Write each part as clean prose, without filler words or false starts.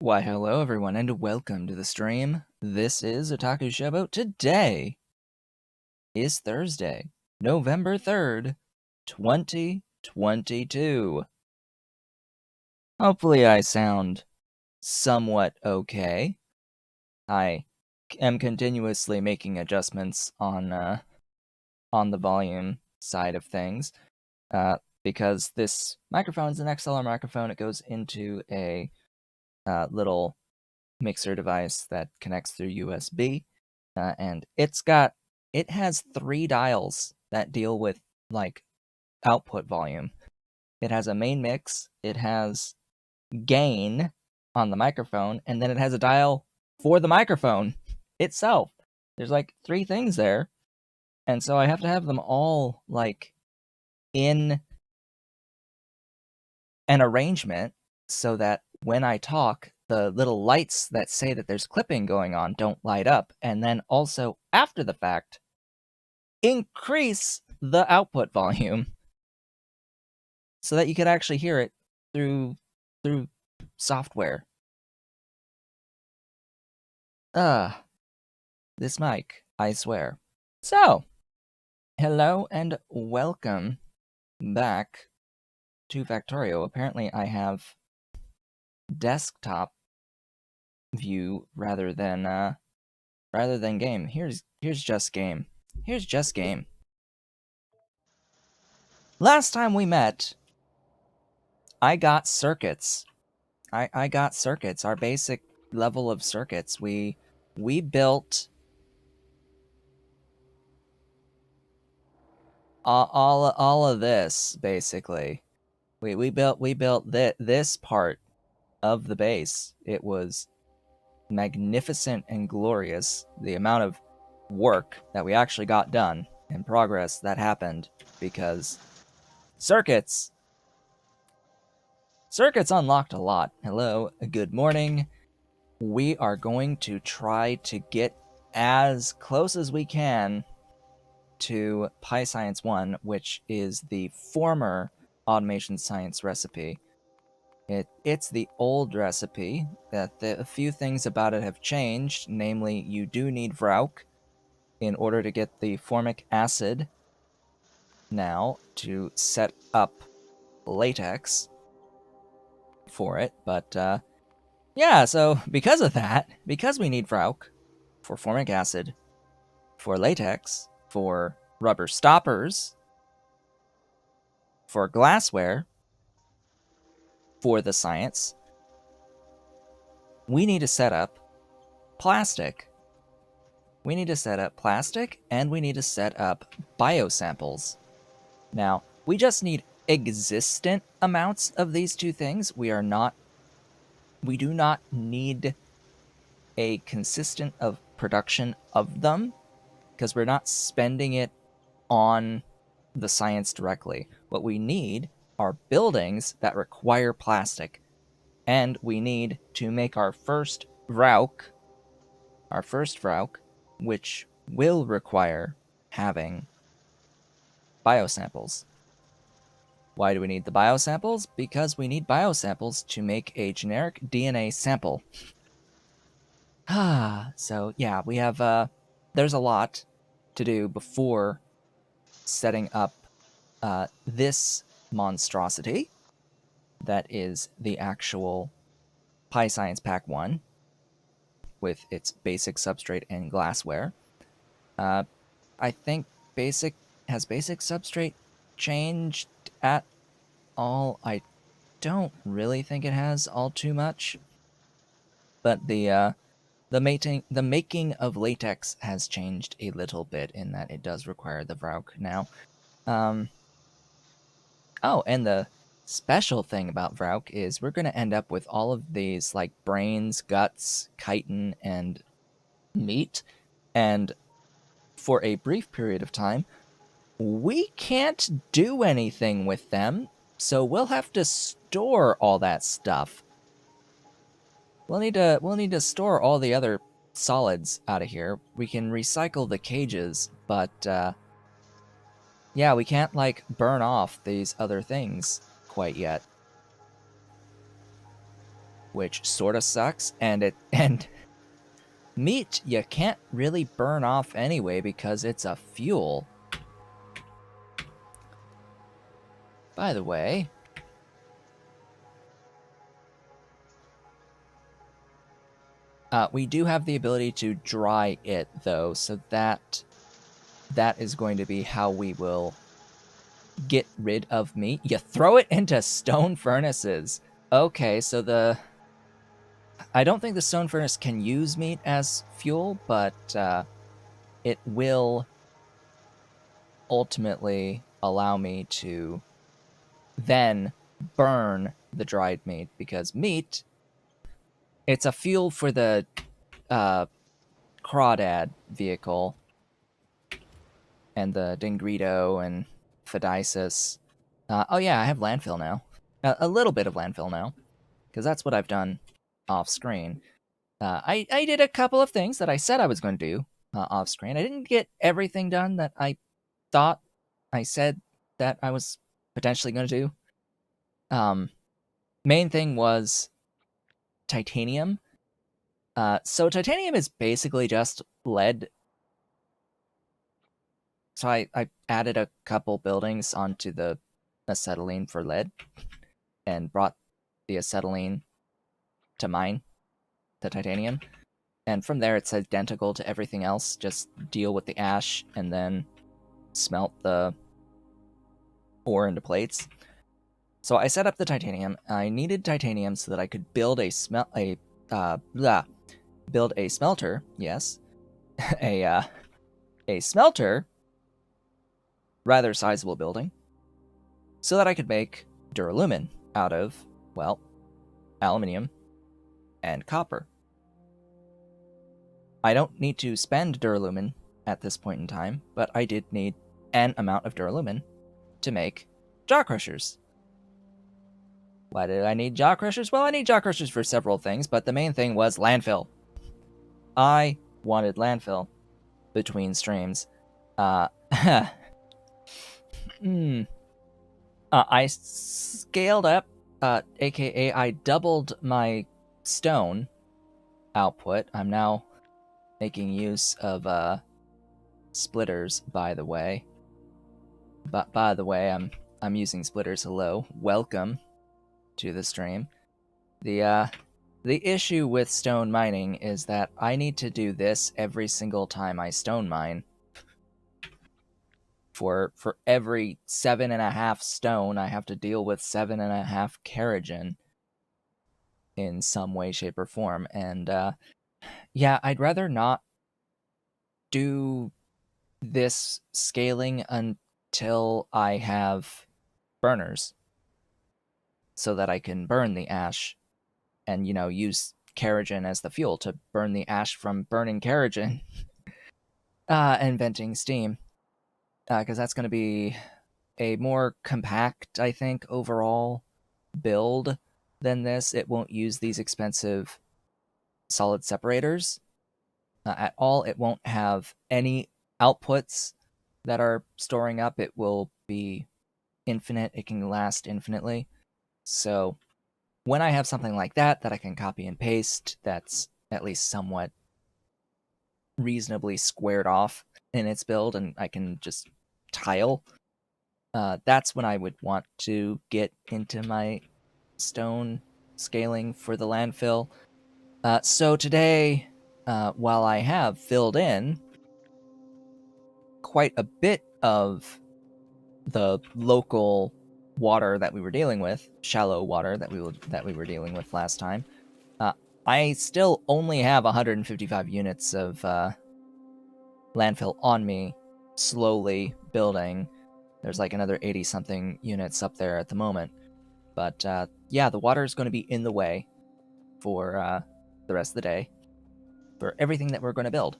Why, hello everyone, and welcome to the stream. This is Otaku Showboat. Today is Thursday, November 3rd, 2022. Hopefully I sound somewhat okay. I am continuously making adjustments on the volume side of things, because this microphone is an XLR microphone. It goes into a little mixer device that connects through USB, and it has 3 dials that deal with like output volume. It has a main mix, it has gain on the microphone, and then it has a dial for the microphone itself. There's like 3 things there, and so I have to have them all like in an arrangement so that when I talk, the little lights that say that there's clipping going on don't light up, and then also, after the fact, increase the output volume so that you could actually hear it through software. This mic, I swear. So, hello and welcome back to Factorio. Apparently I have desktop view rather than game. Here's just game. Here's just game. Last time we met, I got circuits. I got circuits, our basic level of circuits. We built all of this basically. We built this part of the base. It was magnificent and glorious, the amount of work that we actually got done and progress that happened because circuits unlocked a lot. Hello, good morning. We are going to try to get as close as we can to PyScience 1, which is the former automation science recipe. It's the old recipe. A few things about it have changed, namely you do need Vrauk in order to get the formic acid now to set up Latex for it, but yeah, so because of that, because we need Vrauk for formic acid, for Latex, for rubber stoppers, for glassware, for the science, we need to set up plastic. We need to set up plastic, and we need to set up biosamples. Now, we just need existent amounts of these two things. We do not need a consistent of production of them, because we're not spending it on the science directly. What we need are buildings that require plastic, and we need to make our first Vrauk, which will require having biosamples. Why do we need the biosamples? Because we need biosamples to make a generic DNA sample. So yeah, we have there's a lot to do before setting up this monstrosity that is the actual PyScience Pack 1 with its basic substrate and glassware. I think has basic substrate changed at all? I don't really think it has all too much, but the making of latex has changed a little bit in that it does require the Vrauk now. Oh, and the special thing about Vrauk is we're going to end up with all of these like brains, guts, chitin, and meat, and for a brief period of time, we can't do anything with them, so we'll have to store all that stuff. We'll need to store all the other solids out of here. We can recycle the cages, but yeah, we can't like burn off these other things quite yet. which sort of sucks. And meat you can't really burn off anyway because it's a fuel. By the way, we do have the ability to dry it, though, so that is going to be how we will get rid of meat. You throw it into stone furnaces. Okay, so I don't think the stone furnace can use meat as fuel, but it will ultimately allow me to then burn the dried meat, because meat, it's a fuel for the crawdad vehicle and the Dingredo and Fidicis. Oh yeah, I have landfill now. A little bit of landfill now, because that's what I've done off screen. I did a couple of things that I said I was going to do off screen. I didn't get everything done that I thought I said that I was potentially going to do. Main thing was titanium. So titanium is basically just lead. So I added a couple buildings onto the acetylene for lead and brought the acetylene to mine the titanium. And from there, it's identical to everything else. Just deal with the ash and then smelt the ore into plates. So I set up the titanium. I needed titanium so that I could build a build a smelter. Yes, a smelter, rather sizable building, so that I could make duralumin out of, well, aluminium and copper. I don't need to spend duralumin at this point in time, but I did need an amount of duralumin to make jaw crushers. Why did I need jaw crushers? Well, I need jaw crushers for several things, but the main thing was landfill. I wanted landfill between streams. I scaled up, aka I doubled my stone output. I'm now making use of splitters, by the way. But by the way, I'm using splitters. Hello, welcome to the stream. The issue with stone mining is that I need to do this every single time I stone mine. For every 7.5 stone, I have to deal with 7.5 kerogen in some way, shape, or form. And yeah, I'd rather not do this scaling until I have burners, so that I can burn the ash and, you know, use kerogen as the fuel to burn the ash from burning kerogen and venting steam. Because that's going to be a more compact, I think, overall build than this. It won't use these expensive solid separators at all. It won't have any outputs that are storing up. It will be infinite. It can last infinitely. So when I have something like that I can copy and paste, that's at least somewhat reasonably squared off in its build, and I can just tile, that's when I would want to get into my stone scaling for the landfill. So today, while I have filled in quite a bit of the local water that we were dealing with, shallow water that we were dealing with last time, I still only have 155 units of landfill on me, slowly building. There's like another 80-something units up there at the moment. But yeah, the water is going to be in the way for the rest of the day for everything that we're going to build.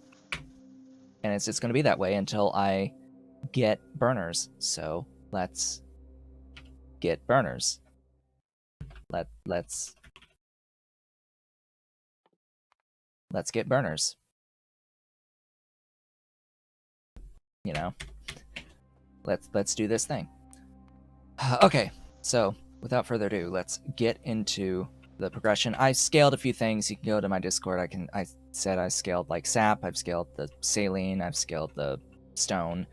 And it's just going to be that way until I get burners. So let's get burners. Let's get burners. You know, let's do this thing. Okay, so without further ado, let's get into the progression. I scaled a few things. You can go to my Discord. I said I scaled like sap. I've scaled the saline. I've scaled the stone.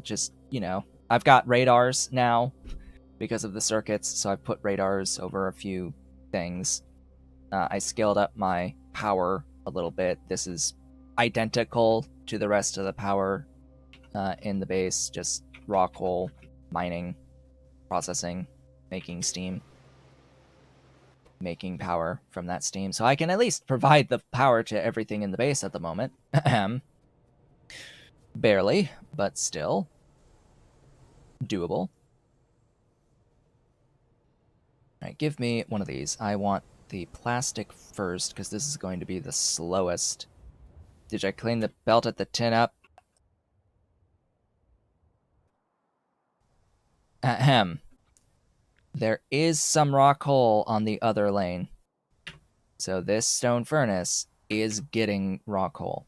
Just, you know, I've got radars now because of the circuits, so I've put radars over a few things. I scaled up my power a little bit. This is identical to the rest of the power in the base, just raw coal, mining, processing, making steam, making power from that steam. So I can at least provide the power to everything in the base at the moment. Barely, but still doable. All right, give me one of these. I want the plastic first, because this is going to be the slowest. Did I clean the belt at the tin up? Ahem. There is some raw coal on the other lane. So this stone furnace is getting raw coal.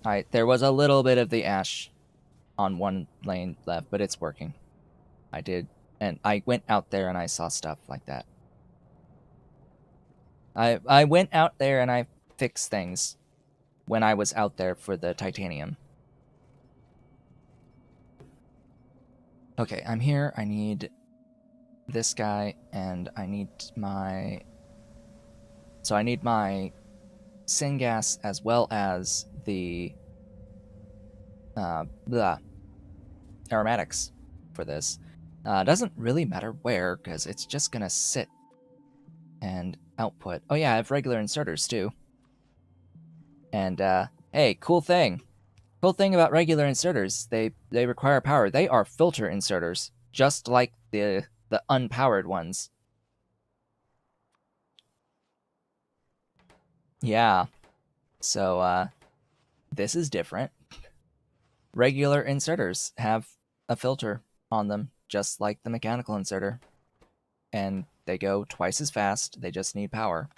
Alright, there was a little bit of the ash on one lane left, but it's working. I did, and I went out there and I saw stuff like that. I went out there and I fixed things when I was out there for the titanium. Okay, I'm here. I need this guy, and I need my... So I need my syngas as well as the aromatics for this. Doesn't really matter where, because it's just gonna sit and output. Oh yeah, I have regular inserters too. And hey, cool thing. Cool thing about regular inserters, they require power. They are filter inserters, just like the unpowered ones. Yeah. So this is different. Regular inserters have a filter on them, just like the mechanical inserter. And they go twice as fast, they just need power.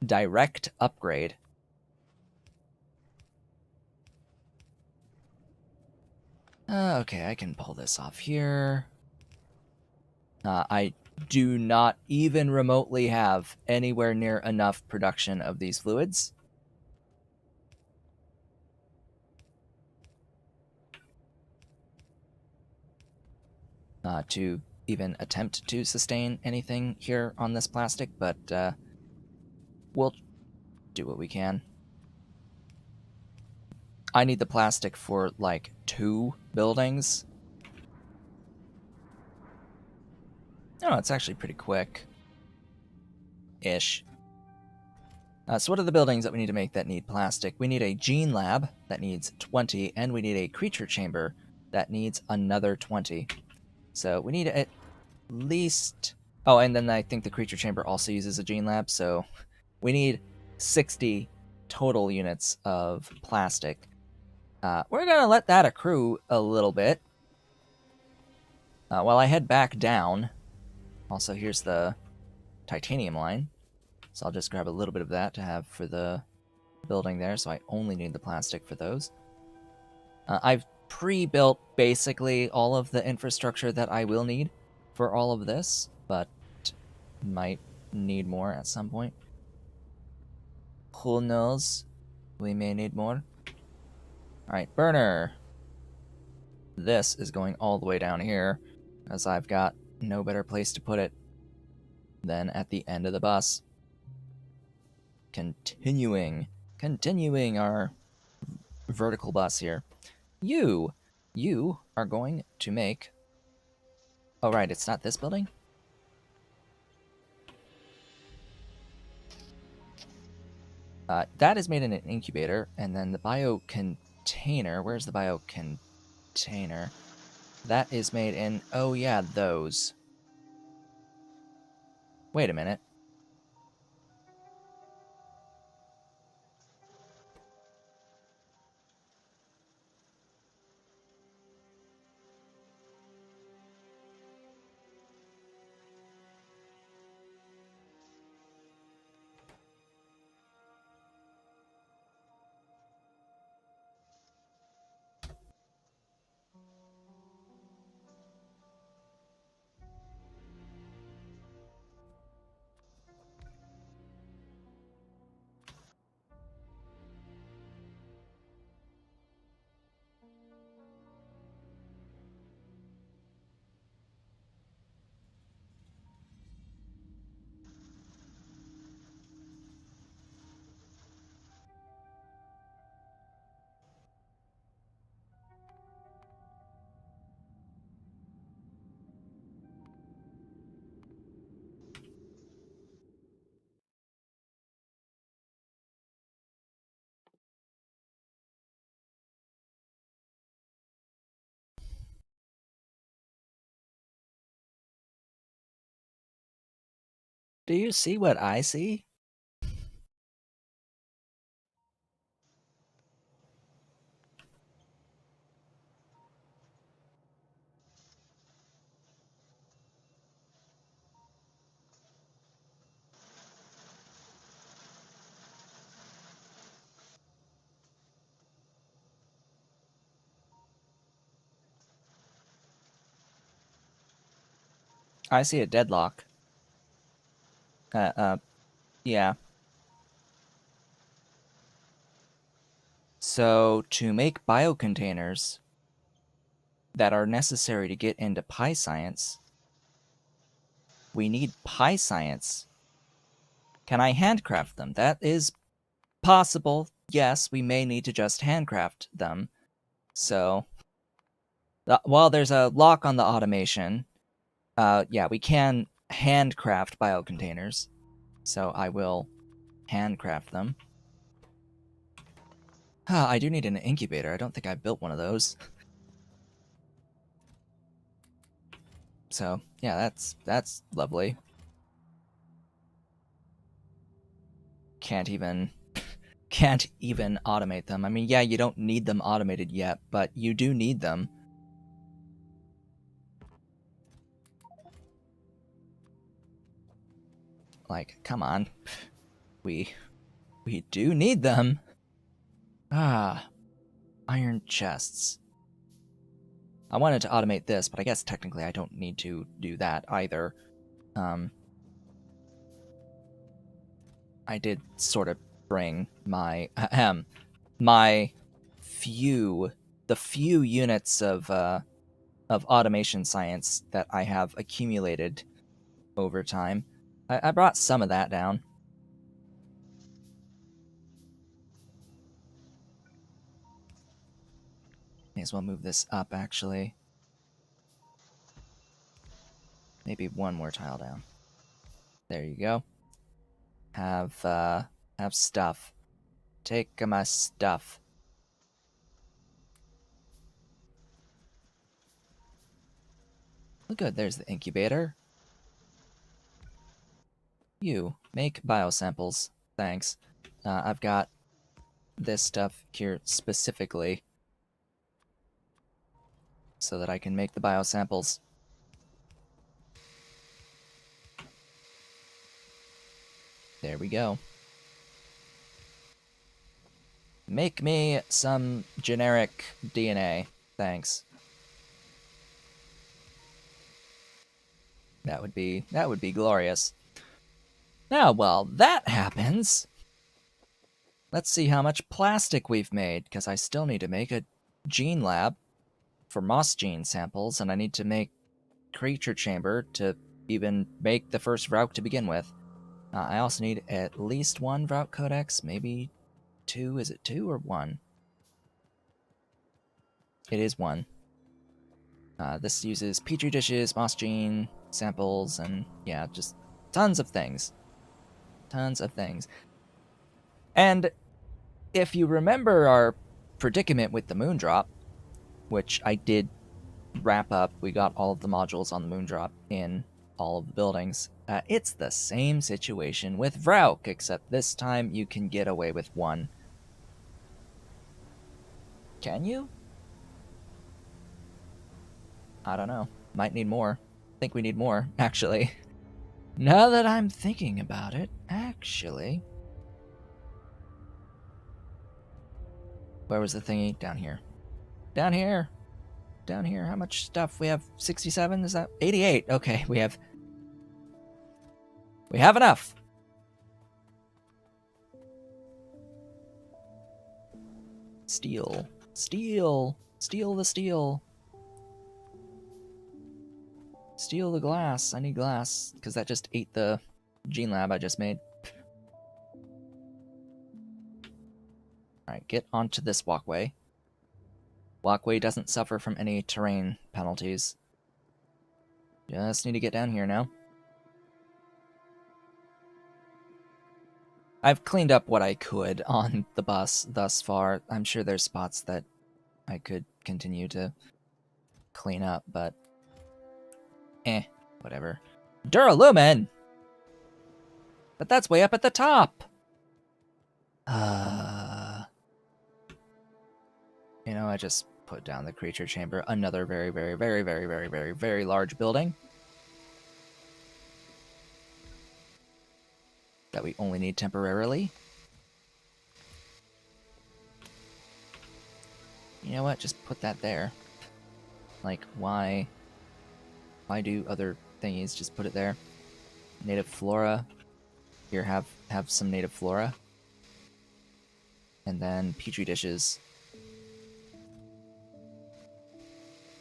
Direct upgrade. Okay, I can pull this off here. I do not even remotely have anywhere near enough production of these fluids. To even attempt to sustain anything here on this plastic, but we'll do what we can. I need the plastic for like 2 buildings. Oh, it's actually pretty quick. Ish. So what are the buildings that we need to make that need plastic? We need a gene lab that needs 20, and we need a creature chamber that needs another 20. So we need at least... Oh, and then I think the creature chamber also uses a gene lab, so we need 60 total units of plastic. We're going to let that accrue a little bit while I head back down. Also, here's the titanium line, so I'll just grab a little bit of that to have for the building there, so I only need the plastic for those. I've pre-built basically all of the infrastructure that I will need for all of this, but might need more at some point. Who knows? We may need more. Alright, burner. This is going all the way down here, as I've got no better place to put it than at the end of the bus. Continuing our vertical bus here. You are going to make... Oh, right, it's not this building? That is made in an incubator, and then the bio container... Where's the bio container? That is made in... Oh, yeah, those. Wait a minute. Do you see what I see? I see a deadlock. Yeah. So to make biocontainers that are necessary to get into PyScience, we need PyScience. Can I handcraft them? That is possible. Yes, we may need to just handcraft them. So, while there's a lock on the automation, yeah, we can handcraft biocontainers. So I will handcraft them. I do need an incubator. I don't think I built one of those. So yeah, that's lovely. Can't even automate them. I mean, yeah, you don't need them automated yet, but you do need them. Like, come on. We do need them. Iron chests. I wanted to automate this, but I guess technically I don't need to do that either. I did sort of bring my the few units of automation science that I have accumulated over time. I brought some of that down. May as well move this up, actually. Maybe one more tile down. There you go. Have stuff. Take my stuff. Look good, there's the incubator. You, make biosamples. Thanks. I've got this stuff here specifically so that I can make the biosamples. There we go. Make me some generic DNA. Thanks. That would be glorious. Now, while that happens, let's see how much plastic we've made, because I still need to make a gene lab for moss gene samples, and I need to make creature chamber to even make the first Vrauk to begin with. I also need at least one Vrauk codex, maybe two. Is it two or one? It is one. This uses petri dishes, moss gene samples, and yeah, just tons of things. Tons of things. And if you remember our predicament with the moondrop, which I did wrap up, we got all of the modules on the moondrop in all of the buildings. It's the same situation with Vrauk, except this time you can get away with one. Can you? I don't know. Might need more. I think we need more, actually. Now that I'm thinking about it, actually... Where was the thingy? Down here. Down here! Down here. How much stuff? We have 67? Is that 88? Okay, we have enough! Steel. Steel! Steal the steel! Steal the glass. I need glass, because that just ate the gene lab I just made. Alright, get onto this walkway. Walkway doesn't suffer from any terrain penalties. Just need to get down here now. I've cleaned up what I could on the bus thus far. I'm sure there's spots that I could continue to clean up, but... whatever. Duralumin! But that's way up at the top! You know, I just put down the creature chamber. Another very, very, very, very, very, very, very large building. That we only need temporarily. You know what? Just put that there. Like, why do other thingies? Just put it there. Native flora. Here, have some native flora. And then petri dishes.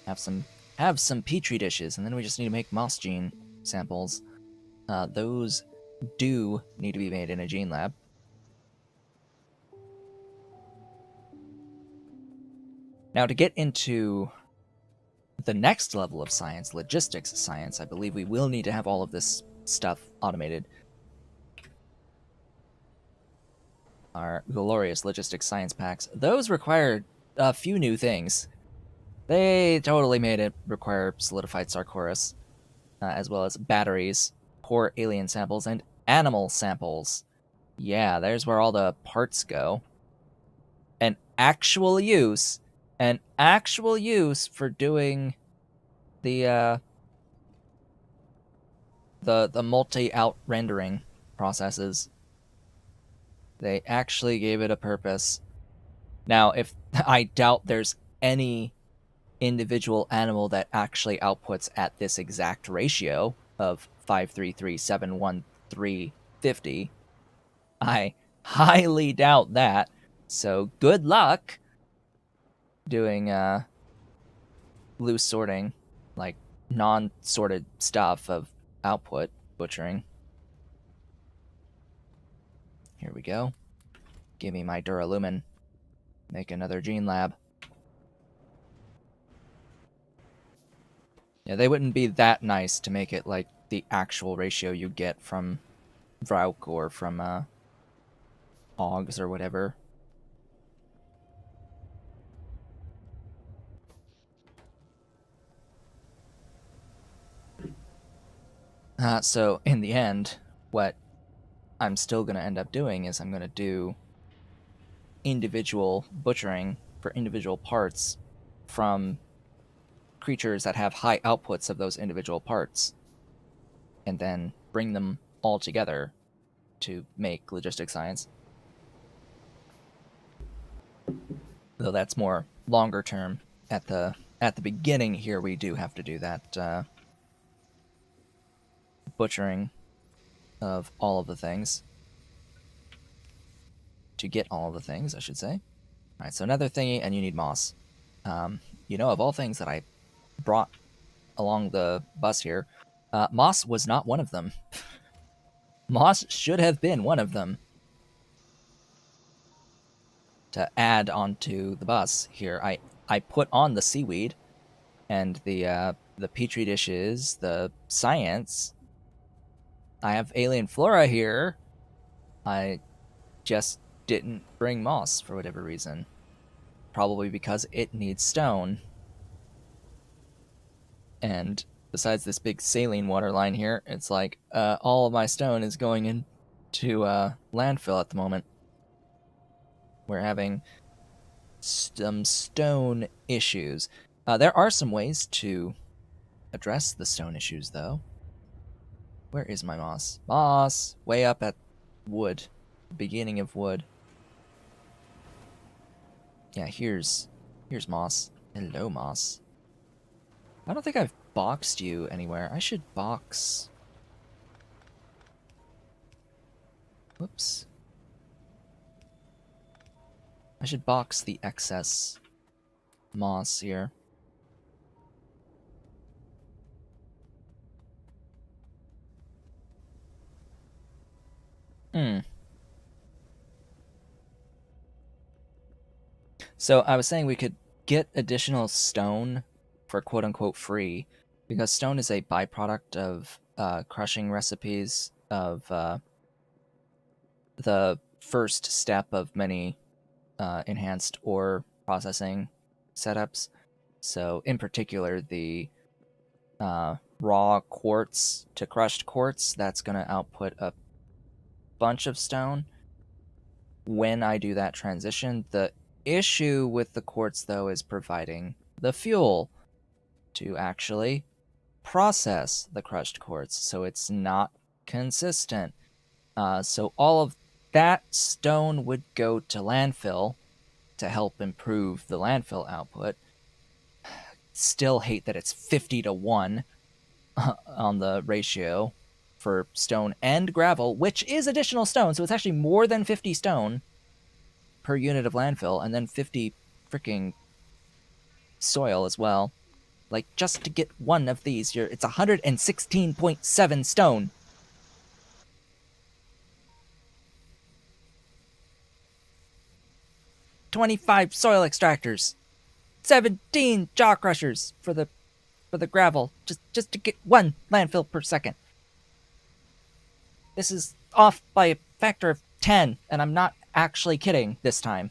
Have some petri dishes, and then we just need to make moss gene samples. Those do need to be made in a gene lab. Now, to get into the next level of science, logistics science, I believe we will need to have all of this stuff automated. Our glorious logistics science packs. Those require a few new things. They totally made it require solidified Sarcoris, as well as batteries, core alien samples, and animal samples. Yeah, there's where all the parts go. An actual use for doing the multi-out rendering processes. They actually gave it a purpose. Now, if I doubt there's any individual animal that actually outputs at this exact ratio of 53371,350, I highly doubt that. So good luck doing loose sorting, like non-sorted stuff of output butchering. Here we go. Give me my Duralumin. Make another gene lab. Yeah, they wouldn't be that nice to make it like the actual ratio you get from Vrauk or from Augs or whatever. So in the end, what I'm still going to end up doing is I'm going to do individual butchering for individual parts from creatures that have high outputs of those individual parts, and then bring them all together to make logistic science. Though that's more longer term. At the beginning here, we do have to do that butchering of all of the things. To get all of the things, I should say. Alright, so another thingy, and you need moss. You know, of all things that I brought along the bus here, moss was not one of them. Moss should have been one of them to add onto the bus here. I put on the seaweed and the petri dishes, the science. I have alien flora here. I just didn't bring moss for whatever reason. Probably because it needs stone. And besides this big saline water line here, it's like all of my stone is going into landfill at the moment. We're having some stone issues. There are some ways to address the stone issues, though. Where is my moss? Moss! Way up at wood. Beginning of wood. Yeah, here's moss. Hello, moss. I don't think I've boxed you anywhere. I should box... Whoops. I should box the excess moss here. So I was saying we could get additional stone for quote-unquote free, because stone is a byproduct of crushing recipes of the first step of many enhanced ore processing setups. So in particular, the raw quartz to crushed quartz, that's going to output a bunch of stone when I do that transition. The issue with the quartz, though, is providing the fuel to actually process the crushed quartz, so it's not consistent. So all of that stone would go to landfill to help improve the landfill output. Still hate that it's 50-1 on the ratio for stone and gravel, which is additional stone, so it's actually more than 50 stone per unit of landfill, and then 50 freaking soil as well. Like, just to get one of these, it's 116.7 stone. $25 soil extractors, 17 jaw crushers for the gravel, just to get one landfill per second. This is off by a factor of 10, and I'm not actually kidding this time.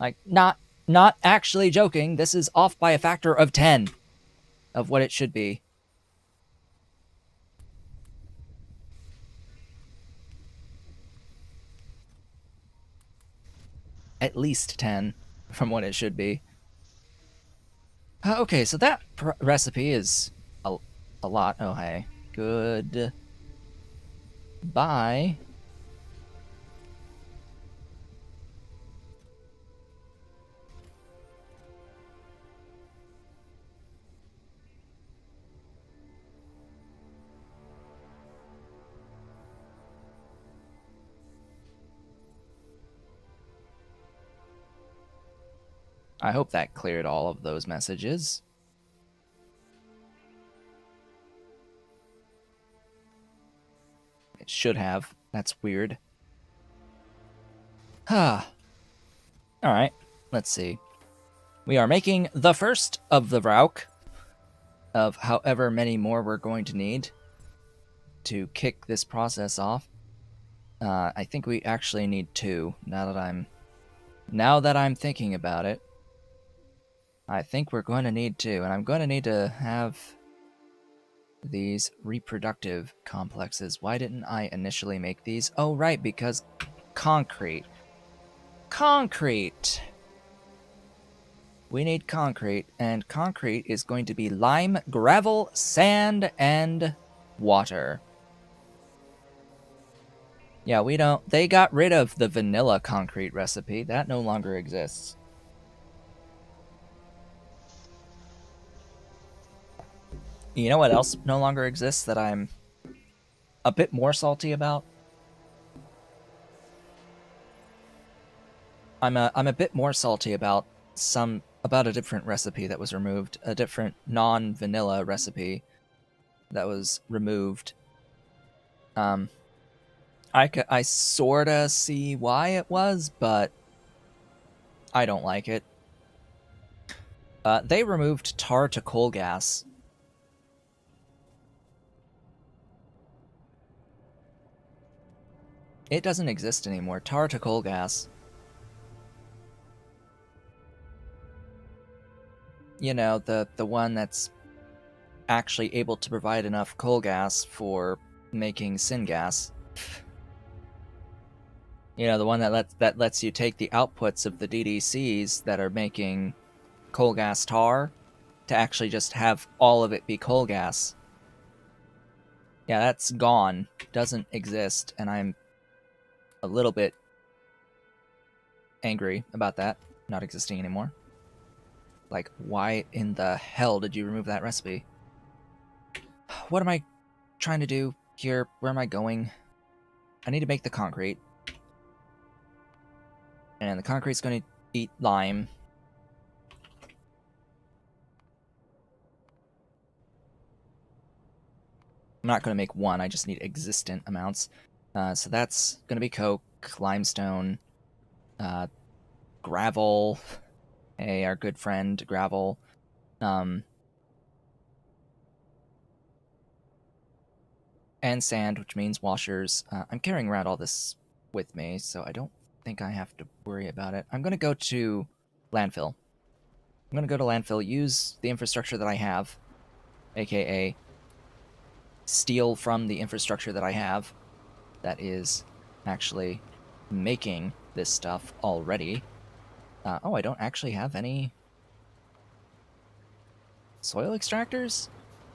Like, not actually joking. This is off by a factor of 10 of what it should be. At least 10 from what it should be. Okay, so that recipe is a lot. Oh, hey. Good. Bye. I hope that cleared all of those messages. It should have. That's weird. Alright, let's see. We are making the first of the Vrauk, of however many more we're going to need to kick this process off. I think we actually need 2, now that I'm thinking about it. I think we're going to need 2, and I'm going to need to have these reproductive complexes. Why didn't I initially make these? Oh, right, because concrete. Concrete! We need concrete, and concrete is going to be lime, gravel, sand, and water. Yeah, they got rid of the vanilla concrete recipe. That no longer exists. You know what else no longer exists that I'm a bit more salty about? I'm a bit more salty about a different recipe that was removed, a different non-vanilla recipe that was removed. I sorta see why it was, but I don't like it. They removed tar to coal gas. It doesn't exist anymore. Tar to coal gas. You know, the one that's actually able to provide enough coal gas for making syngas. You know, the one that lets you take the outputs of the DDCs that are making coal gas tar to actually just have all of it be coal gas. Yeah, that's gone. Doesn't exist, and I'm a little bit angry about that not existing anymore. Like, why in the hell did you remove that recipe? What am I trying to do here? Where am I going? I need to make the concrete. And the concrete's going to eat lime. I'm not going to make one, I just need existent amounts. So that's going to be coke, limestone, gravel. Hey, our good friend, gravel. And sand, which means washers. I'm carrying around all this with me, so I don't think I have to worry about it. I'm going to go to landfill. I'm going to go to landfill, use the infrastructure that I have, aka steal from the infrastructure that I have, that is actually making this stuff already. Oh, I don't actually have any soil extractors?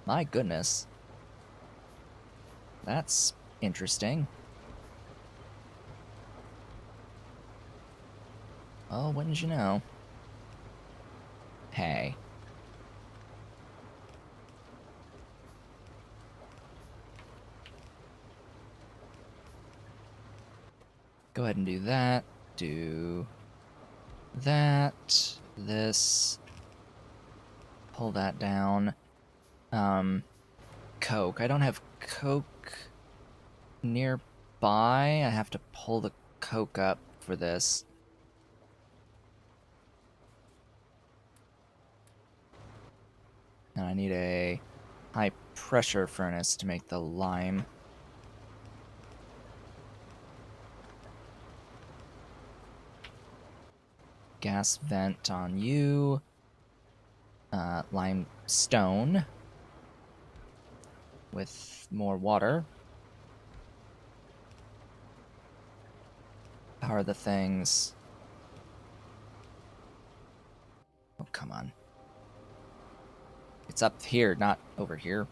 My goodness. That's interesting. Oh, wouldn't you know? Hey. Go ahead and do that. Do that. This. Pull that down. Coke. I don't have coke nearby. I have to pull the coke up for this. And I need a high pressure furnace to make the lime. Gas vent on you. Limestone with more water. Power the things. Oh, come on. It's up here, not over here.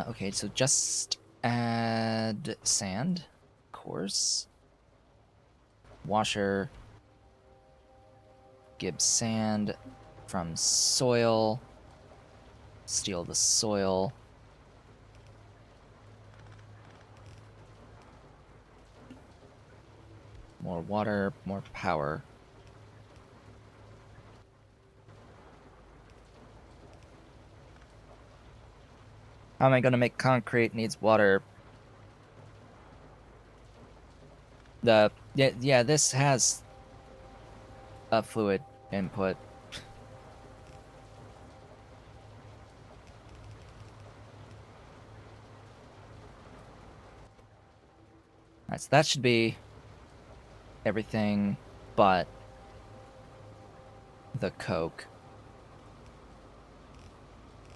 Okay, so just add sand, of course. Washer. Gibbs sand from soil. Steal the soil. More water, more power. How am I going to make concrete? Needs water. Yeah, this has a fluid input. Alright, so that should be everything but the coke.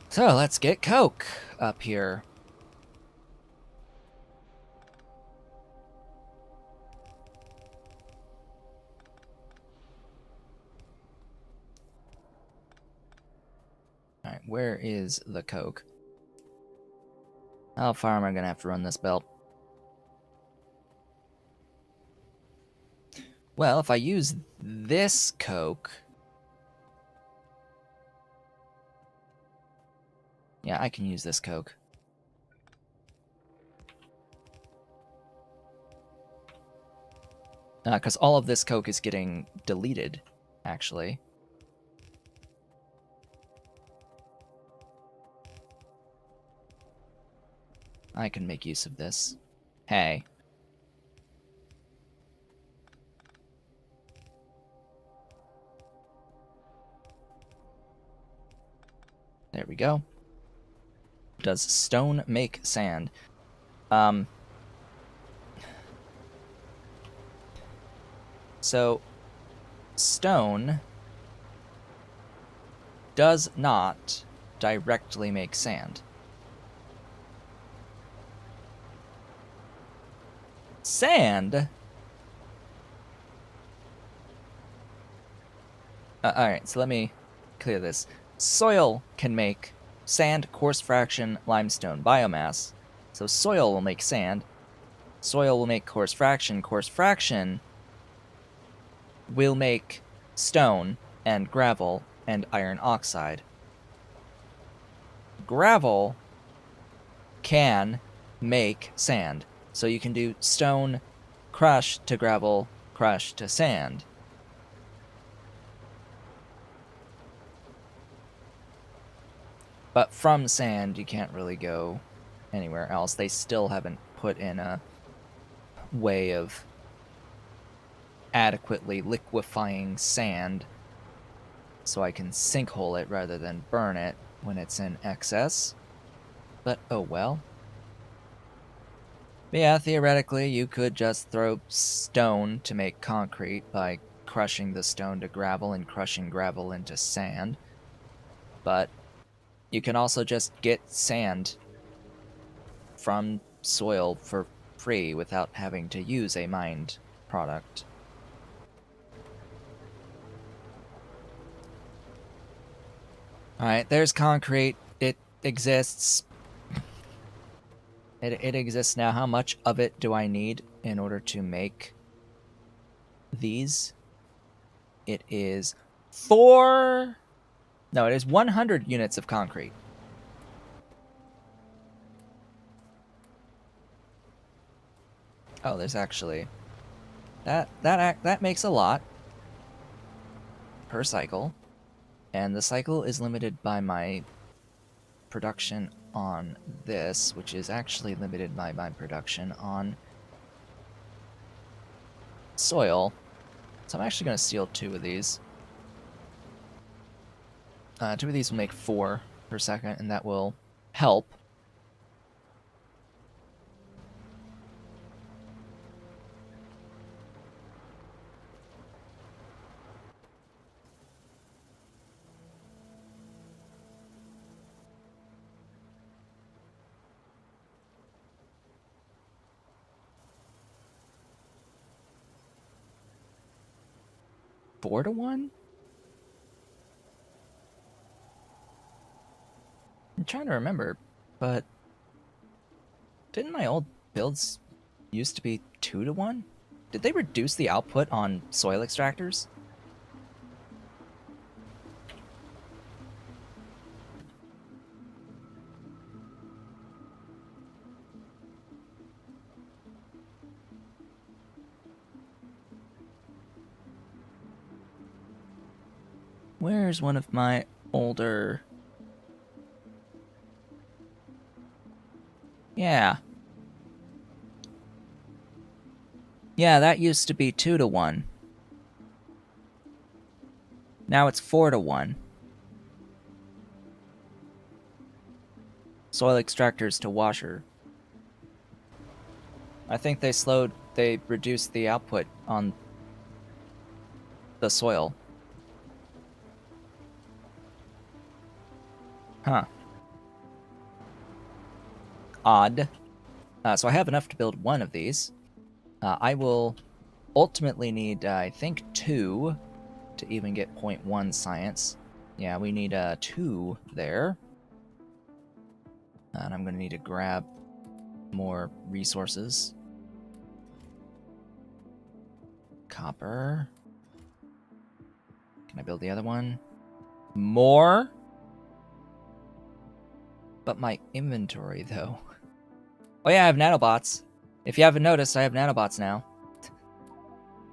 So let's get coke up here. Alright, where is the coke? How far am I gonna have to run this belt? Well, if I use this coke... Yeah, I can use this coke. Because all of this coke is getting deleted, actually. I can make use of this. Hey. There we go. Does stone make sand? So, stone does not directly make sand. Sand? Alright, so let me clear this. Soil can make sand, coarse fraction, limestone, biomass. So soil will make sand. Soil will make coarse fraction. Coarse fraction will make stone and gravel and iron oxide. Gravel can make sand. So you can do stone, crush to gravel, crush to sand. But from sand, you can't really go anywhere else. They still haven't put in a way of adequately liquefying sand so I can sinkhole it rather than burn it when it's in excess. But oh well. But yeah, theoretically, you could just throw stone to make concrete by crushing the stone to gravel and crushing gravel into sand. But you can also just get sand from soil for free without having to use a mined product. Alright, there's concrete. It exists. It exists now. How much of it do I need in order to make these? It is 100 units of concrete. Oh, there's actually that makes a lot per cycle, and the cycle is limited by my production on this, which is actually limited by my production on soil. So I'm actually going to steal 2 of these. 2 of these will make 4 per second, and that will help. Four to 1? I'm trying to remember, but didn't my old builds used to be 2 to 1? Did they reduce the output on soil extractors? Where's one of my older... Yeah. Yeah, that used to be 2 to 1. Now it's 4 to 1. Soil extractors to washer. I think they reduced the output on the soil. Huh. Odd. So I have enough to build 1 of these. I will ultimately need, I think, 2 to even get 0.1 science. Yeah, we need 2 there. And I'm going to need to grab more resources. Copper. Can I build the other one? More? But my inventory, though. Oh yeah, I have nanobots. If you haven't noticed, I have nanobots now.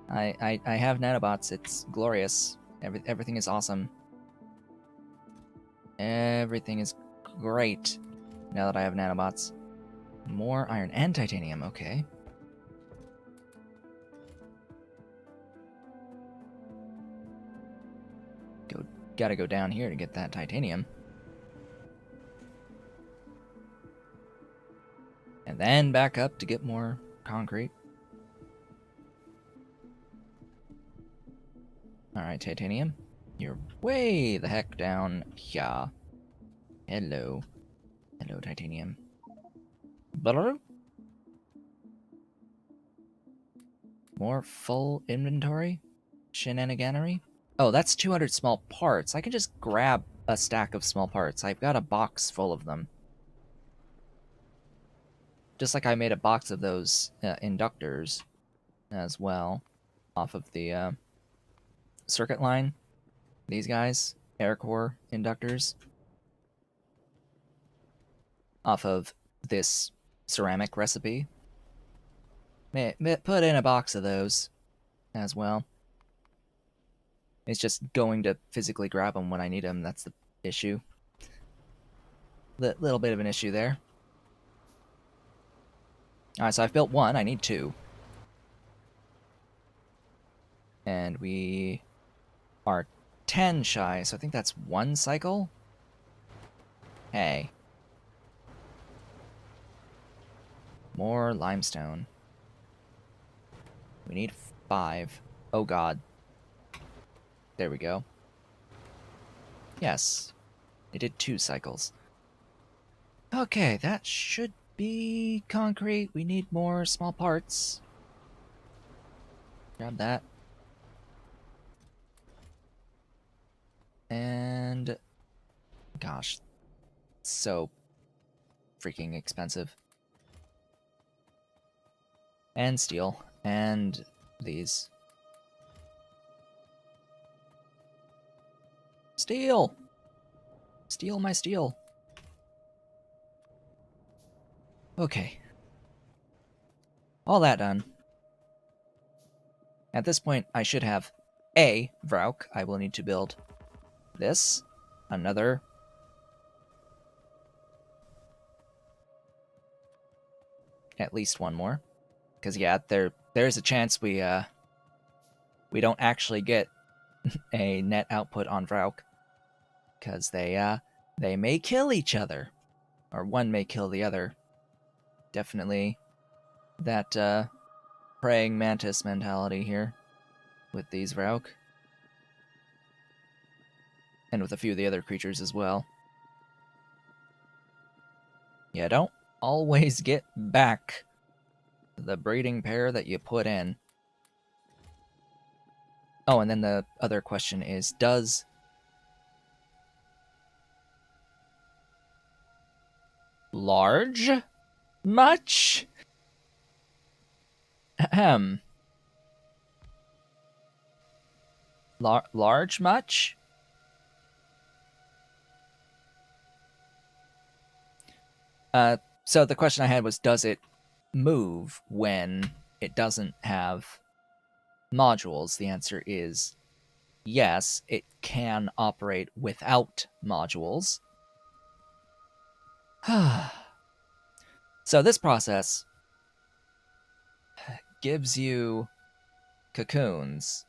I have nanobots. It's glorious. Everything is awesome. Everything is great now that I have nanobots. More iron and titanium, okay. Gotta go down here to get that titanium. And then back up to get more concrete. Alright, titanium. You're way the heck down here. Hello. Hello, titanium. Blah. More full inventory? Shenaniganery? Oh, that's 200 small parts. I can just grab a stack of small parts. I've got a box full of them. Just like I made a box of those inductors as well off of the circuit line. These guys, air core inductors. Off of this ceramic recipe. Put in a box of those as well. It's just going to physically grab them when I need them. That's the issue. Little bit of an issue there. Alright, so I've built 1. I need 2. And we are 10 shy, so I think that's 1 cycle? Hey. More limestone. We need 5. Oh god. There we go. Yes. It did 2 cycles. Okay, that should Be concrete. We need more small parts. Grab that. And gosh, so freaking expensive. And steel. And these. Steel! Steal my steel. Okay. All that done. At this point, I should have a Vrauk. I will need to build this. Another. At least one more. Because, yeah, there's a chance we don't actually get a net output on Vrauk. Because they may kill each other. Or one may kill the other. Definitely that praying mantis mentality here with these Vrauk. And with a few of the other creatures as well. Yeah, don't always get back the breeding pair that you put in. Oh, and then the other question is, does large much? Ahem. Large much? So the question I had was, does it move when it doesn't have modules? The answer is yes, it can operate without modules. So this process gives you cocoons,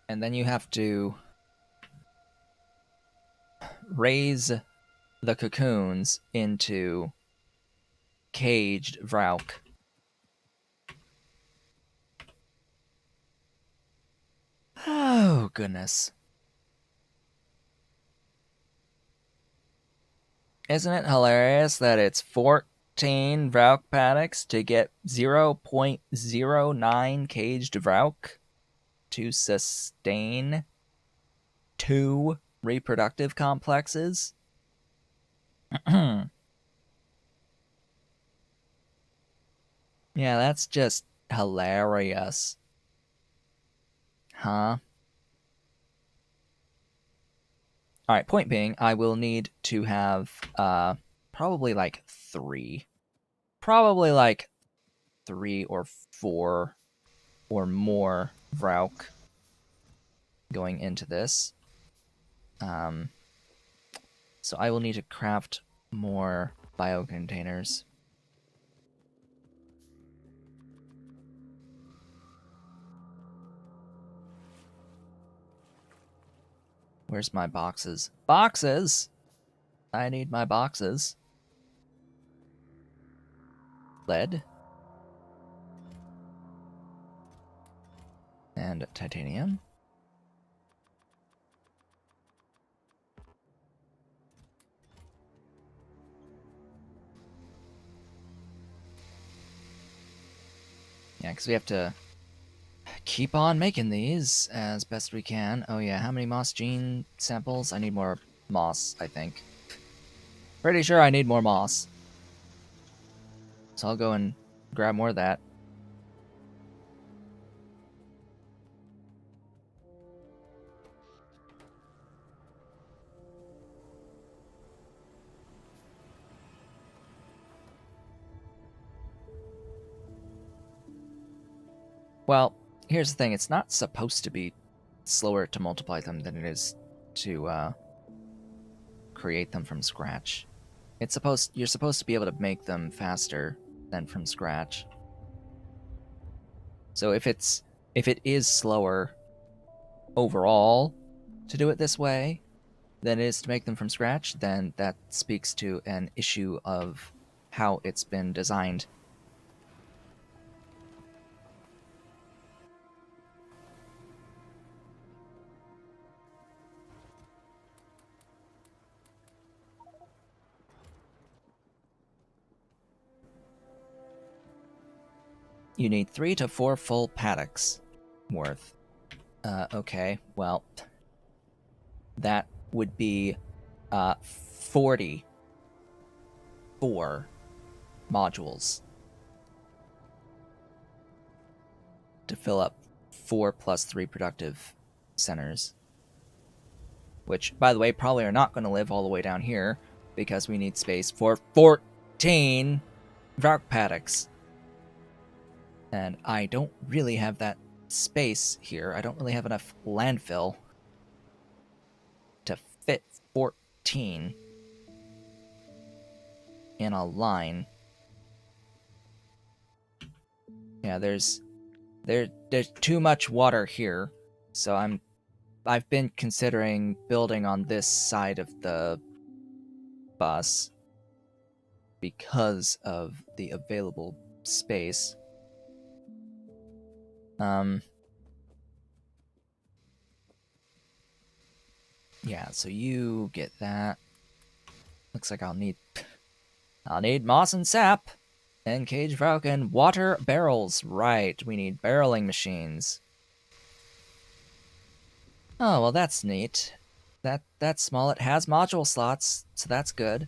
and then you have to raise the cocoons into caged Vrauk. Oh, goodness. Isn't it hilarious that it's 14 Vrauk paddocks to get 0.09 caged Vrauk to sustain 2 reproductive complexes? Yeah, that's just hilarious. Huh? Alright, point being, I will need to have probably like 3. Probably like 3 or 4 or more Vrauk going into this. So I will need to craft more biocontainers. Where's my boxes? Boxes! I need my boxes. Lead. And titanium. Yeah, because we have to keep on making these as best we can. Oh yeah, how many moss gene samples? I need more moss, I think. Pretty sure I need more moss. So I'll go and grab more of that. Well, here's the thing. It's not supposed to be slower to multiply them than it is to create them from scratch. You're supposed to be able to make them faster than from scratch. So if it is slower overall to do it this way than it is to make them from scratch, then that speaks to an issue of how it's been designed. You need 3 to 4 full paddocks worth. Okay, well, that would be 44 modules to fill up 4 plus 3 productive centers. Which, by the way, probably are not going to live all the way down here because we need space for 14 Vrauk paddocks. And I don't really have that space here. I don't really have enough landfill to fit 14 in a line. Yeah, there's too much water here, so I've been considering building on this side of the bus because of the available space. Yeah, so you get that. Looks like I'll need moss and sap, and cage Vrauk and water barrels. Right, we need barreling machines. Oh, well, that's neat. That's small. It has module slots, so that's good.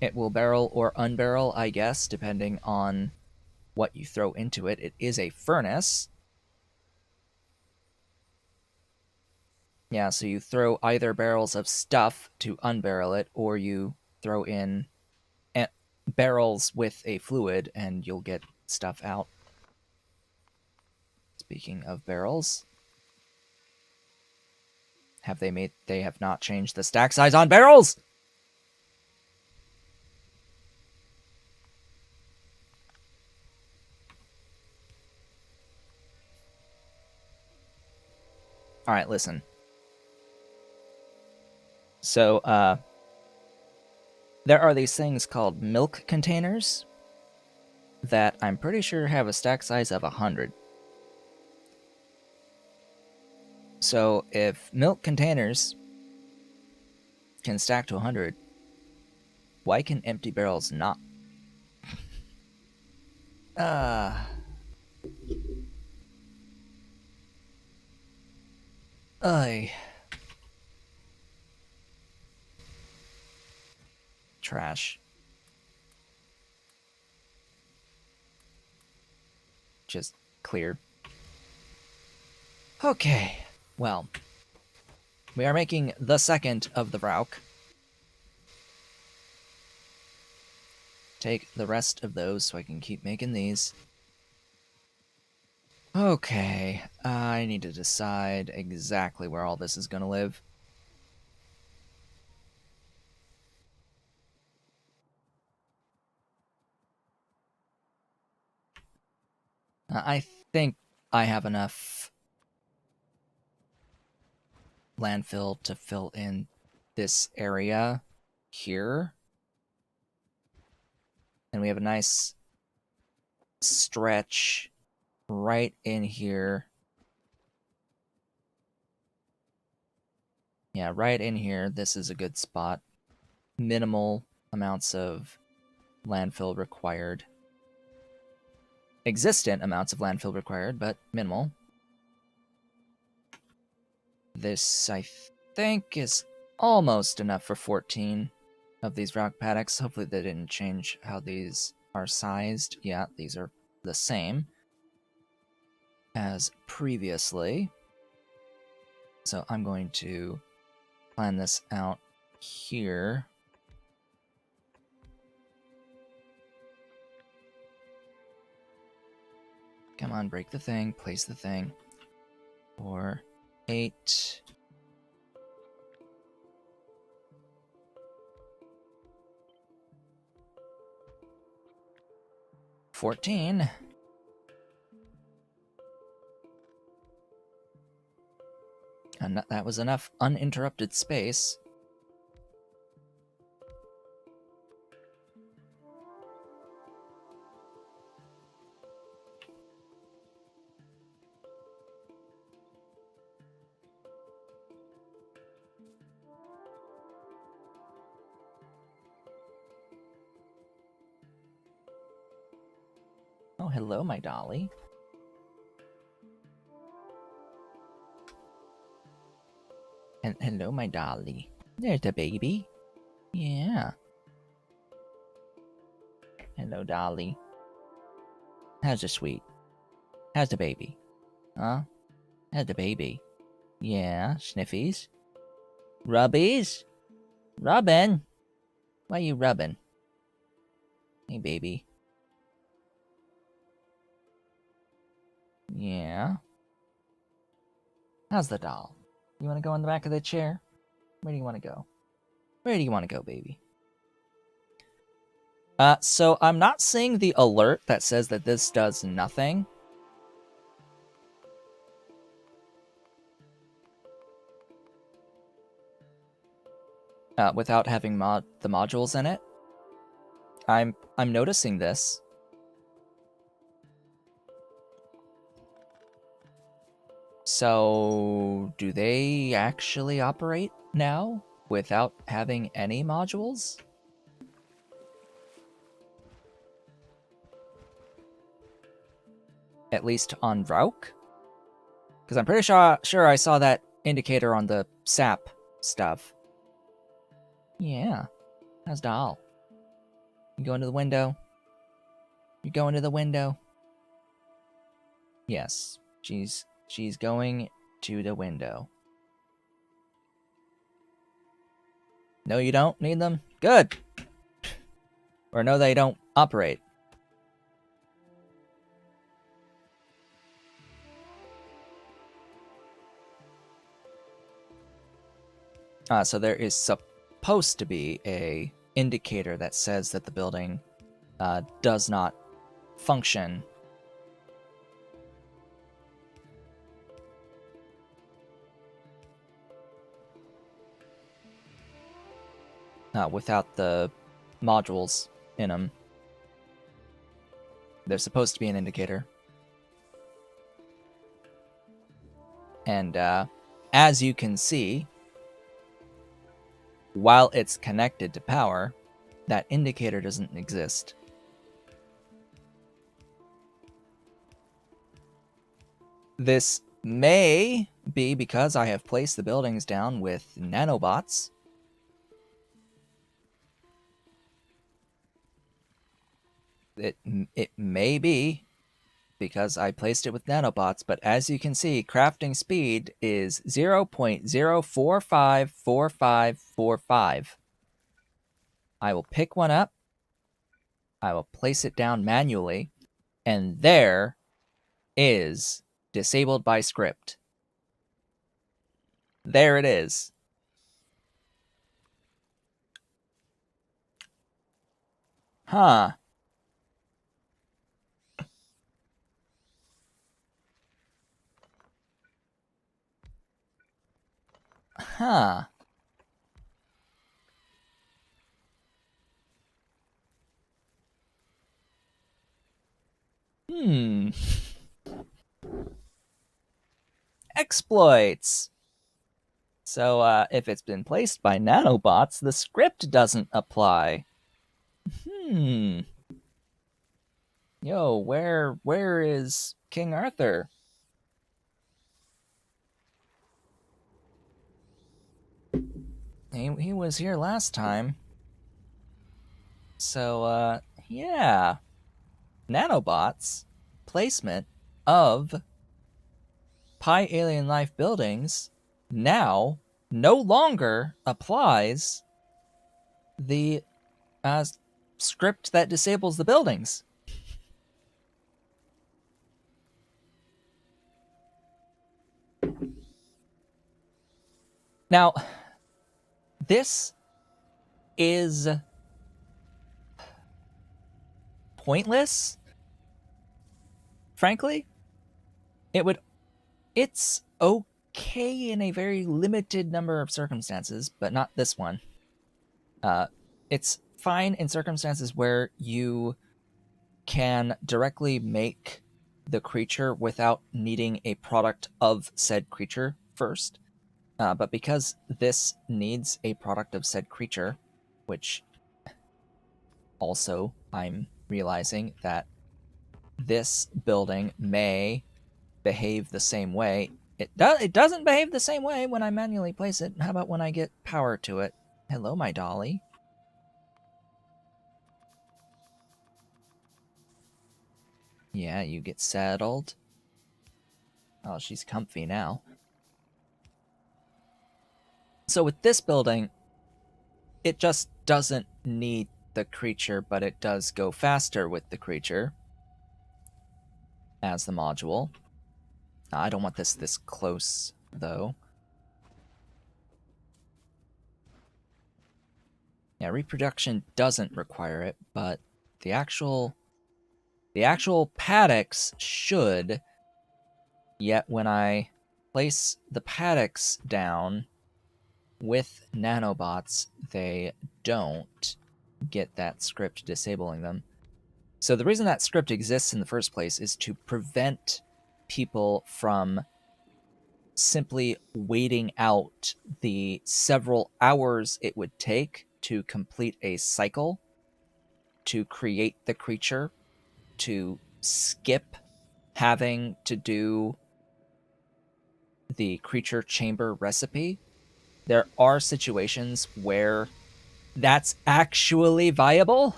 It will barrel or unbarrel, I guess, depending on what you throw into it. It is a furnace. Yeah, so you throw either barrels of stuff to unbarrel it, or you throw in barrels with a fluid, and you'll get stuff out. Speaking of barrels, they have not changed the stack size on barrels? Alright, listen. So, there are these things called milk containers that I'm pretty sure have a stack size of 100. So if milk containers can stack to 100, why can empty barrels not? Trash. Just clear. Okay, well, we are making the second of the Vrauk. Take the rest of those so I can keep making these. Okay, I need to decide exactly where all this is going to live. I think I have enough landfill to fill in this area here. And we have a nice stretch right in here. Yeah, right in here. This is a good spot. Minimal amounts of landfill required. Existent amounts of landfill required, but minimal. This, I think, is almost enough for 14 of these Vrauk paddocks. Hopefully they didn't change how these are sized. Yeah, these are the same as previously. So I'm going to plan this out here. Come on, break the thing, place the thing. 4, 8. 14. And that was enough uninterrupted space. Oh, hello, my dolly. And hello, my dolly. There's the baby. Yeah. Hello, dolly. How's the sweet? How's the baby? Huh? How's the baby? Yeah, sniffies. Rubbies? Rubbin'? Why you rubbin'? Hey, baby. Yeah. How's the doll? You want to go in the back of the chair? Where do you want to go? Where do you want to go, baby? So I'm not seeing the alert that says that this does nothing. Without having the modules in it. I'm noticing this. So do they actually operate now without having any modules? At least on Vrauk? Because I'm pretty sure I saw that indicator on the sap stuff. Yeah. How's doll? You go into the window? You go into the window? Yes. She's going to the window. No, you don't need them? Good! Or no, they don't operate. So there is supposed to be a indicator that says that the building does not function. Without the modules in them. There's supposed to be an indicator. And as you can see, while it's connected to power, that indicator doesn't exist. This may be because I have placed the buildings down with nanobots. It may be because I placed it with nanobots, but as you can see, crafting speed is 0.0454545. I will pick one up, I will place it down manually, and there is disabled by script. There it is. Huh. Huh. Exploits. So, if it's been placed by nanobots, the script doesn't apply. Yo, where is King Arthur? He was here last time. So, yeah. Nanobots placement of PyAlien Life buildings now no longer applies the script that disables the buildings. Now, this is pointless, frankly. It's okay in a very limited number of circumstances, but not this one. It's fine in circumstances where you can directly make the creature without needing a product of said creature first. But because this needs a product of said creature, which also I'm realizing that this building may behave the same way. It doesn't behave the same way when I manually place it. How about when I get power to it? Hello, my dolly. Yeah, you get settled. Oh, she's comfy now. So with this building, it just doesn't need the creature, but it does go faster with the creature as the module. I don't want this close, though. Yeah, reproduction doesn't require it, but the actual paddocks should. Yet when I place the paddocks down with nanobots, they don't get that script disabling them. So the reason that script exists in the first place is to prevent people from simply waiting out the several hours it would take to complete a cycle, to create the creature, to skip having to do the creature chamber recipe. There are situations where that's actually viable.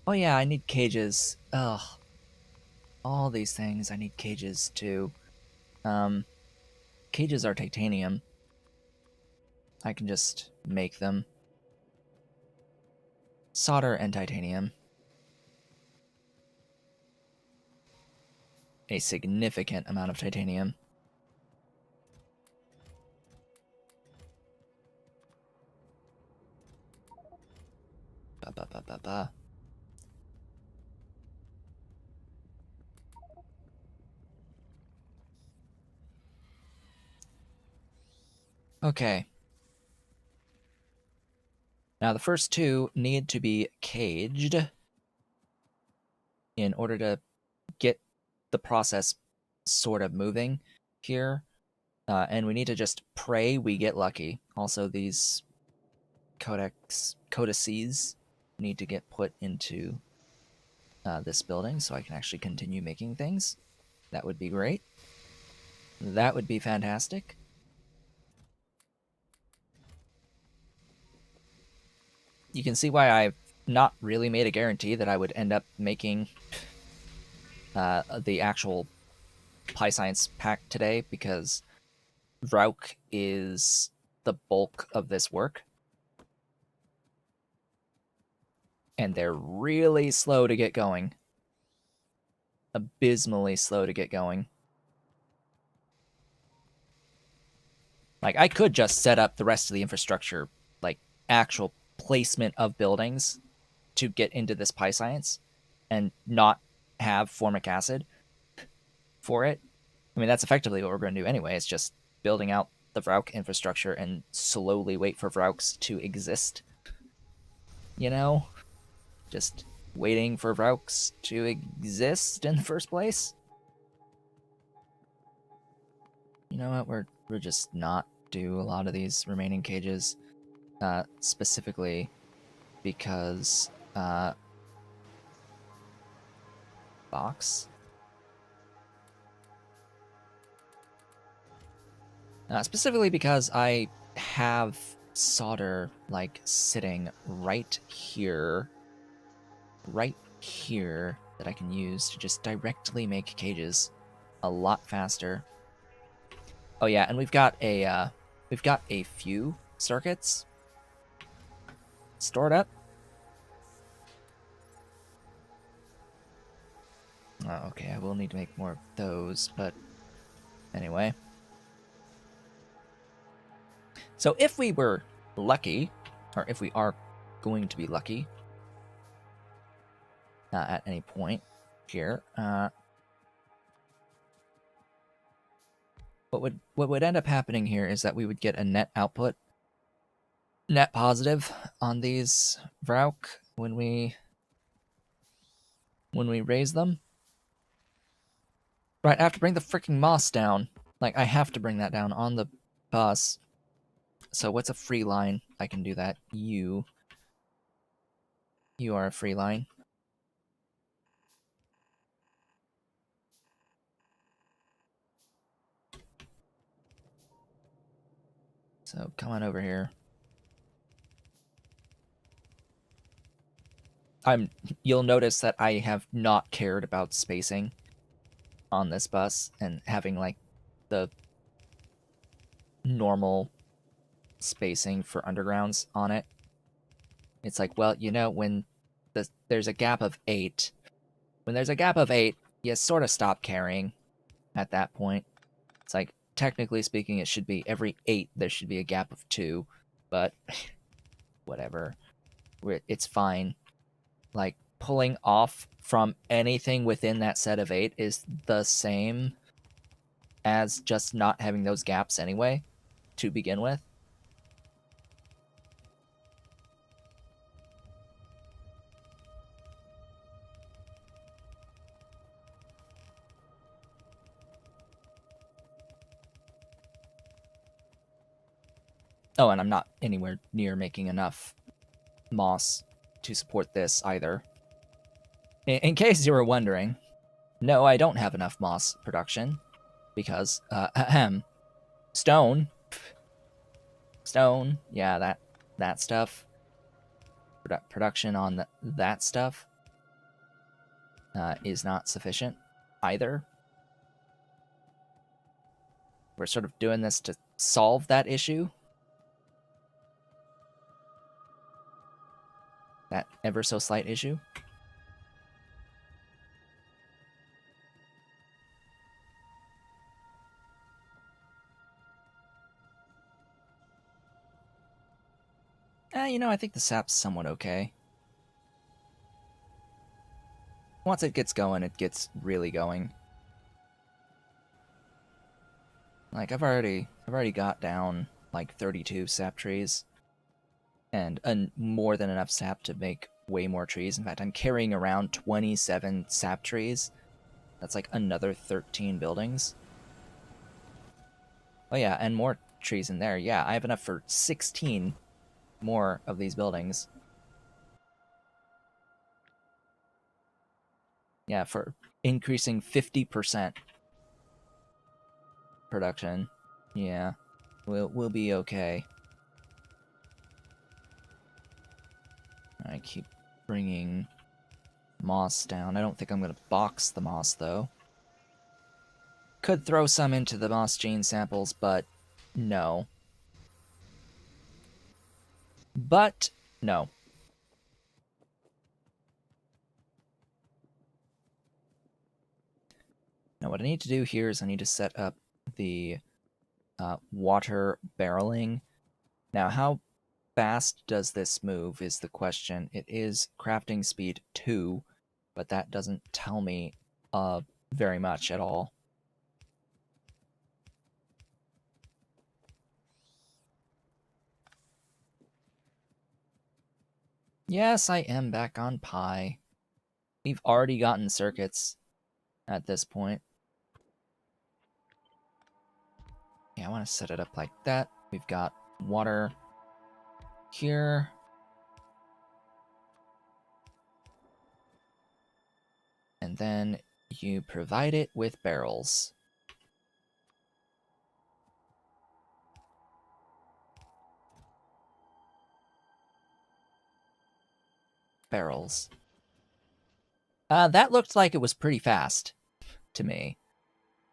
Oh yeah, I need cages. Ugh. All these things, I need cages too. Cages are titanium. I can just make them. Solder and titanium. A significant amount of titanium. Ba ba ba ba ba. Okay. Now the first two need to be caged in order to get the process sort of moving here. And we need to just pray we get lucky. Also, these codices need to get put into this building so I can actually continue making things. That would be great. That would be fantastic. You can see why I've not really made a guarantee that I would end up making the actual PyScience pack today, because Vrauk is the bulk of this work. And they're really slow to get going. Abysmally slow to get going. Like, I could just set up the rest of the infrastructure, like actual placement of buildings, to get into this PyScience and not have formic acid for it. I mean, that's effectively what we're going to do anyway. It's just building out the Vrauk infrastructure and slowly wait for Vrauks to exist. You know? Just waiting for Vrauks to exist in the first place. You know what? We're just not do a lot of these remaining cages, specifically because box. Specifically because I have solder like sitting right here that I can use to just directly make cages a lot faster. Oh yeah, and we've got a few circuits stored up. Oh, okay, I will need to make more of those, but anyway. So if we were lucky, or if we are going to be lucky at any point here, what would end up happening here is that we would get a net output, net positive on these Vrauk when we raise them. Right, I have to bring the freaking moss down. Like, I have to bring that down on the bus. So what's a free line? I can do that. You are a free line. So come on over here. You'll notice that I have not cared about spacing on this bus and having like the normal spacing for undergrounds on it. It's like, well, you know, when there's a gap of 8, you sort of stop caring at that point. It's like, technically speaking, it should be every 8 there should be a gap of 2, but whatever. It's fine. Like, pulling off from anything within that set of 8 is the same as just not having those gaps anyway, to begin with. Oh, and I'm not anywhere near making enough moss to support this either. In case you were wondering, no, I don't have enough moss production because, stone, yeah, that stuff, production on that stuff is not sufficient either. We're sort of doing this to solve that issue. That ever so slight issue. You know, I think the sap's somewhat okay. Once it gets going, it gets really going. Like, I've already got down like 32 sap trees. And more than enough sap to make way more trees. In fact, I'm carrying around 27 sap trees. That's like another 13 buildings. Oh yeah, and more trees in there. Yeah, I have enough for 16 more of these buildings. Yeah, for increasing 50% production. Yeah, we'll be okay. I keep bringing moss down. I don't think I'm going to box the moss, though. Could throw some into the moss gene samples, but no. But no. Now what I need to do here is I need to set up the water barreling. Now how fast does this move is the question. It is crafting speed 2, but that doesn't tell me very much at all. Yes, I am back on Pi. We've already gotten circuits at this point. Yeah, I want to set it up like that. We've got water here. And then you provide it with barrels. Barrels. That looked like it was pretty fast to me.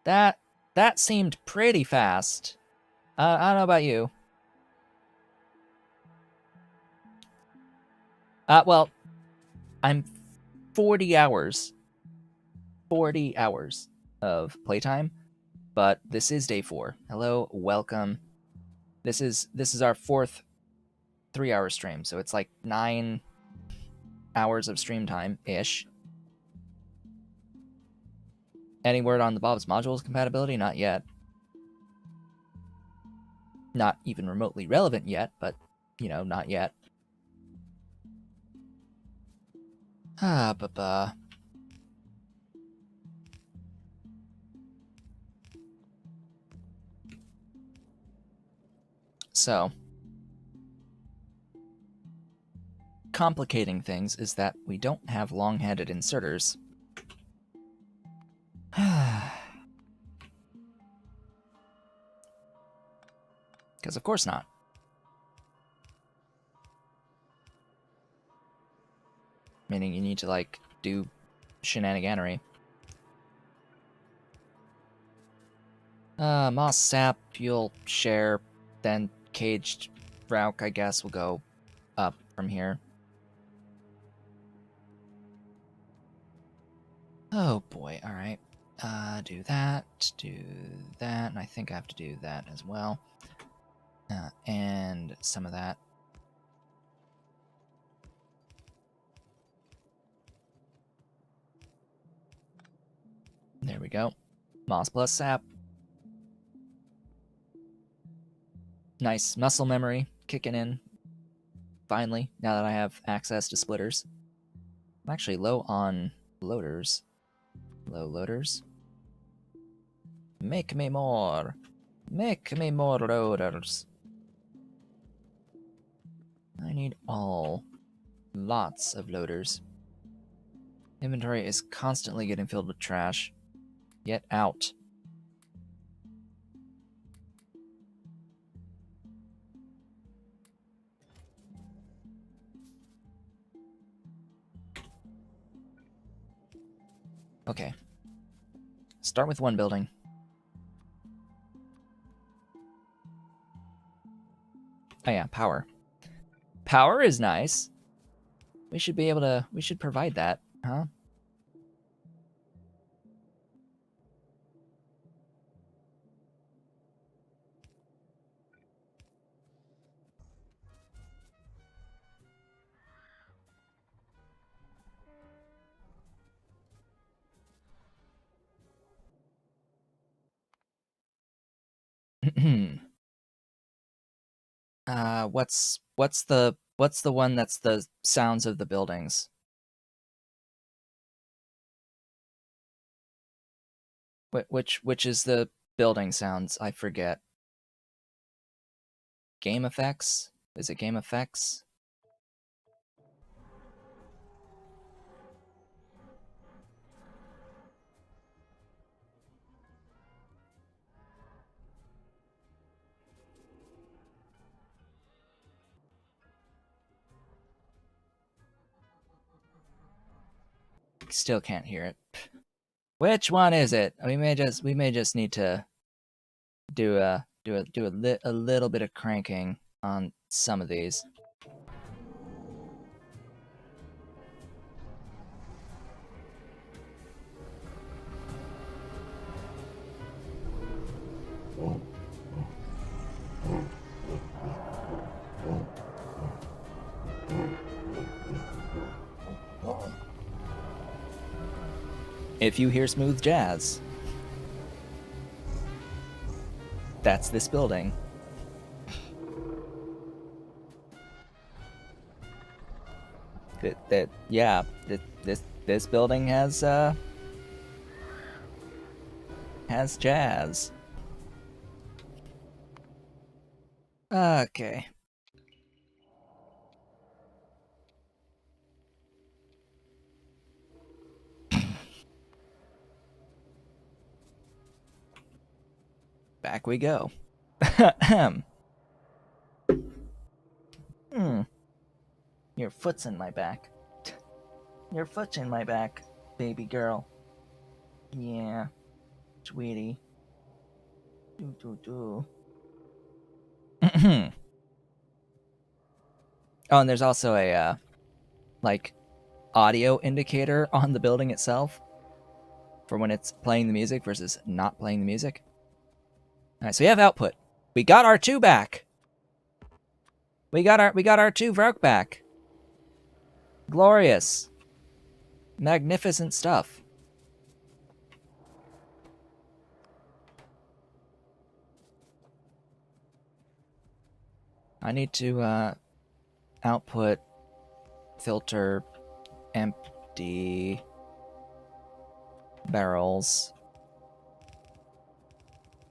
That seemed pretty fast. I don't know about you. Well, I'm 40 hours of playtime, but this is day 4. Hello, welcome. This is our 4th 3-hour stream, so it's like 9 hours of stream time-ish. Any word on the Bob's modules compatibility? Not yet. Not even remotely relevant yet, but, you know, not yet. So, complicating things is that we don't have long-handed inserters. Because of course not. Meaning you need to, like, do shenaniganery. Moss sap, you'll share, then caged Vrauk, I guess, will go up from here. Oh boy, alright. Do that, and I think I have to do that as well. And some of that. There we go. Moss plus sap. Nice muscle memory kicking in. Finally, now that I have access to splitters. I'm actually low on loaders. Low loaders. Make me more. Make me more loaders. I need all. Lots of loaders. Inventory is constantly getting filled with trash. Get out. Okay. Start with one building. Oh yeah, power. Power is nice. We should be able to, we should provide that, huh? What's the one that's the sounds of the buildings? Which is the building sounds? I forget. Game effects? Is it game effects? Still can't hear it. Which one is it? We may just need to do a little bit of cranking on some of these. If you hear smooth jazz, that's this building. Yeah, this building has jazz. Okay. Back we go. Your foot's in my back. Your foot's in my back, baby girl. Yeah, sweetie. Do. Oh, and there's also a like audio indicator on the building itself for when it's playing the music versus not playing the music. All right, so we have output. We got our 2 back. We got our 2 Vrauk back. Glorious. Magnificent stuff. I need to output filter empty barrels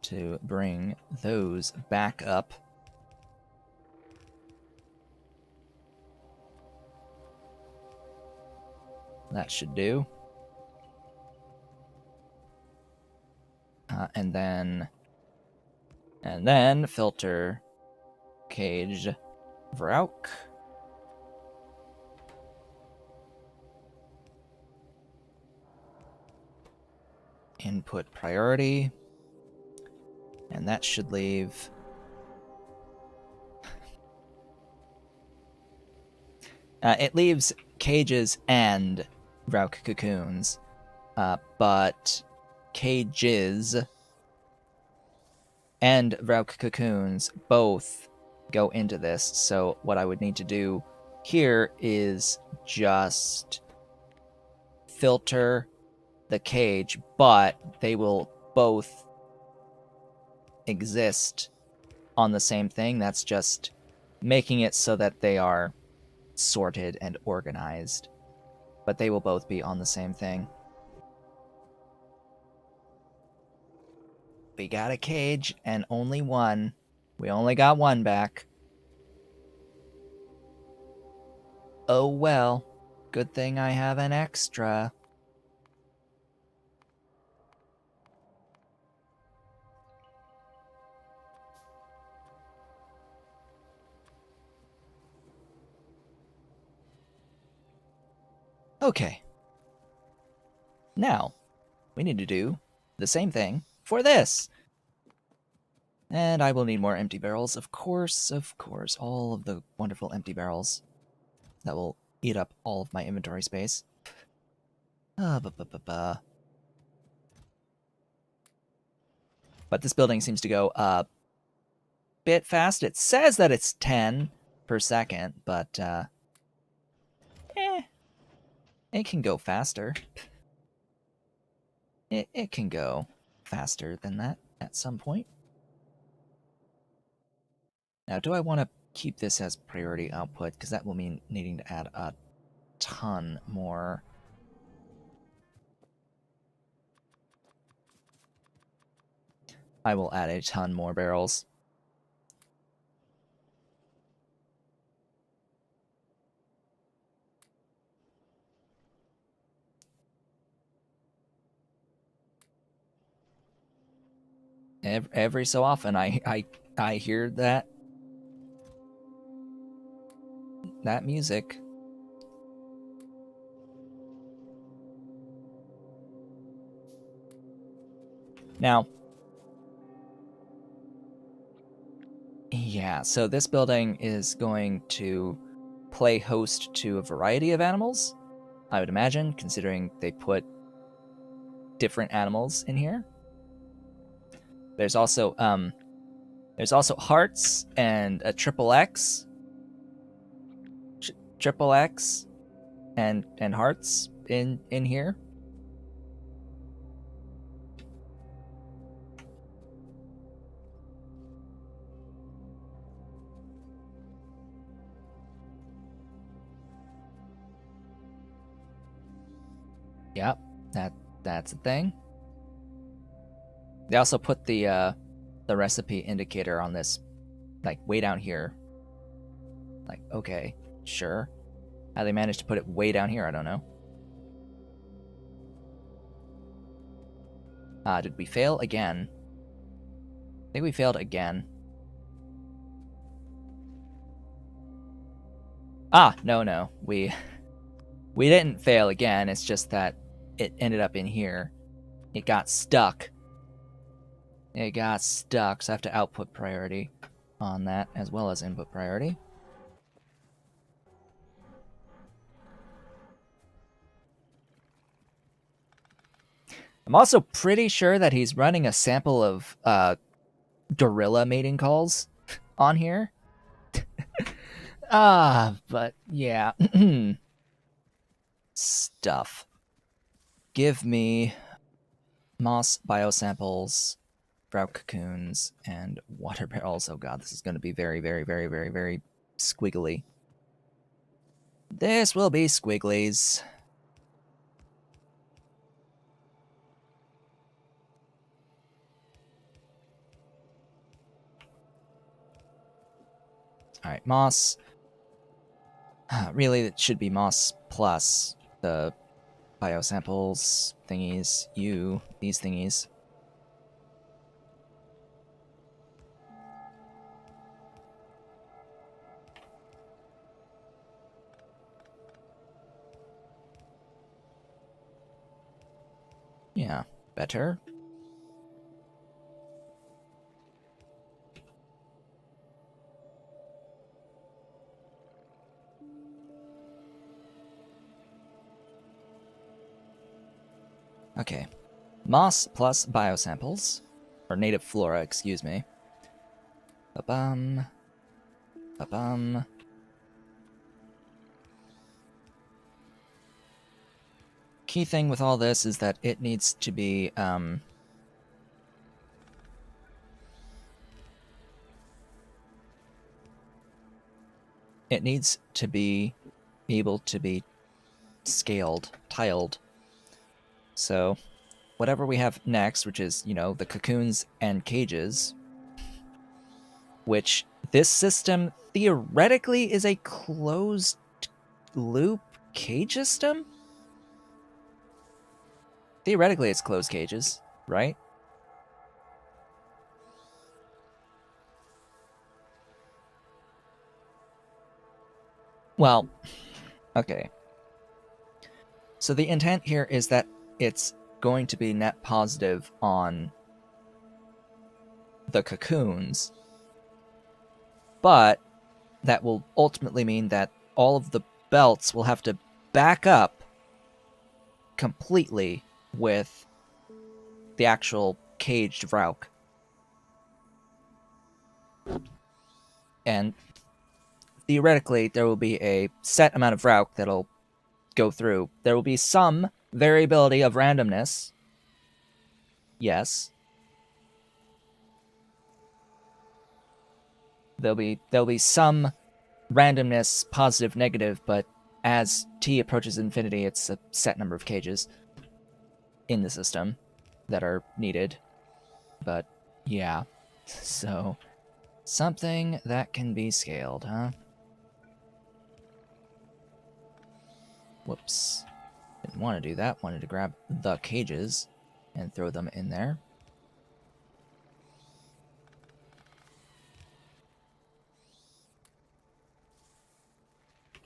to bring those back up. That should do. And then filter cage Vrauk. Input priority. And that should leave... it leaves cages and Vrauk cocoons. But cages and Vrauk cocoons both go into this. So what I would need to do here is just filter the cage, but they will both exist on the same thing. That's just making it so that they are sorted and organized, but they will both be on the same thing. We got a cage and only one. We only got one back. Oh well, good thing I have an extra. Okay. Now, we need to do the same thing for this. And I will need more empty barrels, of course, all of the wonderful empty barrels that will eat up all of my inventory space. But this building seems to go a bit fast. It says that it's 10 per second, but it can go faster. It can go faster than that at some point. Now, do I want to keep this as priority output? Because that will mean needing to add a ton more. I will add a ton more barrels. Every so often, I hear that music. Now, yeah, so this building is going to play host to a variety of animals, I would imagine, considering they put different animals in here. There's also hearts and a triple X and hearts in here. Yep, that's a thing. They also put the recipe indicator on this, like, way down here. Like, okay, sure. How they managed to put it way down here, I don't know. Did we fail again? I think we failed again. No. We didn't fail again. It's just that it ended up in here. It got stuck. So I have to output priority on that as well as input priority. I'm also pretty sure that he's running a sample of gorilla mating calls on here. But yeah. Stuff. Give me moss biosamples, Vrauk cocoons, and water barrels. Oh god, this is going to be very, very, very, very, very squiggly. This will be squigglies. Alright, moss. Really, it should be moss plus the biosamples thingies. These thingies. better. Okay. Moss plus biosamples. Or native flora, excuse me. Ba-bum. Ba-bum. Key thing with all this is that it needs to be, it needs to be able to be scaled, tiled. So, whatever we have next, which is, the cocoons and cages, which this system theoretically is a closed loop cage system? Theoretically, it's closed cages, right? Well, okay. So the intent here is that it's going to be net positive on the cocoons, but that will ultimately mean that all of the belts will have to back up completely with the actual caged Vrauk. And theoretically, there will be a set amount of Vrauk that'll go through. There will be some variability of randomness. Yes. There'll be some randomness, positive, negative, but as T approaches infinity, it's a set number of cages in the system that are needed. But yeah, so something that can be scaled, huh? Whoops. Didn't want to do that. Wanted to grab the cages and throw them in there.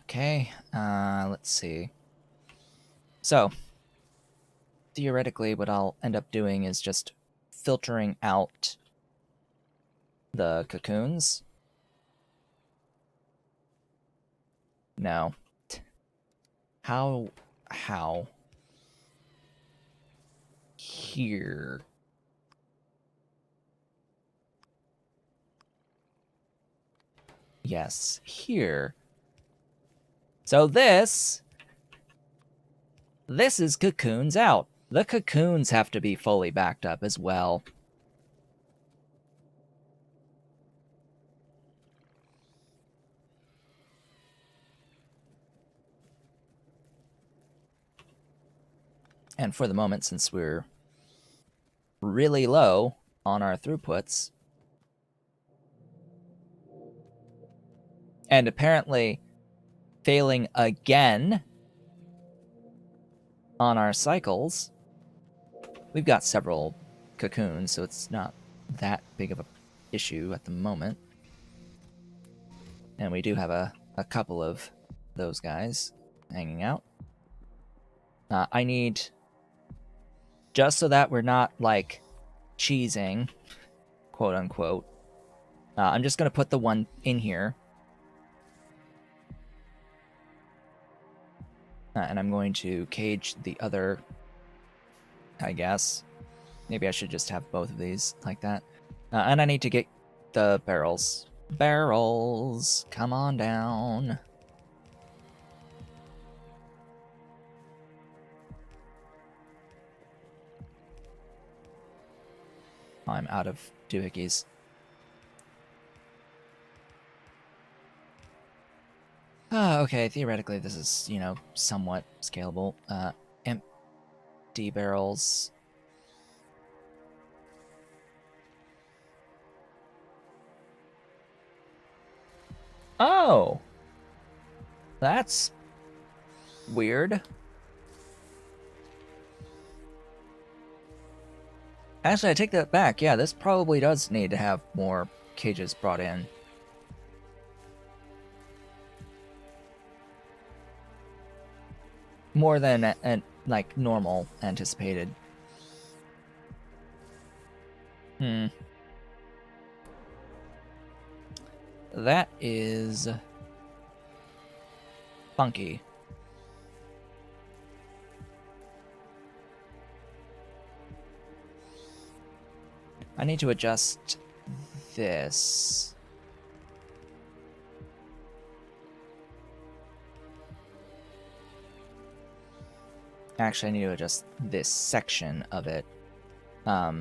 Okay, let's see. So, theoretically, what I'll end up doing is just filtering out the cocoons. No. How? Here. Yes, here. So this is cocoons out. The cocoons have to be fully backed up as well. And for the moment, since we're really low on our throughputs, and apparently failing again on our cycles, we've got several cocoons, so it's not that big of a issue at the moment. And we do have a couple of those guys hanging out. I need, just so that we're not, like, cheesing, quote unquote, I'm just going to put the one in here. And I'm going to cage the other, I guess. Maybe I should just have both of these like that. And I need to get the barrels. Barrels, come on down. I'm out of doohickeys. Okay, theoretically this is, somewhat scalable. Empty barrels. Oh! That's weird. Actually, I take that back. Yeah, this probably does need to have more cages brought in. More than, like, normal anticipated. Hmm. That is funky. I need to adjust this. Actually, I need to adjust this section of it. Bah,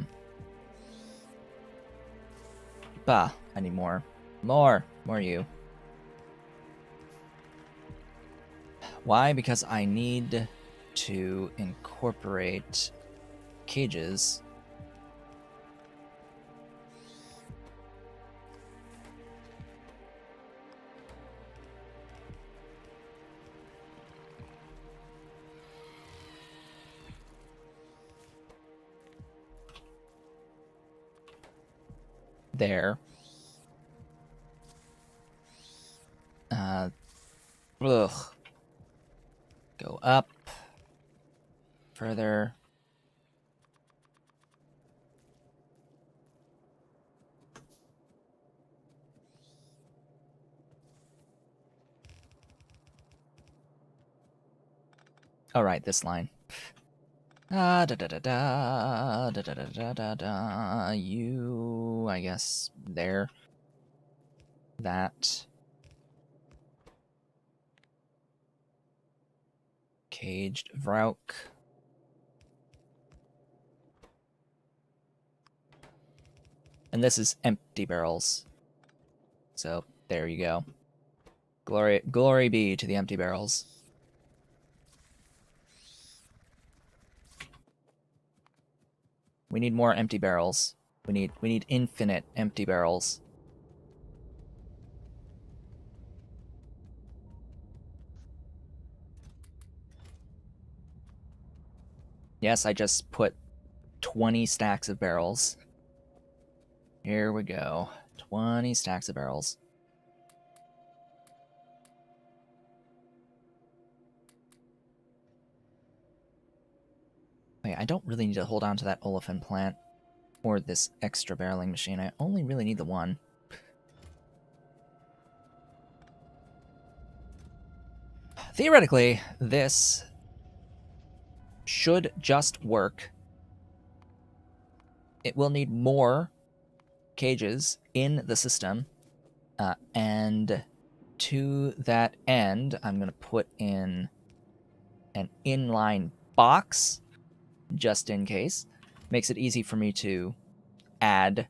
I need more. More you. Why? Because I need to incorporate cages. There. Ugh. Go up. Further. All right, this line. Da da da da da da da da da da. You, I guess, there. That. Caged Vrauk. And this is empty barrels. So there you go. Glory be to the empty barrels. We need more empty barrels. We need infinite empty barrels. Yes, I just put 20 stacks of barrels. Here we go. 20 stacks of barrels. Wait, I don't really need to hold on to that olefin plant or this extra barreling machine. I only really need the one. Theoretically, this should just work. It will need more cages in the system, and to that end, I'm going to put in an inline box just in case. Makes it easy for me to add.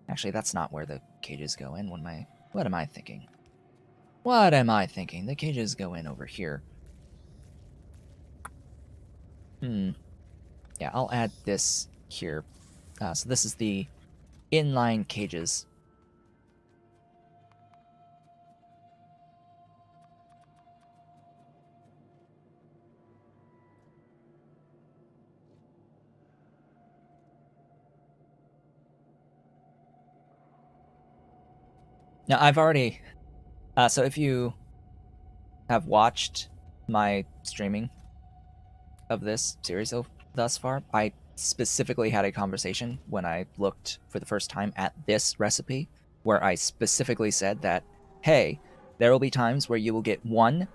Actually, that's not where the cages go in. What am I thinking? What am I thinking? The cages go in over here. Yeah, I'll add this here. So this is the inline cages. Now, I've already... so if you have watched my streaming of this series thus far, I specifically had a conversation when I looked for the first time at this recipe, where I specifically said that, hey, there will be times where you will get one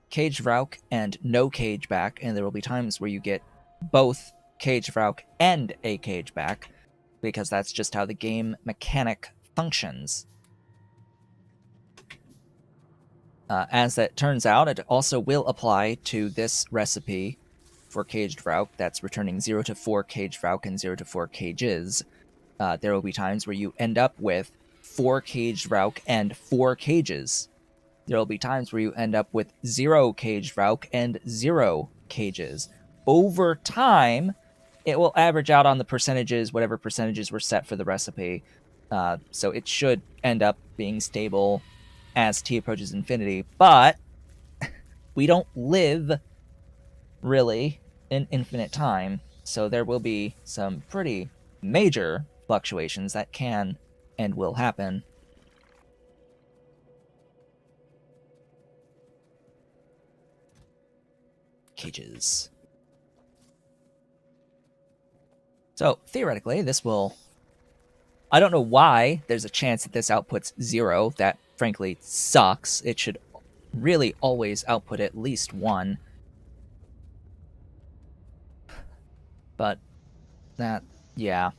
cage Vrauk and no cage back, and there will be times where you get both cage Vrauk and a cage back, because that's just how the game mechanic functions. As it turns out, it also will apply to this recipe for caged Vrauk that's returning 0 to 4 caged Vrauk and 0 to 4 cages. There will be times where you end up with 4 caged Vrauk and 4 cages. There will be times where you end up with 0 caged Vrauk and 0 cages. Over time, it will average out on the percentages, whatever percentages were set for the recipe. So it should end up being stable as T approaches infinity, but we don't live really in infinite time, so there will be some pretty major fluctuations that can and will happen. Cages. So theoretically, this will... I don't know why there's a chance that this outputs 0. That frankly sucks. It should really always output at least 1. But that, yeah.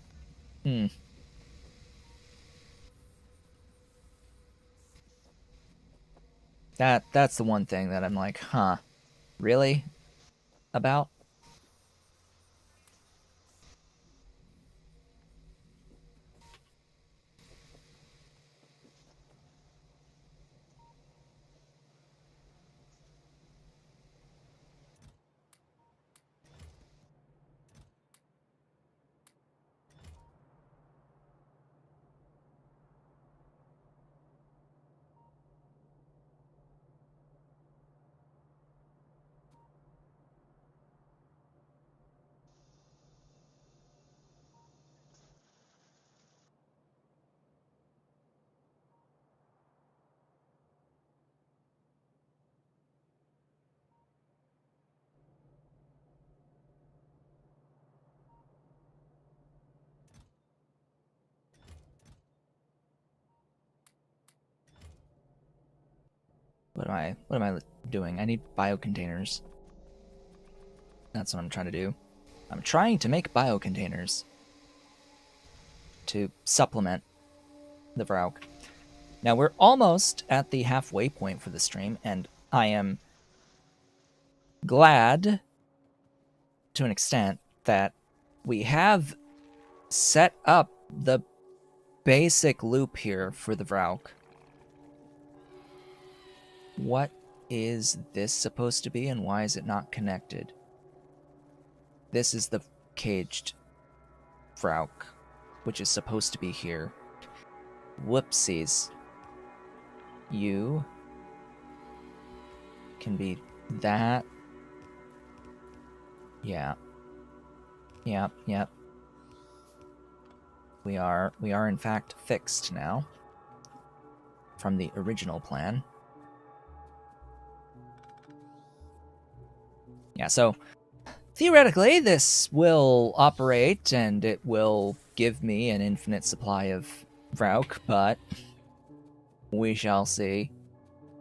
That's the one thing that I'm like, huh, really? About? What am I doing? I need biocontainers. That's what I'm trying to do. I'm trying to make biocontainers to supplement the Vrauk. Now we're almost at the halfway point for the stream, and I am glad to an extent that we have set up the basic loop here for the Vrauk. What is this supposed to be, and why is it not connected? This is the caged Vrauk, which is supposed to be here. Whoopsies. You can be that. Yeah. Yep. We are in fact fixed now from the original plan. Yeah, so theoretically this will operate and it will give me an infinite supply of Vrauk, but we shall see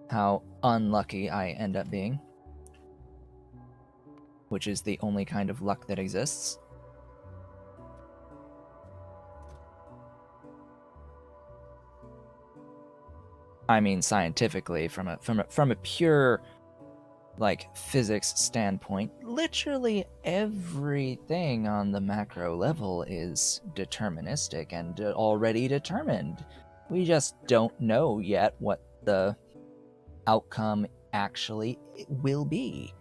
how unlucky I end up being, which is the only kind of luck that exists. I mean, scientifically, from a pure, like, physics standpoint, literally everything on the macro level is deterministic and already determined. We just don't know yet what the outcome actually will be.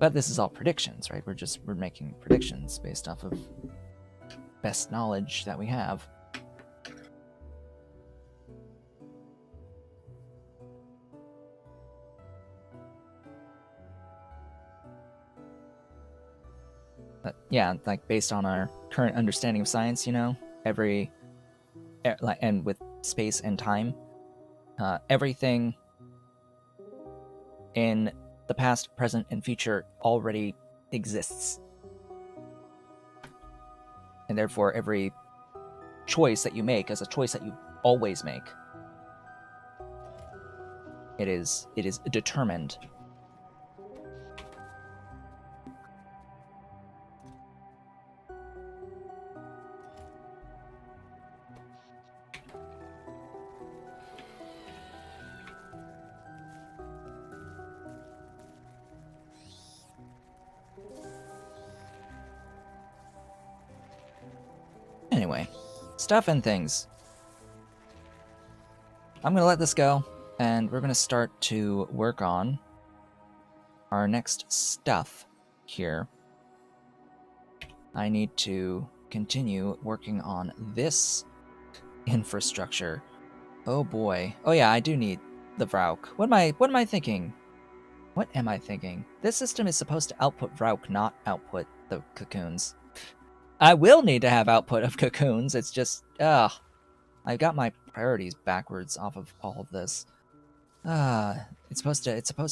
But this is all predictions, right? We're making predictions based off of best knowledge that we have. But yeah, like based on our current understanding of science, you know, and with space and time, everything in the past, present, and future already exists. And therefore, every choice that you make is a choice that you always make. It is determined. Anyway, stuff and things. I'm going to let this go, and we're going to start to work on our next stuff here. I need to continue working on this infrastructure. Oh boy. Oh yeah, I do need the Vrauk. What am I thinking? What am I thinking? This system is supposed to output Vrauk, not output the cocoons. I will need to have output of cocoons. It's just, I've got my priorities backwards off of all of this. It's supposed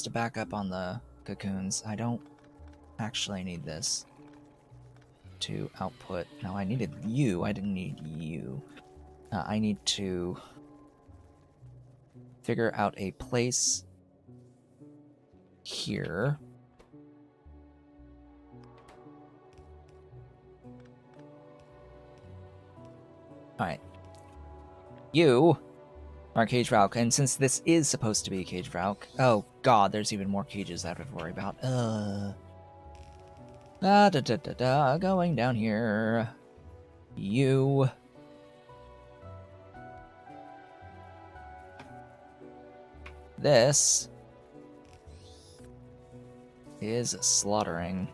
to back up on the cocoons. I don't actually need this to output. No, I needed you. I didn't need you. I need to figure out a place here. Alright. You are Cage Vrauk, and since this is supposed to be Cage Vrauk... Oh god, there's even more cages I have to worry about. Going down here. You... This is slaughtering.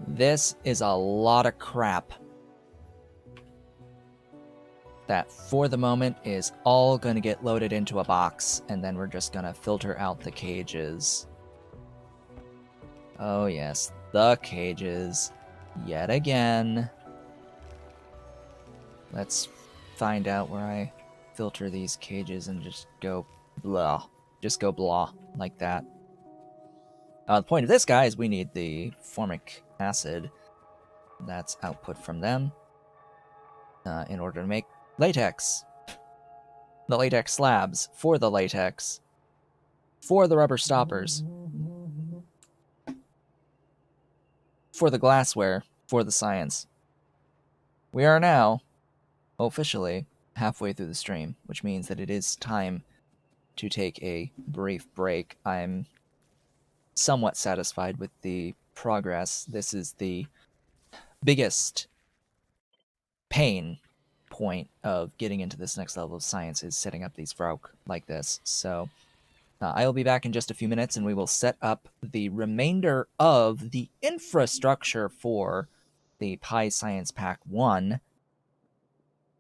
This is a lot of crap that for the moment is all going to get loaded into a box, and then we're just going to filter out the cages. Oh yes, the cages. Yet again. Let's find out where I filter these cages and just go blah. Just go blah, like that. The point of this, guy, is we need the formic acid. That's output from them. In order to make latex. The latex slabs for the latex. For the rubber stoppers. For the glassware. For the science. We are now, officially, halfway through the stream, which means that it is time to take a brief break. I'm somewhat satisfied with the progress. This is the biggest pain point of getting into this next level of science, is setting up these Vrauk like this. So I will be back in just a few minutes, and we will set up the remainder of the infrastructure for the Pi Science Pack 1,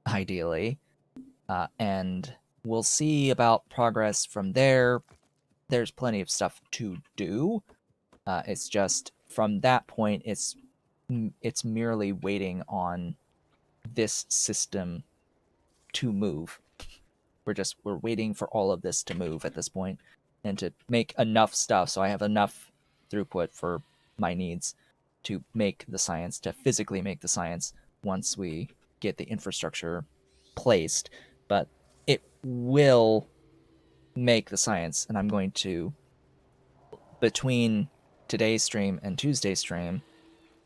ideally. And we'll see about progress from there. There's plenty of stuff to do. It's just, from that point, it's merely waiting on this system to move. We're waiting for all of this to move at this point, and to make enough stuff so I have enough throughput for my needs to make the science, to physically make the science once we get the infrastructure placed. But it will make the science, and I'm going to, between today's stream and Tuesday's stream,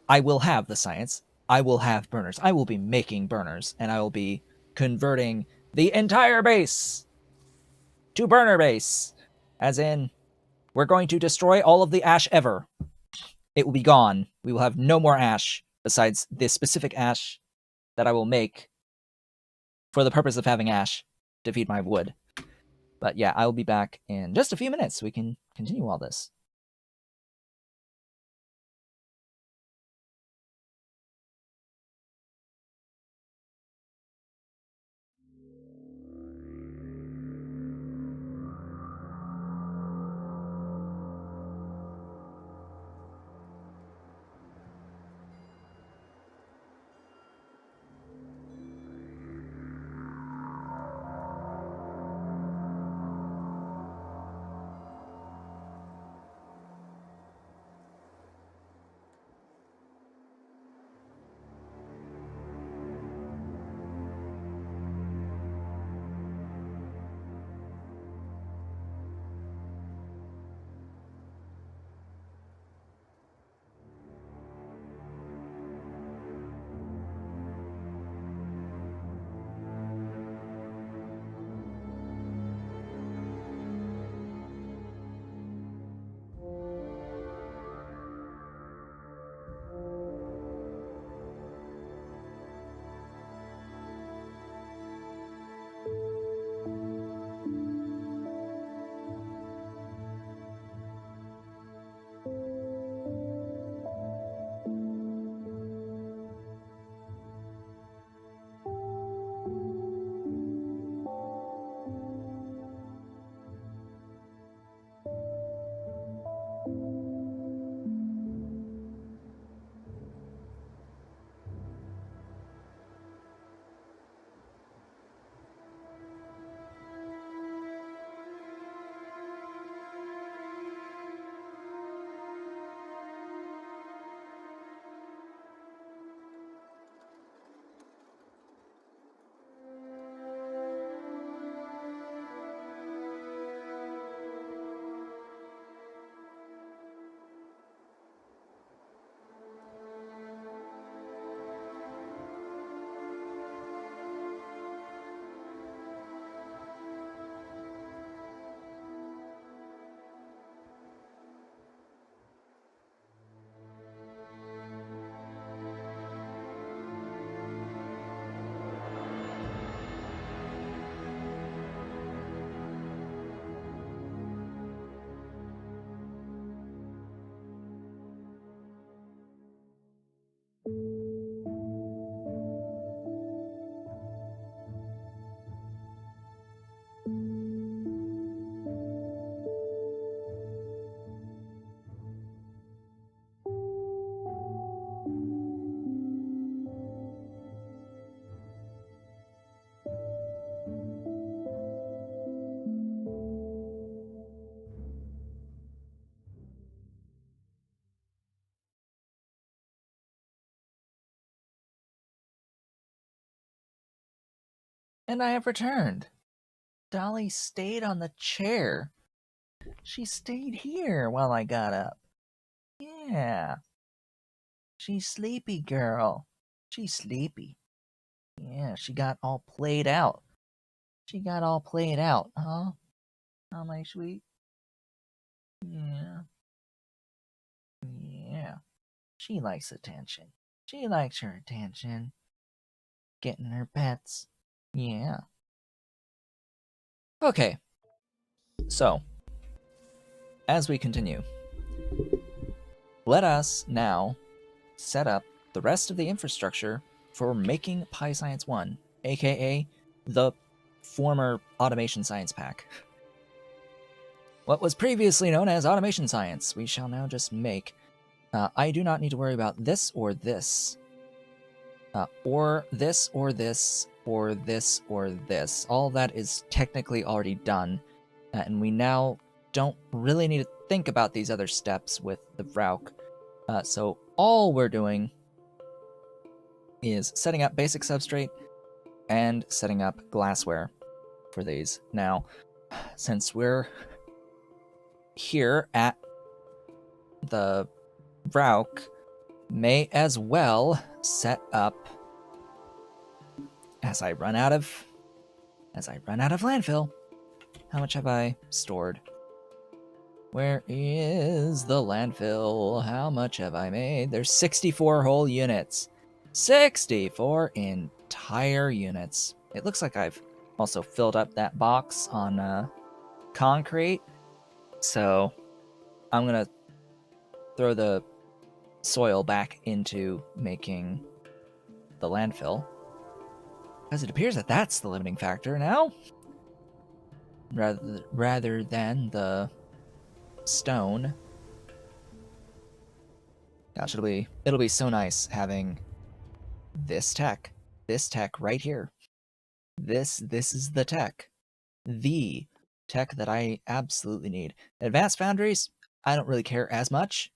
I will have the science. I will have burners. I will be making burners, and I will be converting the entire base to burner base. As in, we're going to destroy all of the ash ever. It will be gone. We will have no more ash besides this specific ash that I will make for the purpose of having ash to feed my wood. But yeah, I will be back in just a few minutes so we can continue all this. And I have returned. Dolly stayed on the chair. She stayed here while I got up. Yeah. She's sleepy, girl. She's sleepy. Yeah, she got all played out. She got all played out, huh? Oh, my sweet. Yeah. Yeah. She likes attention. She likes her attention. Getting her pets. Yeah. Okay. So, as we continue, let us now set up the rest of the infrastructure for making PyScience 1, aka the former Automation Science Pack. What was previously known as Automation Science, we shall now just make. I do not need to worry about this or this. Or this, or this, or this, or this. All that is technically already done. And we now don't really need to think about these other steps with the Vrauk. So all we're doing is setting up basic substrate and setting up glassware for these. Now, since we're here at the Vrauk, may as well set up as I run out of landfill. How much have I stored? Where is the landfill? How much have I made? There's 64 whole units. 64 entire units. It looks like I've also filled up that box on concrete. So I'm going to throw the soil back into making the landfill. Because it appears that that's the limiting factor now. Rather than the stone. Gosh, it'll be so nice having this tech right here. This is the tech that I absolutely need. Advanced foundries, I don't really care as much.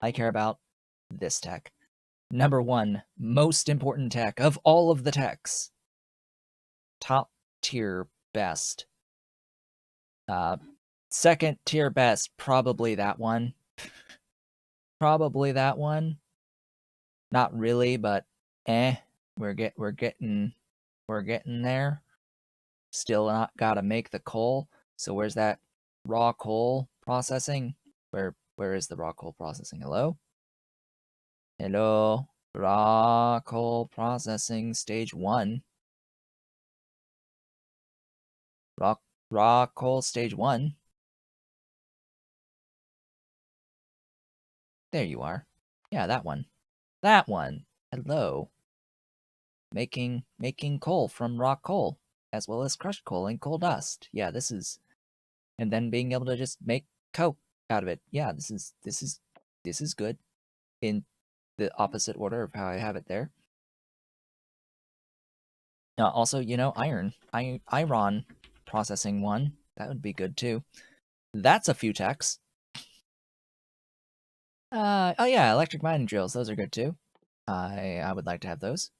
I care about this tech. Number one, most important tech of all of the techs. Top tier best. Second tier best, probably that one. Probably that one. Not really, but we're getting there. Still not gotta make the coal. So where's that raw coal processing? Where is the raw coal processing? Hello? Hello? Raw coal processing stage 1. Raw coal stage 1. There you are. Yeah, that one. That one. Hello. Making coal from raw coal, as well as crushed coal and coal dust. Yeah, this is, and then being able to just make coke out of it. Yeah, this is good in the opposite order of how I have it there. Also, iron processing 1, that would be good too. That's a few techs. Oh yeah, electric mining drills, those are good too. I would like to have those.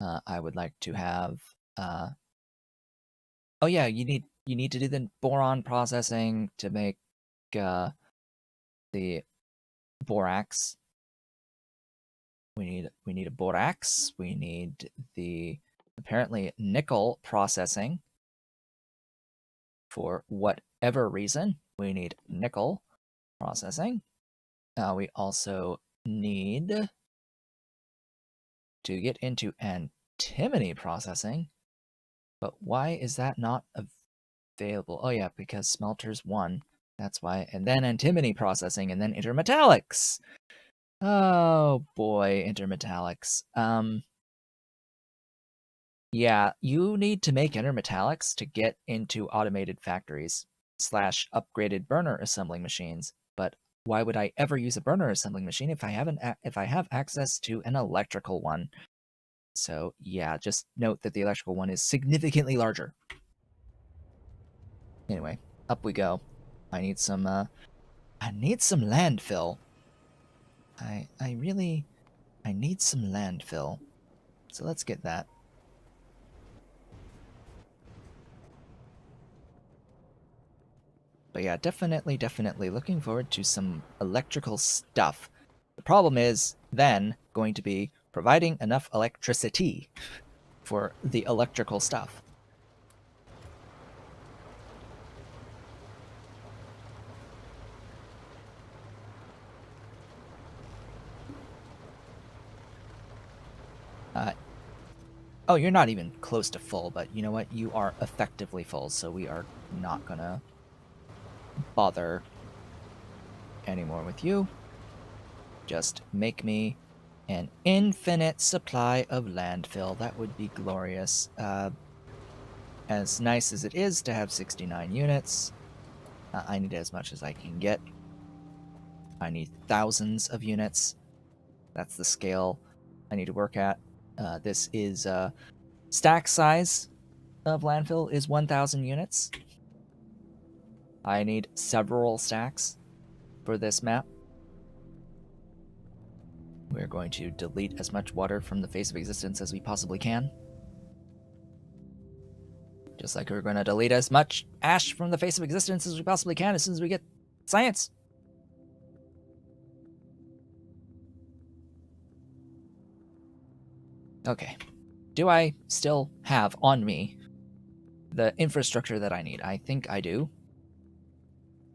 I would like to have oh yeah, you need to do the boron processing to make the borax. We need a borax. We need the apparently nickel processing. For whatever reason, we need nickel processing. We also need to get into antimony processing. But why is that not available? Oh yeah, because smelter's 1. That's why. And then antimony processing, and then intermetallics. Oh boy, intermetallics. Yeah, you need to make intermetallics to get into automated factories / upgraded burner assembling machines. But why would I ever use a burner assembling machine if I have access to an electrical one? So yeah, just note that the electrical one is significantly larger. Anyway, up we go. I need some landfill. I need some landfill. So let's get that. But yeah, definitely looking forward to some electrical stuff. The problem is then going to be providing enough electricity for the electrical stuff. Oh, you're not even close to full, but you know what? You are effectively full, so we are not gonna bother anymore with you. Just make me an infinite supply of landfill. That would be glorious. As nice as it is to have 69 units, I need as much as I can get. I need thousands of units. That's the scale I need to work at. This is stack size of landfill is 1,000 units. I need several stacks for this map. We're going to delete as much water from the face of existence as we possibly can. Just like we're going to delete as much ash from the face of existence as we possibly can as soon as we get science. Okay. Do I still have on me the infrastructure that I need? I think I do.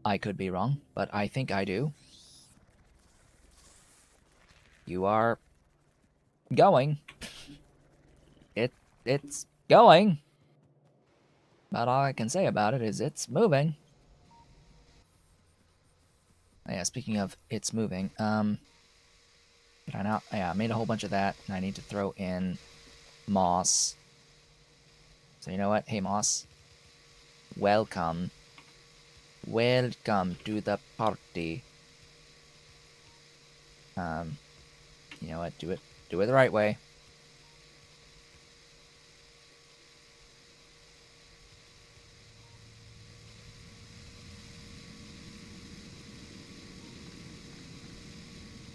I could be wrong, but I think I do. You are going. It's going. But all I can say about it is it's moving. Yeah, speaking of it's moving, did I not? Yeah, I made a whole bunch of that, and I need to throw in moss. So you know what? Hey, moss. Welcome. Welcome to the party. You know what? Do it the right way.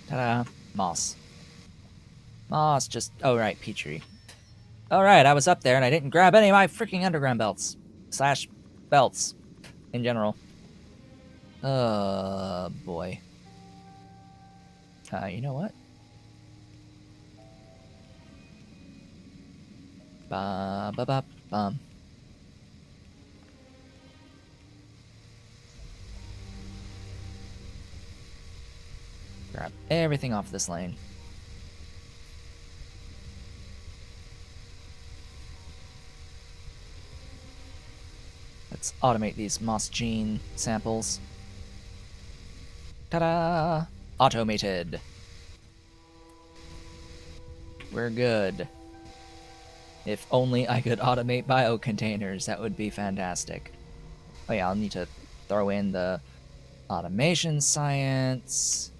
Ta-da! Moss. Moss just... Oh, right, Petrie. Alright, I was up there and I didn't grab any of my freaking underground belts. Slash belts. In general. Boy. You know what? Ba-ba-ba-bum. Grab everything off this lane. Let's automate these moss gene samples. Ta-da! Automated. We're good. If only I could automate biocontainers, that would be fantastic. Oh yeah, I'll need to throw in the automation science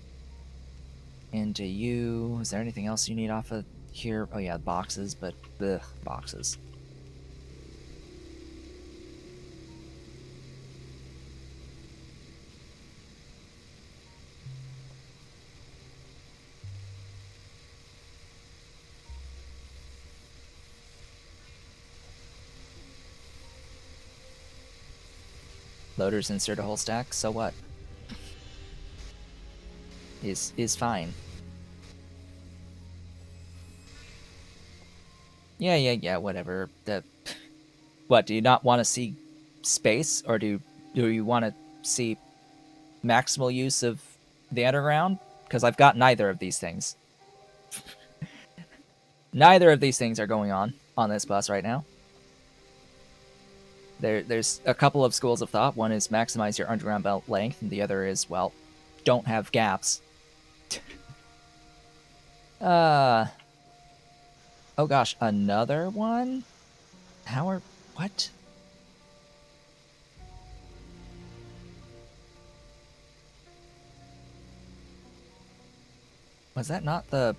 into you. Is there anything else you need off of here? Oh yeah, boxes, but ugh, boxes. Loaders insert a whole stack, so what? Is fine. Yeah, whatever. What, do you not want to see space, or do you want to see maximal use of the underground? Because I've got neither of these things. Neither of these things are going on this bus right now. There's a couple of schools of thought. One is maximize your underground belt length, and the other is, well, don't have gaps. Oh gosh, another one? What? Was that not the...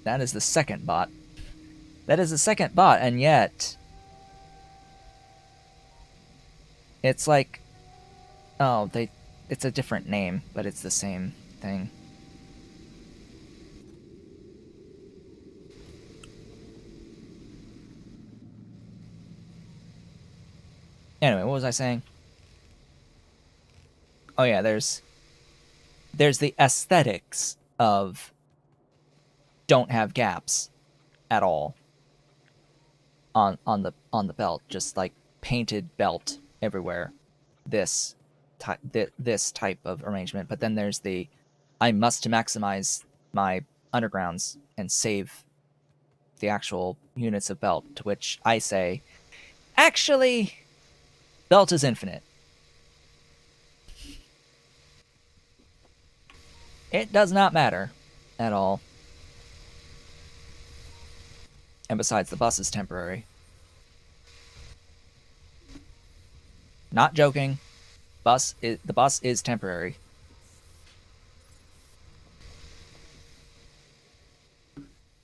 That is the second bot. That is the second bot, and yet... It's like... Oh, it's a different name, but it's the same thing. Anyway, what was I saying? Oh yeah, there's the aesthetics of don't have gaps at all on the belt, just like painted belt everywhere. This type of arrangement. But then there's the I must maximize my undergrounds and save the actual units of belt, to which I say, actually, belt is infinite. It does not matter at all. And besides, the bus is temporary. Not joking. The bus is temporary.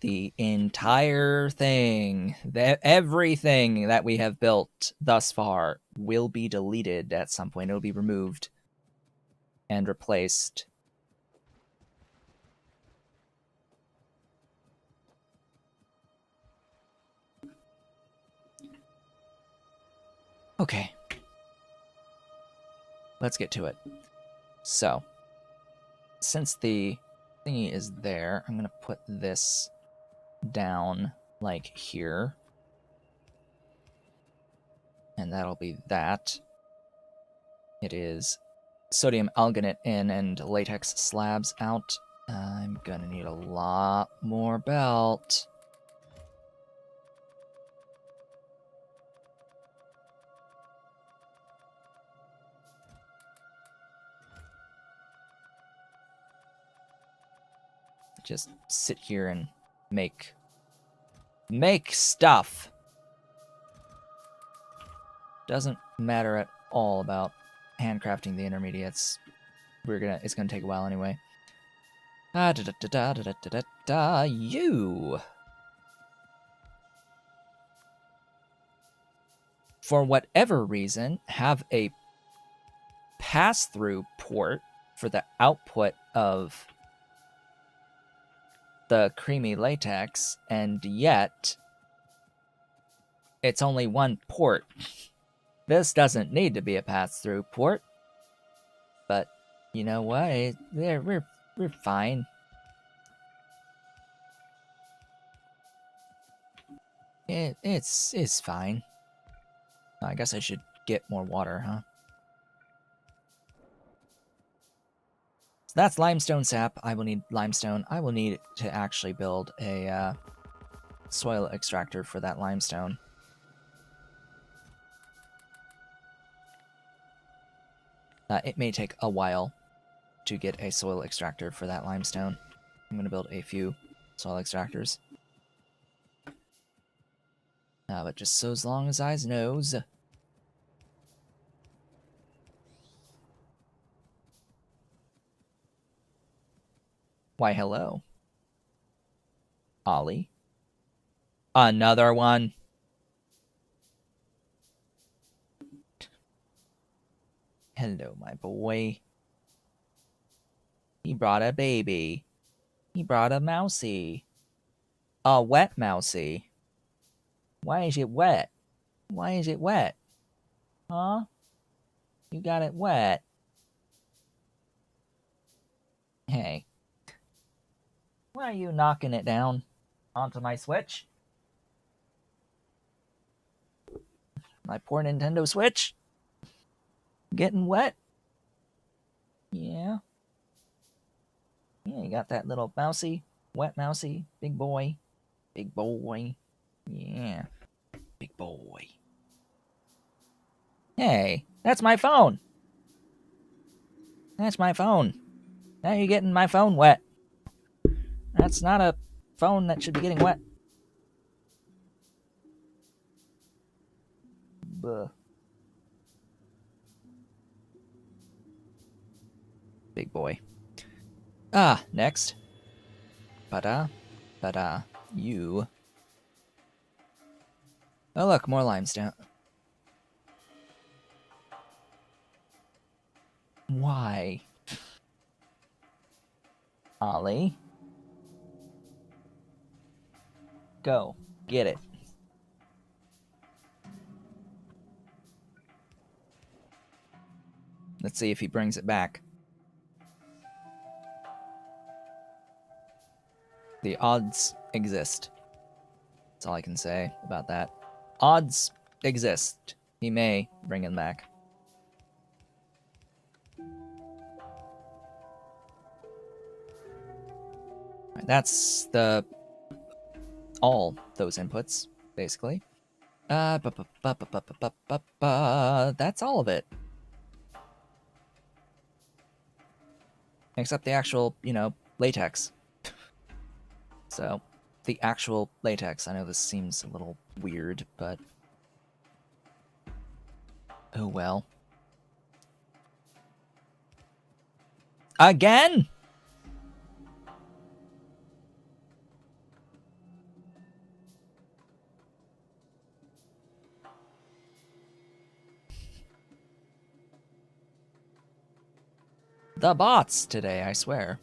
The entire thing, everything that we have built thus far will be deleted at some point. It'll be removed and replaced. Okay. Let's get to it. So, since the thingy is there, I'm going to put this down like here. And that'll be that. It is sodium alginate in and latex slabs out. I'm going to need a lot more belt. Just sit here and make stuff. Doesn't matter at all about handcrafting the intermediates. It's gonna take a while anyway. You. For whatever reason, have a pass-through port for the output of the creamy latex, and yet it's only one port. This doesn't need to be a pass-through port, but you know what? We're fine. It's fine. I guess I should get more water, huh? So that's limestone sap. I will need limestone. I will need to actually build a soil extractor for that limestone. It may take a while to get a soil extractor for that limestone. I'm going to build a few soil extractors. But just so as long as eyes knows. Why, hello. Ollie. Another one. Hello, my boy. He brought a baby. He brought a mousey. A wet mousey. Why is it wet? Why is it wet? Huh? You got it wet. Hey. Why are you knocking it down onto my Switch? My poor Nintendo Switch? Getting wet? Yeah. Yeah, you got that little mousey. Wet mousey. Big boy. Big boy. Yeah. Big boy. Hey, that's my phone. That's my phone. Now you're getting my phone wet. That's not a phone that should be getting wet. Buh. Big boy. Next. You. Oh, look, more limestone. Why? Ollie. Go. Get it. Let's see if he brings it back. The odds exist. That's all I can say about that. Odds exist. He may bring him back. Right, that's the all those inputs, basically. That's all of it. Except the actual, latex. So, the actual latex. I know this seems a little weird, but oh well. Again? The bots today, I swear.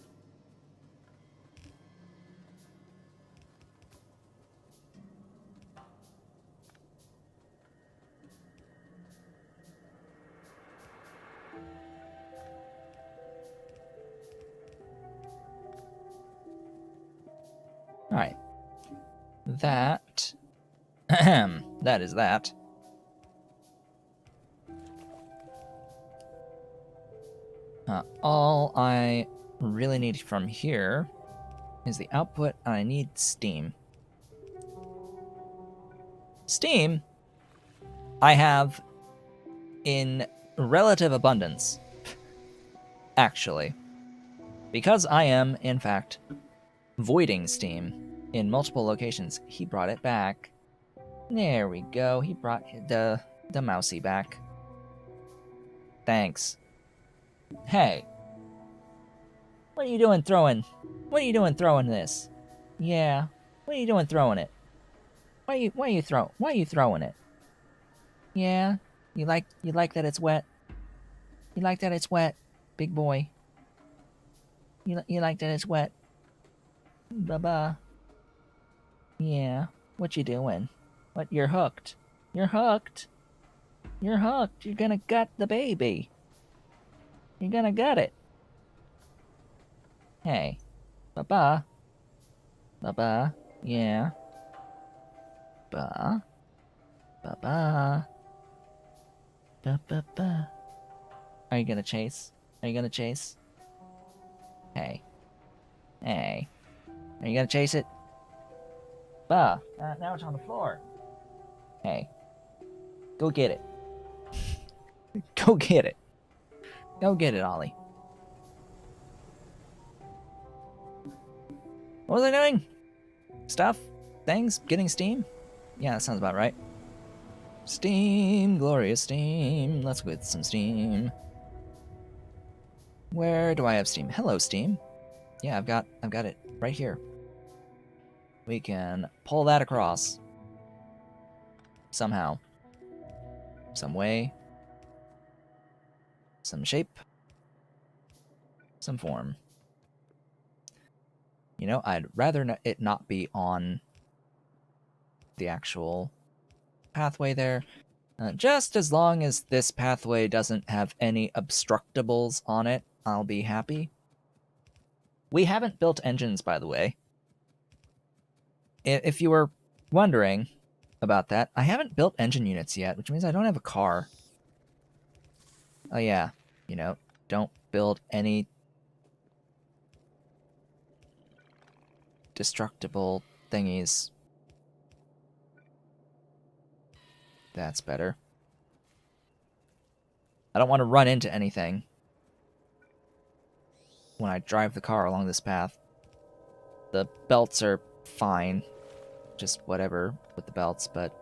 Alright. That... that is that. All I really need from here is the output, and I need steam. Steam, I have in relative abundance, actually. Because I am, in fact, voiding steam in multiple locations. He brought it back. There we go. He brought the mousey back. Thanks. Hey. What are you doing throwing? What are you doing throwing this? Yeah. What are you doing throwing it? Why are you throwing it? Yeah. You like that it's wet? You like that it's wet, big boy? You like that it's wet? Baba. Yeah. What you doing? What, you're hooked. You're hooked. You're hooked. You're gonna gut the baby. You're gonna gut it. Hey. Baba. Baba. Yeah. Ba. Baba. Ba. Are you gonna chase? Are you gonna chase? Hey. Hey. Are you gonna chase it? Bah. Now it's on the floor. Hey. Go get it. Go get it. Go get it, Ollie. What was I doing? Stuff? Things? Getting steam? Yeah, that sounds about right. Steam, glorious steam. Let's get some steam. Where do I have steam? Hello, steam. Yeah, I've got it right here. We can pull that across. Somehow. Some way. Some shape. Some form. You know, I'd rather it not be on the actual pathway there. Just as long as this pathway doesn't have any obstructables on it, I'll be happy. We haven't built engines, by the way. If you were wondering about that, I haven't built engine units yet, which means I don't have a car. Oh yeah, you know, don't build any destructible thingies. That's better. I don't want to run into anything when I drive the car along this path. The belts are fine. Just whatever with the belts, but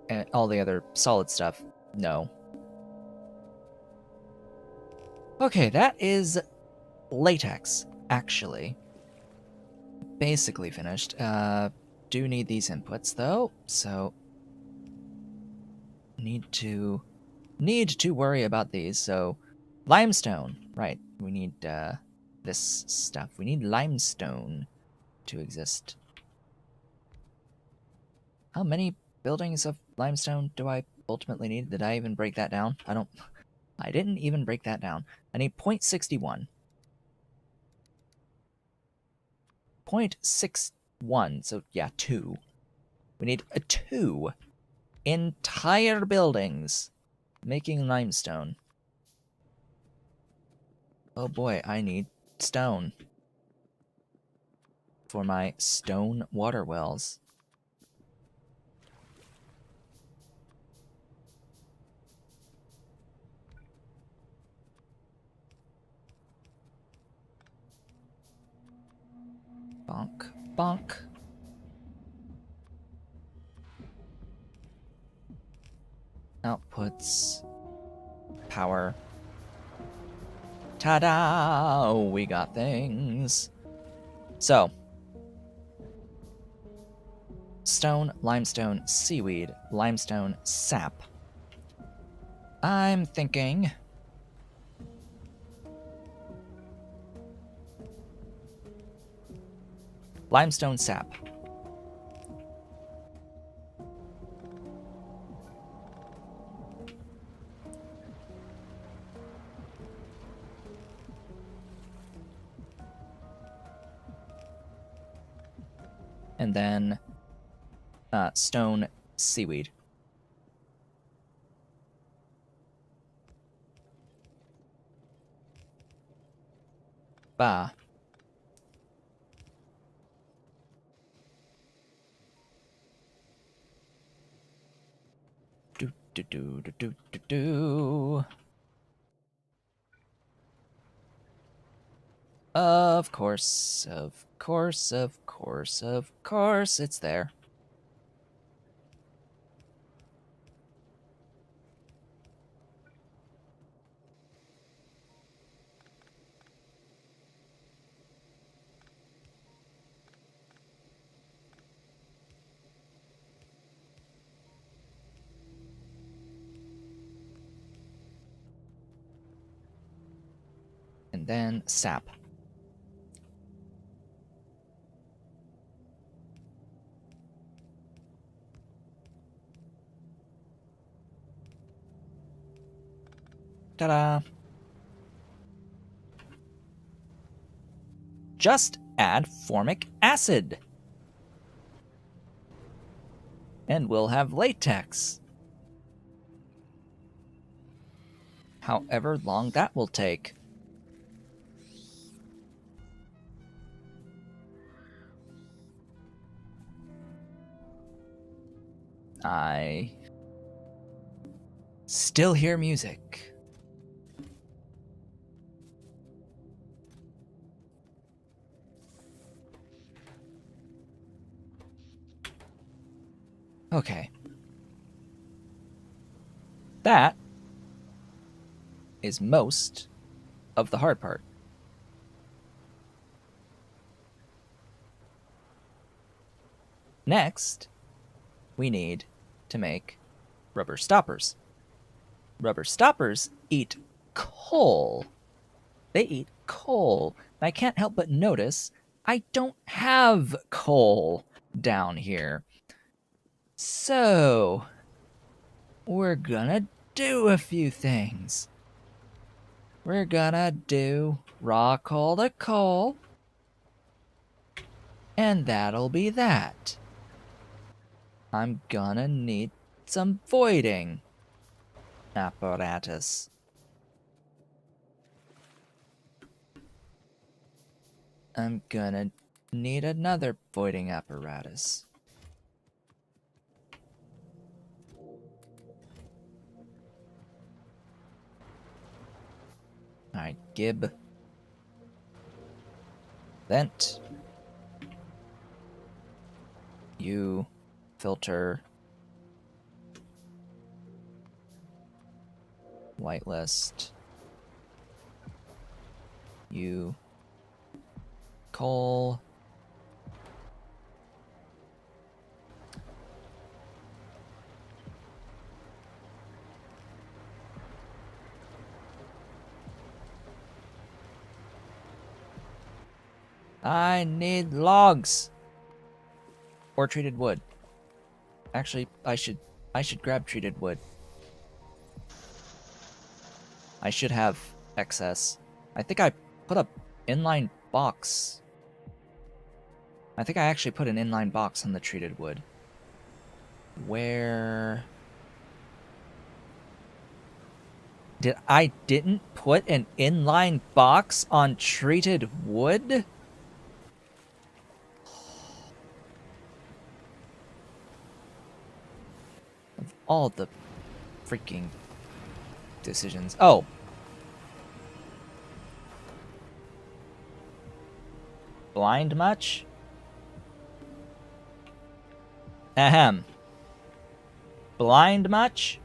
and all the other solid stuff, no. Okay, that is latex, actually. Basically finished. Do need these inputs though, so need to worry about these. So limestone, right? We need this stuff. We need limestone to exist. How many buildings of limestone do I ultimately need? Did I even break that down? I didn't even break that down. I need 0.61. 0.61, so yeah, 2. We need a 2 entire buildings making limestone. Oh boy, I need stone for my stone water wells. Bonk, bonk. Outputs. Power. Ta-da! We got things. So. Stone, limestone, seaweed, limestone, sap. I'm thinking... limestone sap. And then stone seaweed. Bah. Do do do do do do do. Of course, of course, of course, of course, it's there. And then sap. Ta-da! Just add formic acid. And we'll have latex. However long that will take. I still hear music. Okay. That is most of the hard part. Next, we need to make rubber stoppers. Rubber stoppers eat coal. They eat coal. And I can't help but notice I don't have coal down here. So, we're gonna do a few things. We're gonna do raw coal to coal. And that'll be that. I'm gonna need some voiding apparatus. I'm gonna need another voiding apparatus. Alright, Gib. Vent. You. Filter. Whitelist. You. Coal. I need logs. Or treated wood. Actually, I should grab treated wood. I should have excess. I think I put a inline box. I think I actually put an inline box on the treated wood. Where... I didn't put an inline box on treated wood? Of all the freaking decisions. Oh. Blind much? Ahem. Blind much?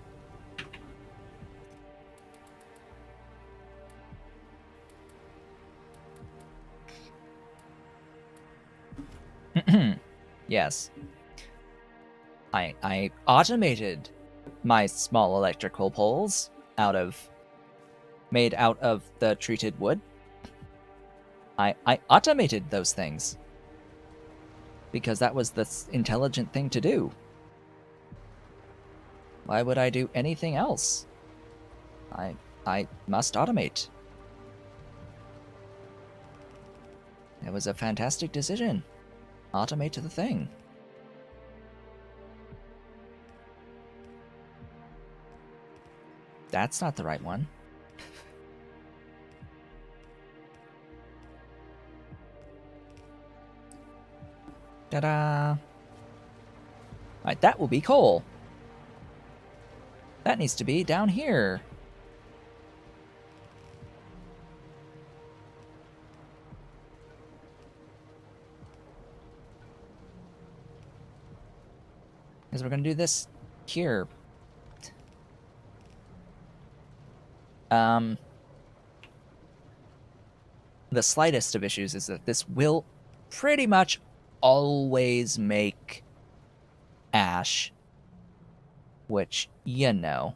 Yes. I automated my small electrical poles made out of the treated wood. I automated those things because that was the intelligent thing to do. Why would I do anything else? I must automate. It was a fantastic decision. Automate the thing. That's not the right one. Ta-da! Alright, that will be coal. That needs to be down here. Because we're going to do this here. The slightest of issues is that this will pretty much always make ash, which, you know,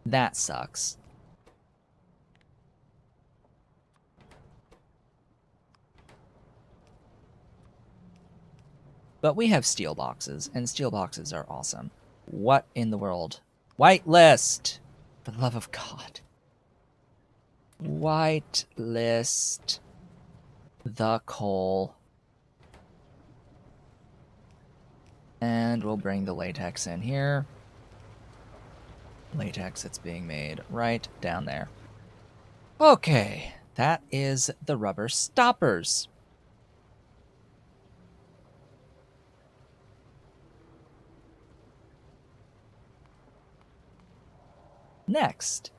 that sucks. But we have steel boxes, and steel boxes are awesome. What in the world? Whitelist! For the love of God. Whitelist the coal. And we'll bring the latex in here. Latex that's being made right down there. Okay, that is the rubber stoppers. Next,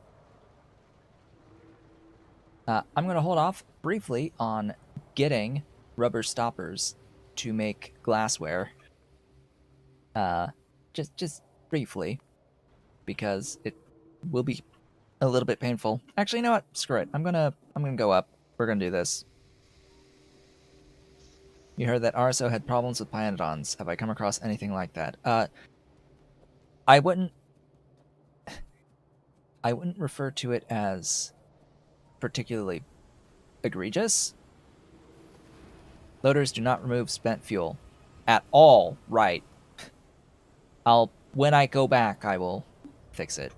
I'm going to hold off briefly on getting rubber stoppers to make glassware. Just briefly, because it will be a little bit painful. Actually, you know what? Screw it. I'm gonna go up. We're gonna do this. You heard that RSO had problems with Pyanodons. Have I come across anything like that? I wouldn't refer to it as particularly egregious. Loaders do not remove spent fuel at all, right? When I go back, I will fix it.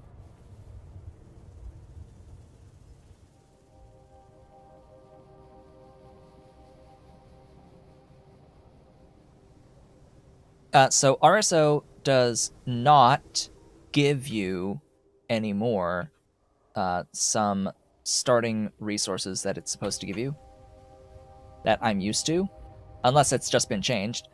So RSO does not give you anymore some starting resources that it's supposed to give you that I'm used to, unless it's just been changed.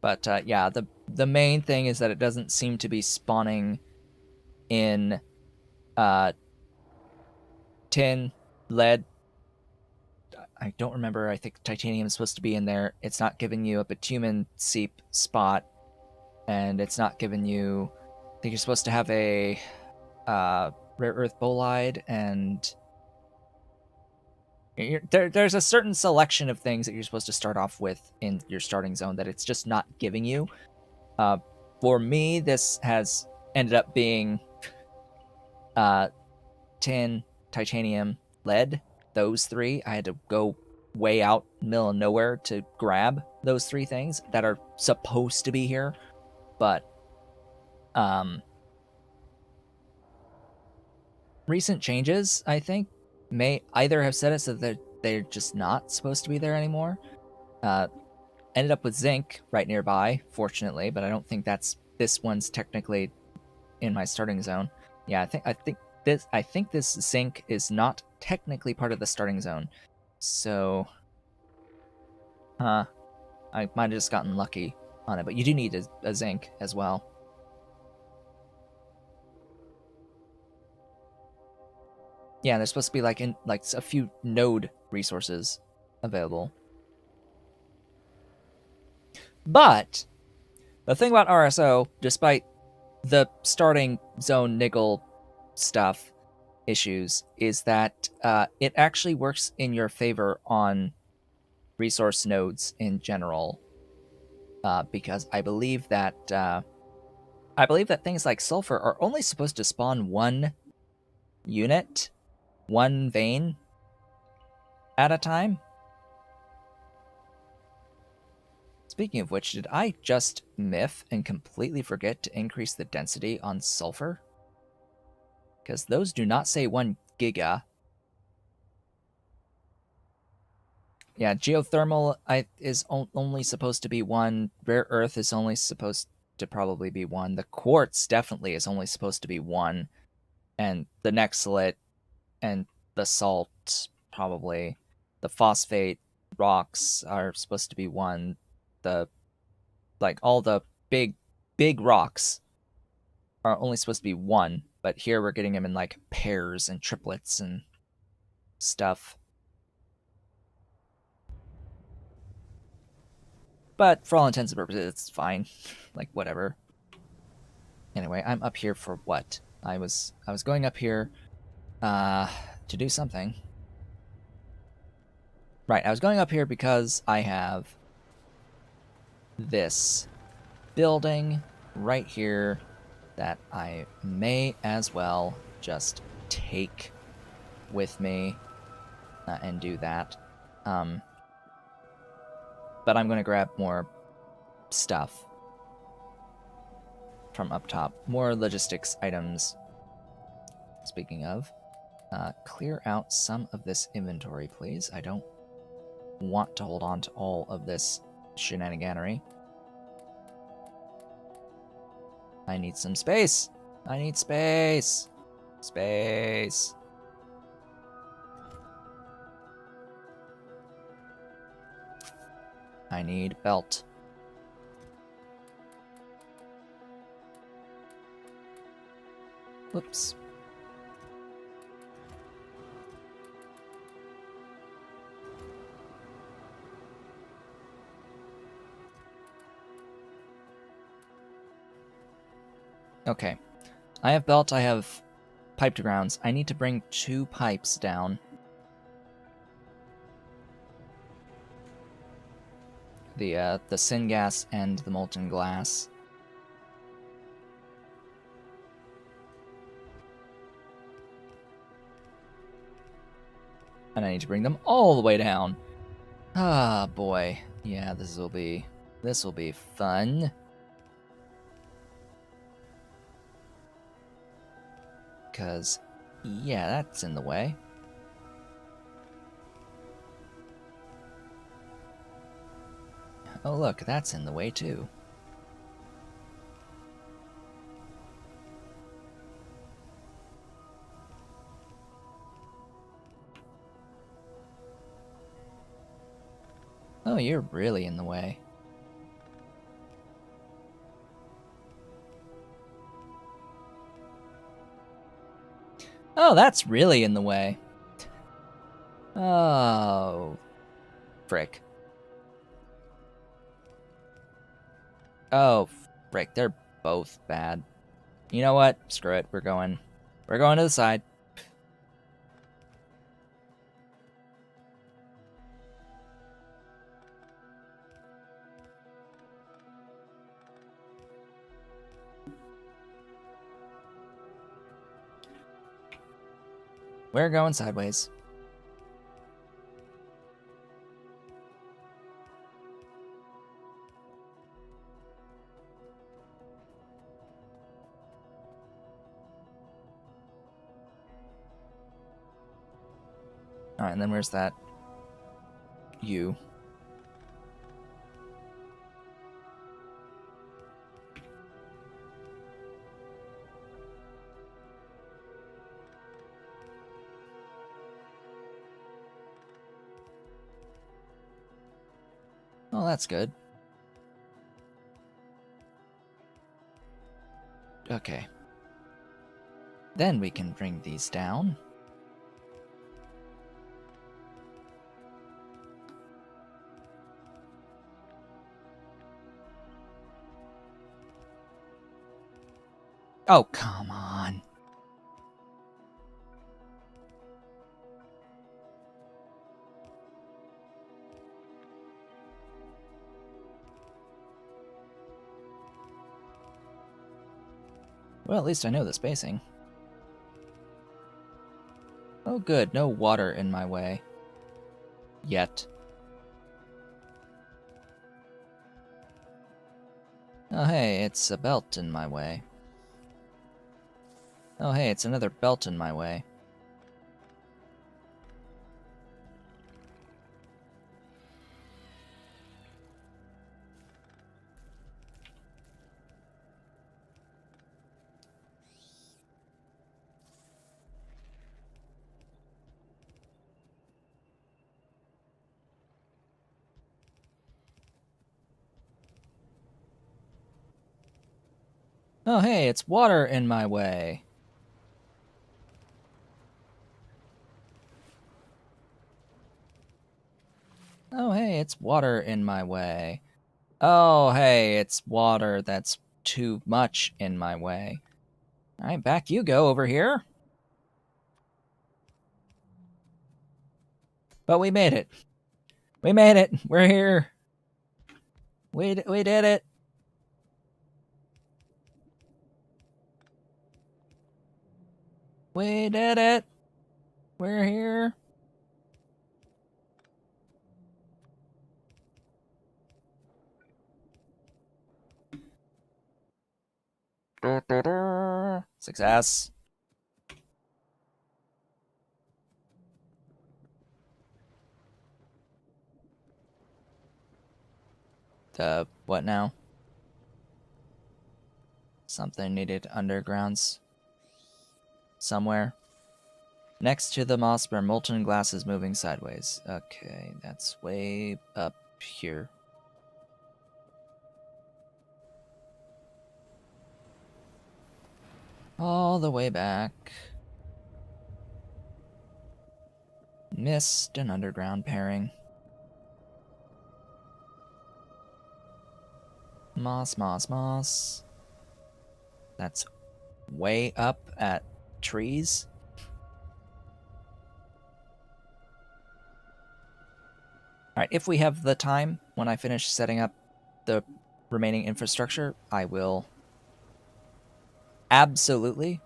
But yeah, the main thing is that it doesn't seem to be spawning in tin, lead. I don't remember. I think titanium is supposed to be in there. It's not giving you a bitumen seep spot, and it's not giving you... I think you're supposed to have a rare earth bolide, and there's a certain selection of things that you're supposed to start off with in your starting zone that it's just not giving you. For me, this has ended up being tin, titanium, lead. Those three. I had to go way out middle of nowhere to grab those 3 things that are supposed to be here, but recent changes, I think, may either have said it so that they're just not supposed to be there anymore. Ended up with zinc right nearby, fortunately, but I don't think this one's technically in my starting zone. Yeah, I think this zinc is not technically part of the starting zone. So I might have just gotten lucky on it, but you do need a zinc as well. Yeah, there's supposed to be like a few node resources available. But the thing about RSO, despite the starting zone niggle stuff issues, is that it actually works in your favor on resource nodes in general, because I believe that things like sulfur are only supposed to spawn 1 unit, 1 vein at a time. Speaking of which, did I just miff and completely forget to increase the density on sulfur? Because those do not say 1 giga. Yeah, geothermal is only supposed to be 1. Rare earth is only supposed to probably be 1. The quartz definitely is only supposed to be 1. And the nexolite and the salt, probably. The phosphate rocks are supposed to be 1. All the big rocks are only supposed to be 1, but here we're getting them in like pairs and triplets and stuff. But for all intents and purposes, it's fine. Like, whatever. Anyway, I'm up here for what? I was going up here to do something. Right, I was going up here because I have this building right here that I may as well just take with me and do that. But I'm going to grab more stuff from up top. More logistics items. Speaking of, clear out some of this inventory, please. I don't want to hold on to all of this shenaniganery. I need some space. I need space. Space. I need belt. Whoops. Okay. I have belt, I have pipe to grounds. I need to bring 2 pipes down. The syngas and the molten glass. And I need to bring them all the way down. Ah, boy. Yeah, this will be fun. Because, yeah, that's in the way. Oh, look, that's in the way, too. Oh, you're really in the way. Oh, that's really in the way. Oh, frick. Oh, frick, they're both bad. You know what? Screw it. We're going to the side. We're going sideways. Alright, and then where's that U? Oh, that's good. Okay. Then we can bring these down. Oh, come on. Well, at least I know the spacing. Oh good, no water in my way. Yet. Oh hey, it's a belt in my way. Oh hey, it's another belt in my way. Oh hey, it's water in my way. Oh hey, it's water in my way. Oh hey, it's water that's too much in my way. Alright, back you go over here. But we made it. We made it. We're here. We did it. We did it. We're here. Success. What now? Something needed undergrounds. Somewhere. Next to the moss where molten glass is moving sideways. Okay, that's way up here. All the way back. Missed an underground pairing. Moss, moss, moss. That's way up at trees. Alright, if we have the time, when I finish setting up the remaining infrastructure, I will absolutely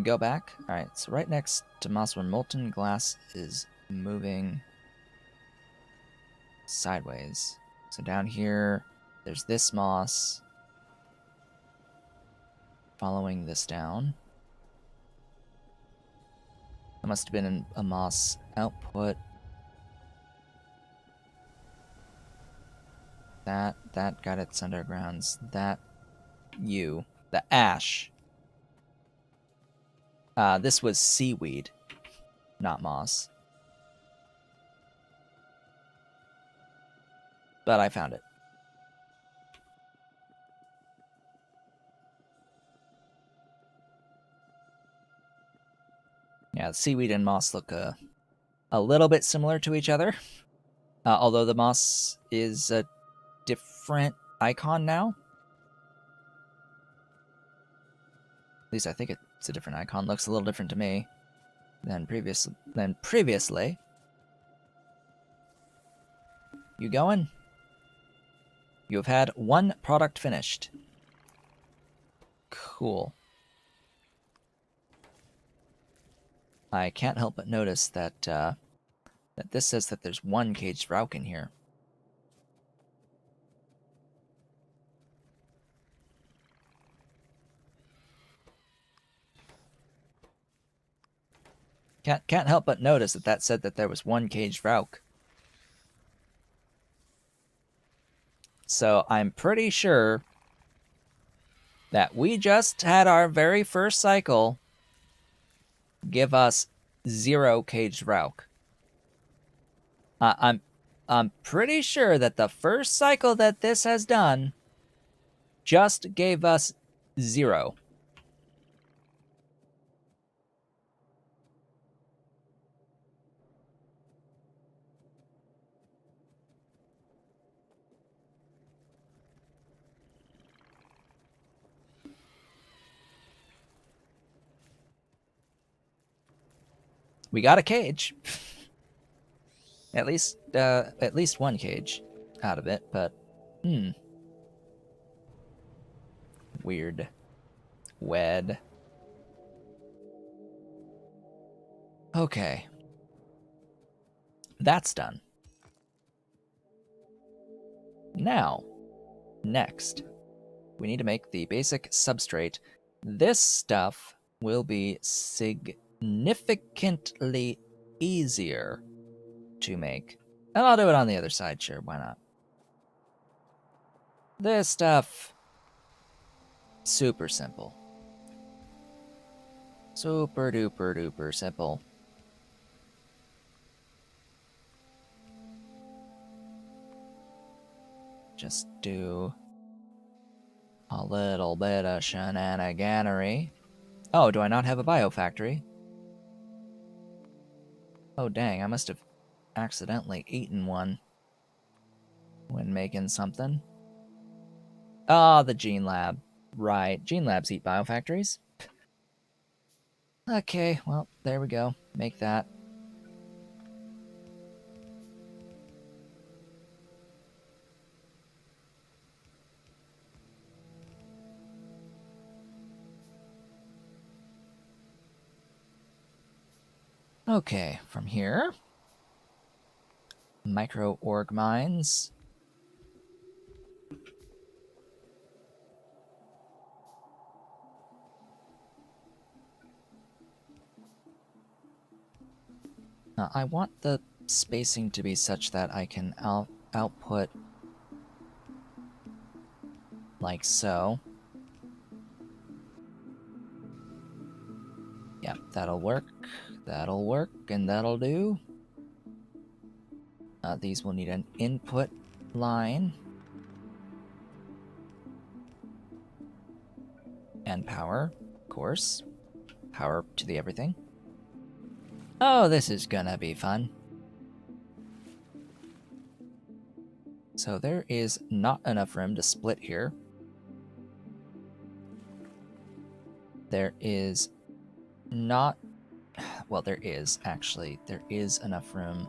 go back. Alright, so right next to moss where molten glass is moving sideways. So down here, there's this moss. Following this down. That must have been a moss output. That got its undergrounds. That the ash. This was seaweed, not moss. But I found it. Yeah, seaweed and moss look a little bit similar to each other. Although the moss is a different icon now. At least I think it's a different icon. Looks a little different to me than previously. You going? You have had one product finished. Cool. I can't help but notice that that this says that there's one caged Vrauk in here. Can't help but notice that said that there was 1 caged Vrauk. So I'm pretty sure that we just had our very first cycle give us 0 caged Vrauk. I'm pretty sure that the first cycle that this has done just gave us 0. We got a cage. At least 1 cage out of it, but weird. Wed. Okay. That's done. Now, next, we need to make the basic substrate. This stuff will be significantly easier to make. And I'll do it on the other side, sure, why not? This stuff, super simple. Super duper duper simple. Just do a little bit of shenaniganery. Oh, do I not have a biofactory? Oh dang, I must have accidentally eaten one when making something. Ah, the Gene Lab. Right, Gene Labs eat biofactories. Okay, well, there we go. Make that. Okay, from here, micro org mines. I want the spacing to be such that I can output like so. Yeah, that'll work. That'll work, and that'll do. These will need an input line. And power, of course. Power to the everything. Oh, this is gonna be fun. So there is not enough room to split here. There is not... Well, there is, actually. There is enough room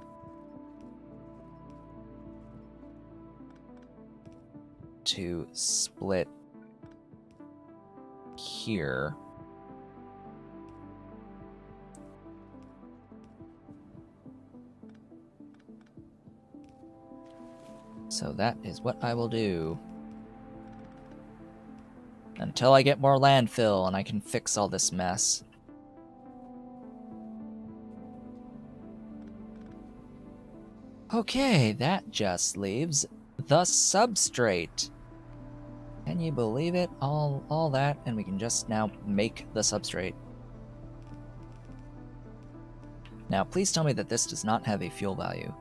to split here. So that is what I will do. Until I get more landfill and I can fix all this mess. Okay, that just leaves the substrate. Can you believe it? All that, and we can just now make the substrate. Now, please tell me that this does not have a fuel value.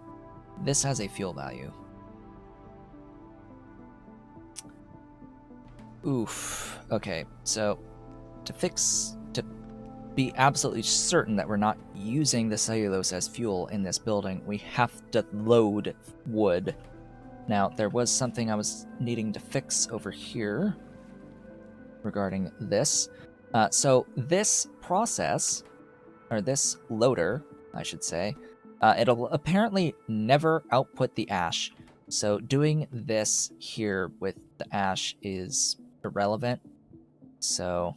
This has a fuel value. Oof. Okay, so to be absolutely certain that we're not using the cellulose as fuel in this building, we have to load wood. Now, there was something I was needing to fix over here regarding this. So this process, or this loader, I should say, it'll apparently never output the ash. So doing this here with the ash is irrelevant. So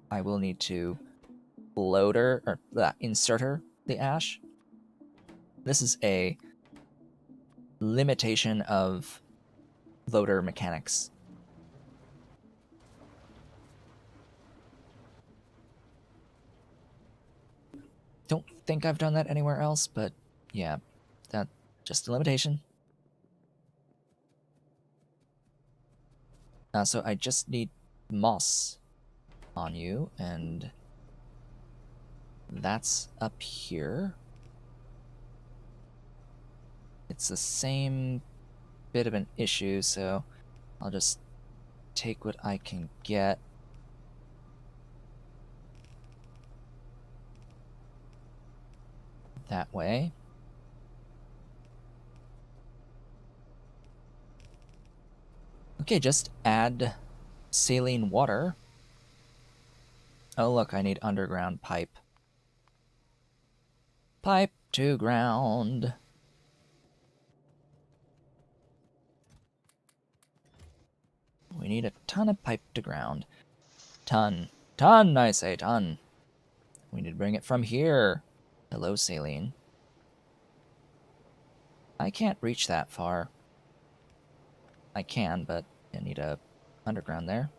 I will need to loader, or inserter the ash. This is a limitation of loader mechanics. don't think I've done that anywhere else, but yeah, that's just a limitation. So I just need moss on you, and that's up here. It's the same bit of an issue, so I'll just take what I can get. That way. Okay, just add saline water. Oh look, I need underground pipe. Pipe to ground. We need a ton of pipe to ground. Ton, I say, ton. We need to bring it from here. Hello, saline. I can't reach that far. I can, but I need a underground there.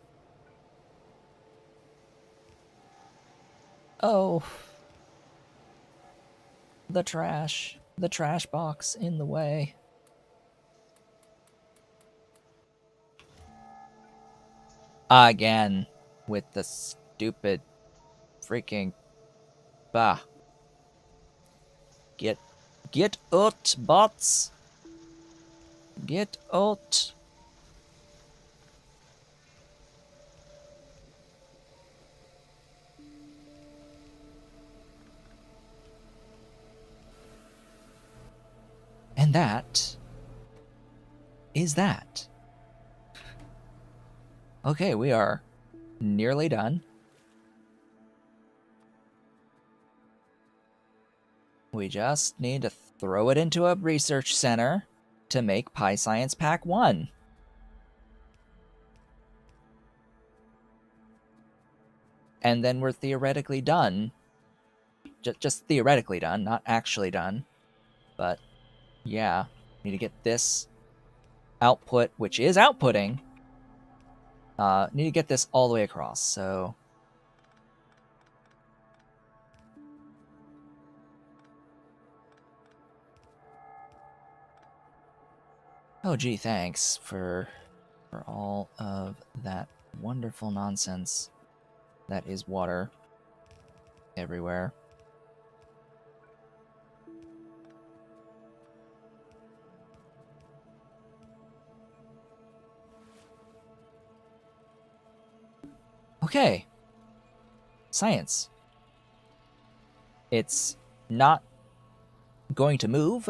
Oh. The trash box in the way. Again, with the stupid freaking bah. Get out, bots. Get out. And that is that. Okay, we are nearly done. We just need to throw it into a research center to make PyScience Pack 1. And then we're theoretically done. Just theoretically done, not actually done. But yeah, need to get this output, which is outputting. Need to get this all the way across, so... Oh gee, thanks for all of that wonderful nonsense that is water everywhere. Okay. Science. It's not going to move,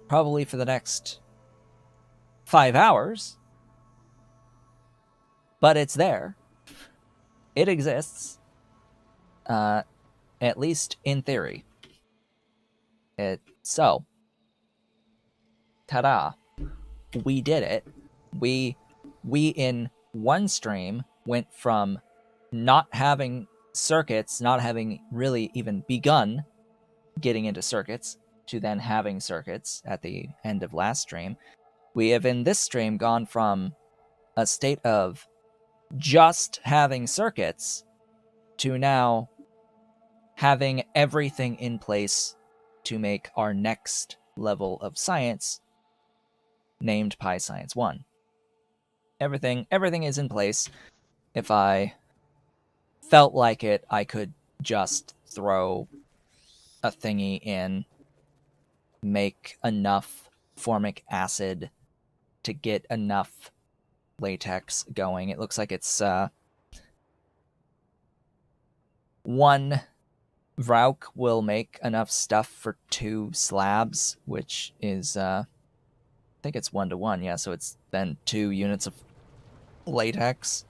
probably for the next 5 hours, but it's there. It exists, at least in theory. So, ta-da, we did it. We in one stream went from not having circuits, not having really even begun getting into circuits, to then having circuits at the end of last stream. We have in this stream gone from a state of just having circuits to now having everything in place to make our next level of science named PyScience 1. Everything is in place. If I felt like it, I could just throw a thingy in, make enough formic acid to get enough latex going. It looks like it's one Vrauk will make enough stuff for 2 slabs, which is I think it's 1-to-1, yeah, so it's then 2 units of latex.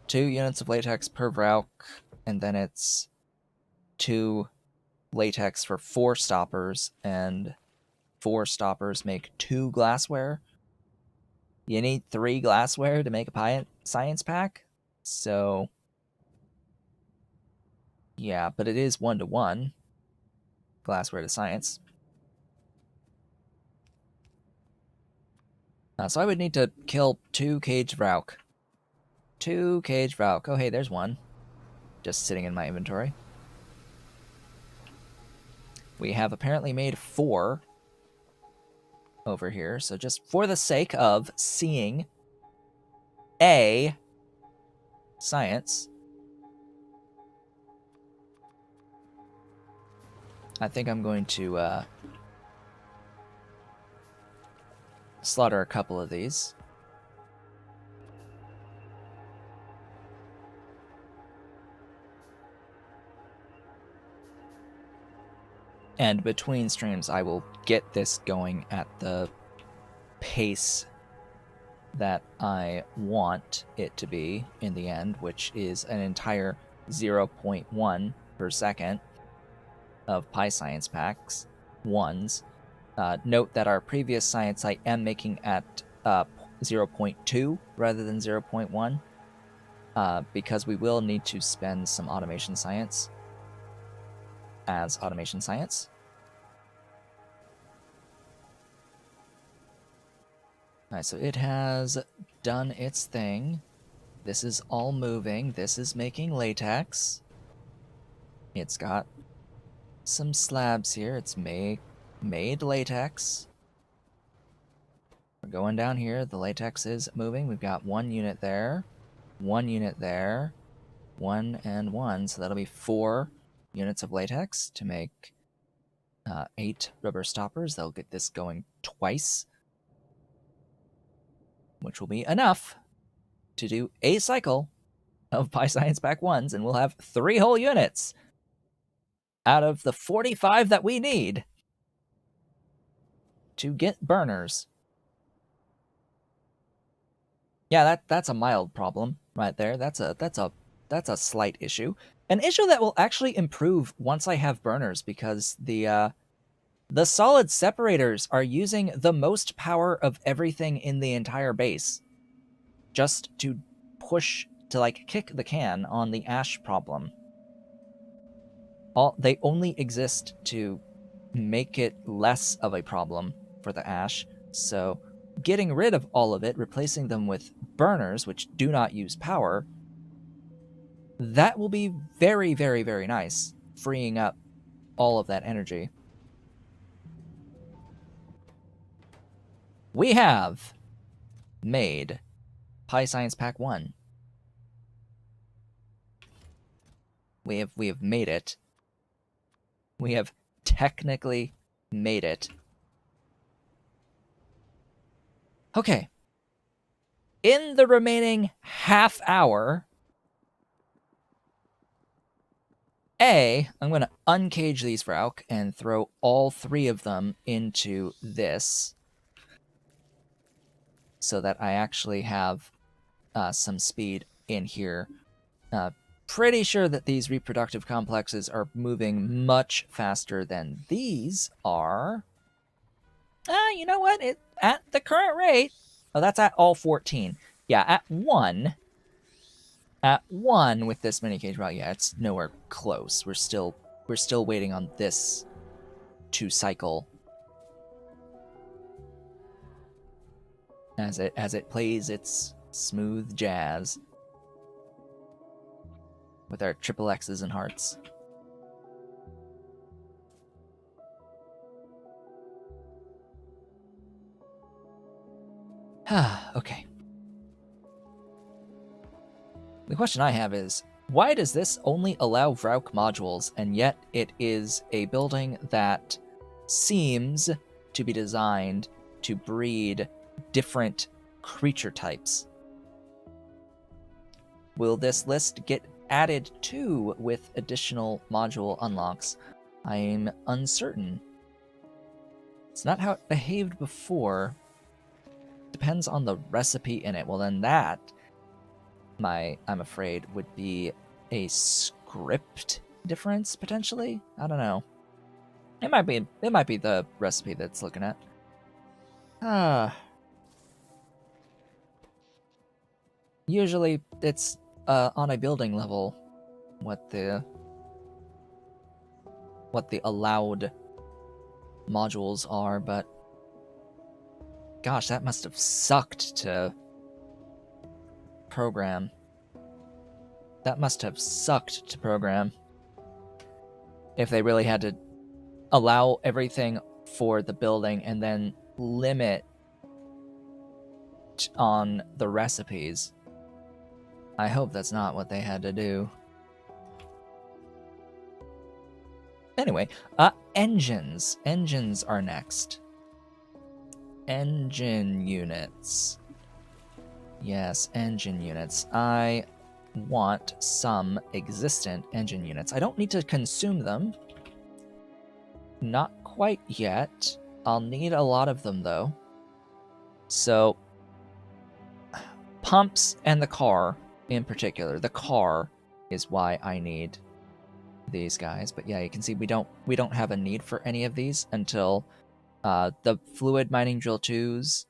2 units of latex per Vrauk, and then it's 2 latex for 4 stoppers, and 4 stoppers make 2 glassware. You need 3 glassware to make a science pack, so yeah, but it is 1-to-1 glassware to science. So I would need to kill 2 caged Vrauk. 2 caged Vrauk. Oh, hey, there's one. Just sitting in my inventory. We have apparently made 4 over here. So just for the sake of seeing a science, I think I'm going to slaughter a couple of these. And between streams, I will get this going at the pace that I want it to be in the end, which is an entire 0.1 per second of PyScience packs, ones. Note that our previous science I am making at 0.2 rather than 0.1, because we will need to spend some automation science as automation science. Alright, so it has done its thing. This is all moving. This is making latex. It's got some slabs here. It's made latex. We're going down here. The latex is moving. We've got 1 unit there, 1 unit there, 1 and 1. So that'll be 4 units of latex to make 8 rubber stoppers. They'll get this going twice, which will be enough to do a cycle of PyScience Pack 1s, and we'll have 3 whole units out of the 45 that we need to get burners. Yeah, that's a mild problem right there. That's a slight issue. An issue that will actually improve once I have burners, because the solid separators are using the most power of everything in the entire base just to push, to like kick the can on the ash problem. They only exist to make it less of a problem for the ash, so getting rid of all of it, replacing them with burners, which do not use power, that will be very, very, very nice, freeing up all of that energy. We have made PyScience Pack 1. We have made it. We have technically made it. Okay. In the remaining half hour, I'm going to uncage these Vrauk and throw all 3 of them into this, so that I actually have some speed in here. Pretty sure that these reproductive complexes are moving much faster than these are. You know what? At the current rate... Oh, that's at all 14. Yeah, at 1... At 1 with this many cage route, yeah, it's nowhere close. We're still waiting on this to cycle as it plays its smooth jazz with our triple X's and hearts. Okay. The question I have is, why does this only allow Vrauk modules, and yet it is a building that seems to be designed to breed different creature types? Will this list get added to with additional module unlocks? I'm uncertain. It's not how it behaved before. Depends on the recipe in it. Well, then that, I'm afraid, would be a script difference, potentially? I don't know. It might be the recipe that's looking at. Usually it's on a building level what the allowed modules are, but gosh, that must have sucked to program. That must have sucked to program if they really had to allow everything for the building and then limit on the recipes. I hope that's not what they had to do. Anyway, engines. Engines are next. Engine units. Yes, engine units. I want some existent engine units. I don't need to consume them. Not quite yet. I'll need a lot of them, though. So, pumps and the car, in particular. The car is why I need these guys. But yeah, you can see we don't have a need for any of these until the fluid mining drill 2s.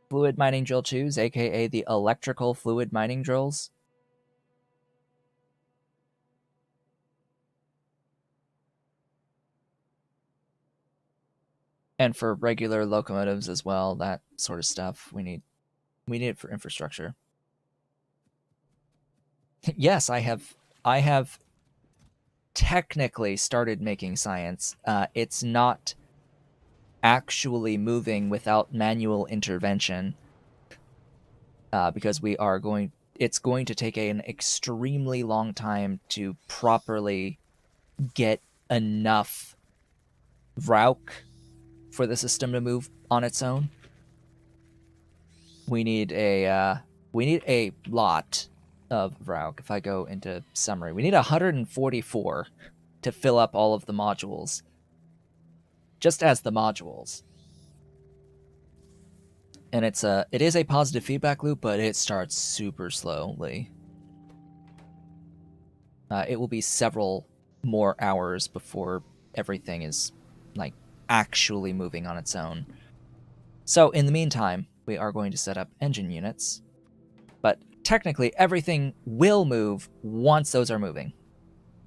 Fluid mining drill 2s, aka the electrical fluid mining drills. And for regular locomotives as well, that sort of stuff. We need it for infrastructure. Yes, I have technically started making science. It's not actually moving without manual intervention, because it's going to take an extremely long time to properly get enough Vrauk for the system to move on its own. We need a lot of Vrauk. If I go into summary, we need 144 to fill up all of the modules. Just as the modules. And it is a positive feedback loop, but it starts super slowly. It will be several more hours before everything is like actually moving on its own. So in the meantime, we are going to set up engine units, but technically everything will move once those are moving.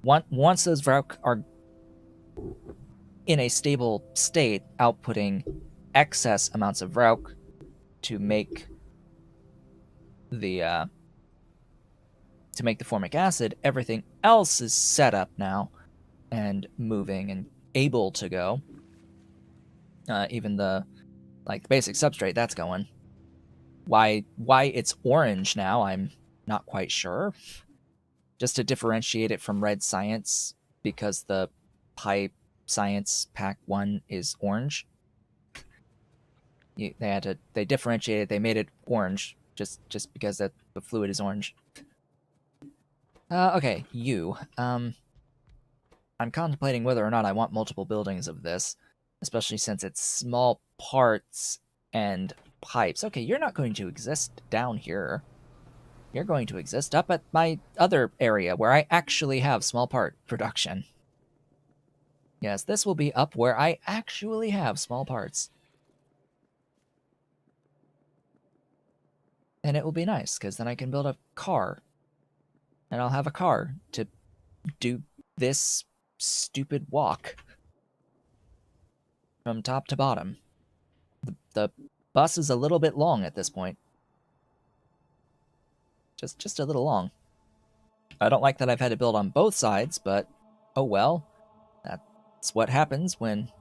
Once those Vrauk are in a stable state, outputting excess amounts of Vrauk to make the formic acid, everything else is set up now and moving and able to go. Even the basic substrate, that's going. Why it's orange now, I'm not quite sure. Just to differentiate it from red science, because the Pi Science Pack 1 is orange. They differentiated, they made it orange just because the fluid is orange. Okay, I'm contemplating whether or not I want multiple buildings of this, especially since it's small parts and pipes. Okay, you're not going to exist down here. You're going to exist up at my other area where I actually have small part production. Yes, this will be up where I actually have small parts. And it will be nice, because then I can build a car. And I'll have a car to do this stupid walk from top to bottom. The bus is a little bit long at this point. Just a little long. I don't like that I've had to build on both sides, but oh well. That's what happens when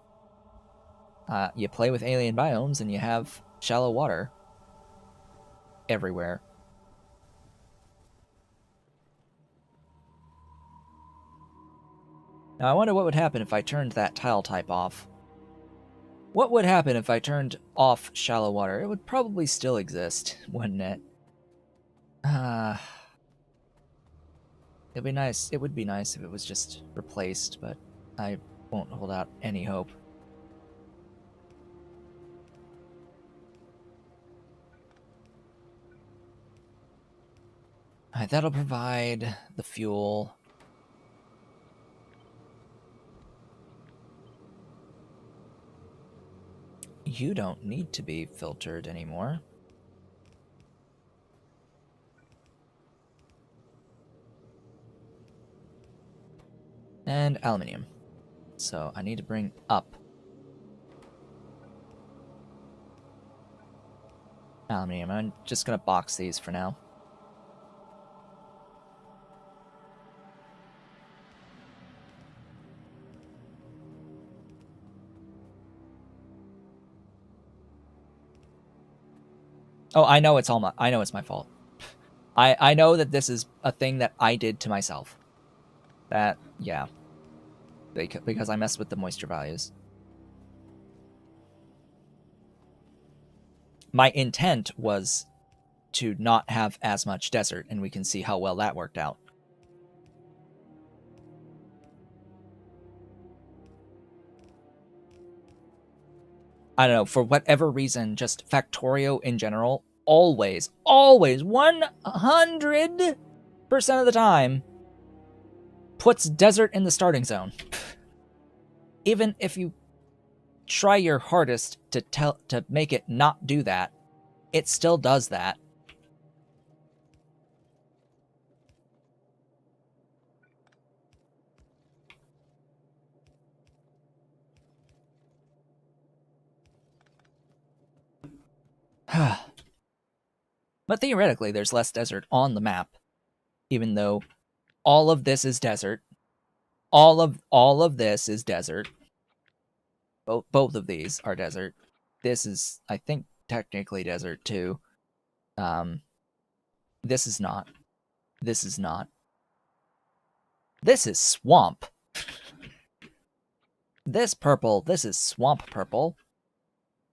you play with alien biomes and you have shallow water everywhere. Now I wonder what would happen if I turned that tile type off. What would happen if I turned off shallow water? It would probably still exist, wouldn't it? It'd be nice. It would be nice if it was just replaced, but I won't hold out any hope. Alright, that'll provide the fuel. You don't need to be filtered anymore. And aluminium. So I need to bring up aluminium. I'm just going to box these for now. Oh, I know it's my fault. I know that this is a thing that I did to myself. That, yeah. Because I messed with the moisture values. My intent was to not have as much desert, and we can see how well that worked out. I don't know, for whatever reason, just Factorio in general, always, 100% of the time, puts desert in the starting zone. Even if you try your hardest to make it not do that, it still does that. But theoretically, there's less desert on the map, even though all of this is desert. All of this is desert. Both of these are desert. This is, I think, technically desert too. This is not. This is not. This is swamp. This is swamp purple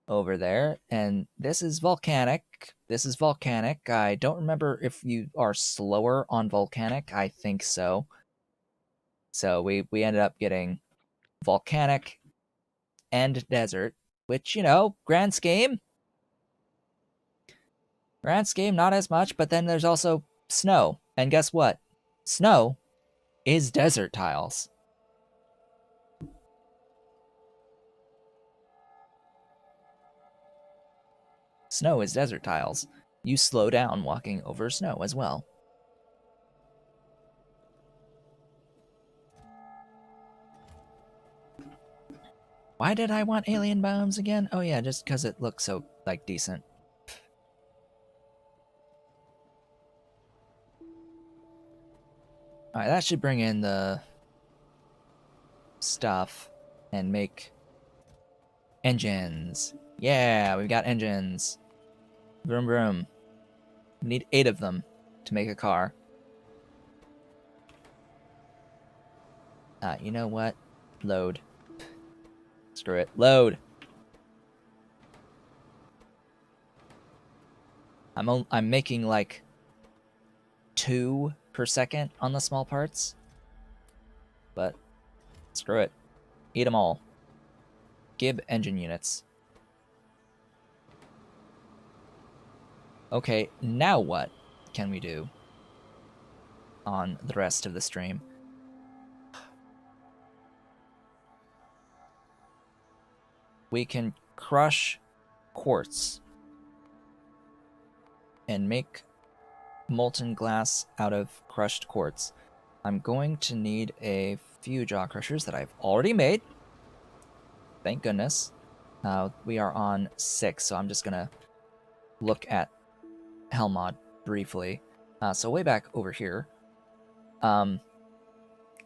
over there, and this is volcanic. This is volcanic. I don't remember if you are slower on volcanic. I think so. So we ended up getting volcanic and desert, which, you know, grand scheme, not as much, but then there's also snow. And guess what? Snow is desert tiles. Snow is desert tiles. You slow down walking over snow as well. Why did I want alien biomes again? Oh yeah, just because it looks so, like, decent. Alright, that should bring in the stuff and make engines. Yeah, we've got engines. Vroom vroom. We need 8 of them to make a car. You know what? Load. Screw it. Load. I'm making like 2 per second on the small parts. But screw it. Eat them all. Gib engine units. Okay, now what can we do on the rest of the stream? We can crush quartz and make molten glass out of crushed quartz. I'm going to need a few jaw crushers that I've already made. Thank goodness. We are on 6, so I'm just gonna look at Helmod briefly. So way back over here, I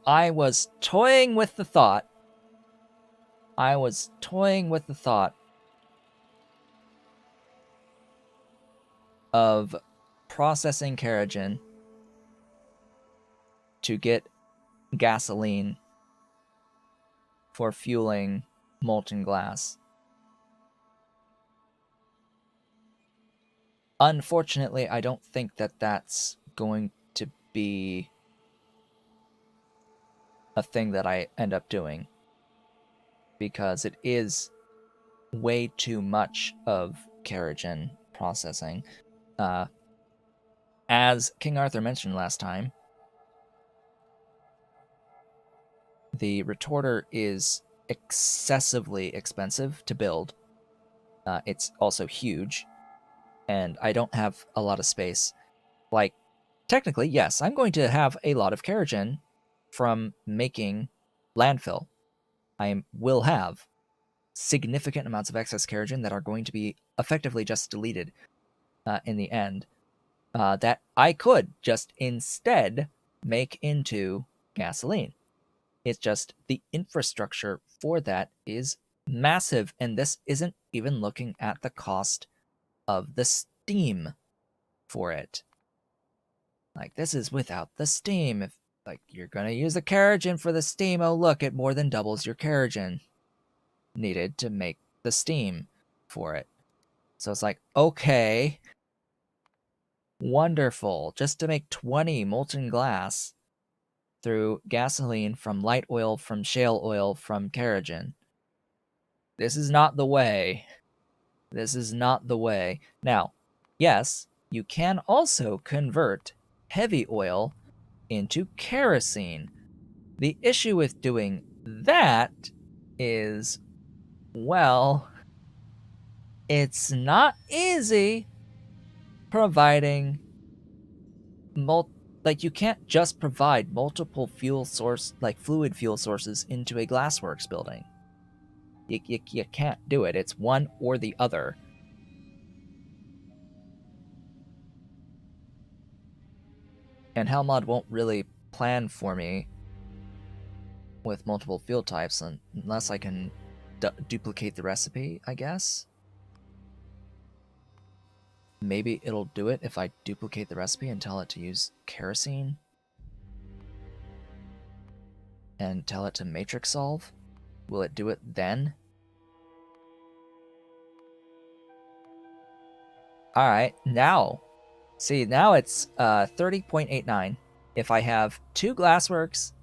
was toying with the thought of processing Kerogen to get gasoline for fueling molten glass. Unfortunately, I don't think that that's going to be a thing that I end up doing, because it is way too much of Kerogen processing. As King Arthur mentioned last time, the Retorter is excessively expensive to build. It's also huge, and I don't have a lot of space. Like, technically, yes, I'm going to have a lot of Kerogen from making Landfill. I will have significant amounts of excess Kerogen that are going to be effectively just deleted in the end, that I could just instead make into gasoline. It's just the infrastructure for that is massive, and this isn't even looking at the cost of the steam for it. Like, this is without the steam. If like you're gonna use the Kerogen for the steam, oh look, it more than doubles your Kerogen needed to make the steam for it. So it's like, okay, wonderful. Just to make 20 molten glass through gasoline from light oil, from shale oil, from Kerogen. This is not the way. This is not the way. Now, yes, you can also convert heavy oil into kerosene. The issue with doing that is, well, it's not easy providing like, you can't just provide multiple fuel source, like fluid fuel sources into a Glassworks building. You can't do it. It's one or the other. And Helmod won't really plan for me with multiple fuel types unless I can duplicate the recipe, I guess. Maybe it'll do it if I duplicate the recipe and tell it to use kerosene. And tell it to matrix solve. Will it do it then? Alright, now. See, now it's 30.89. If I have 2 Glassworks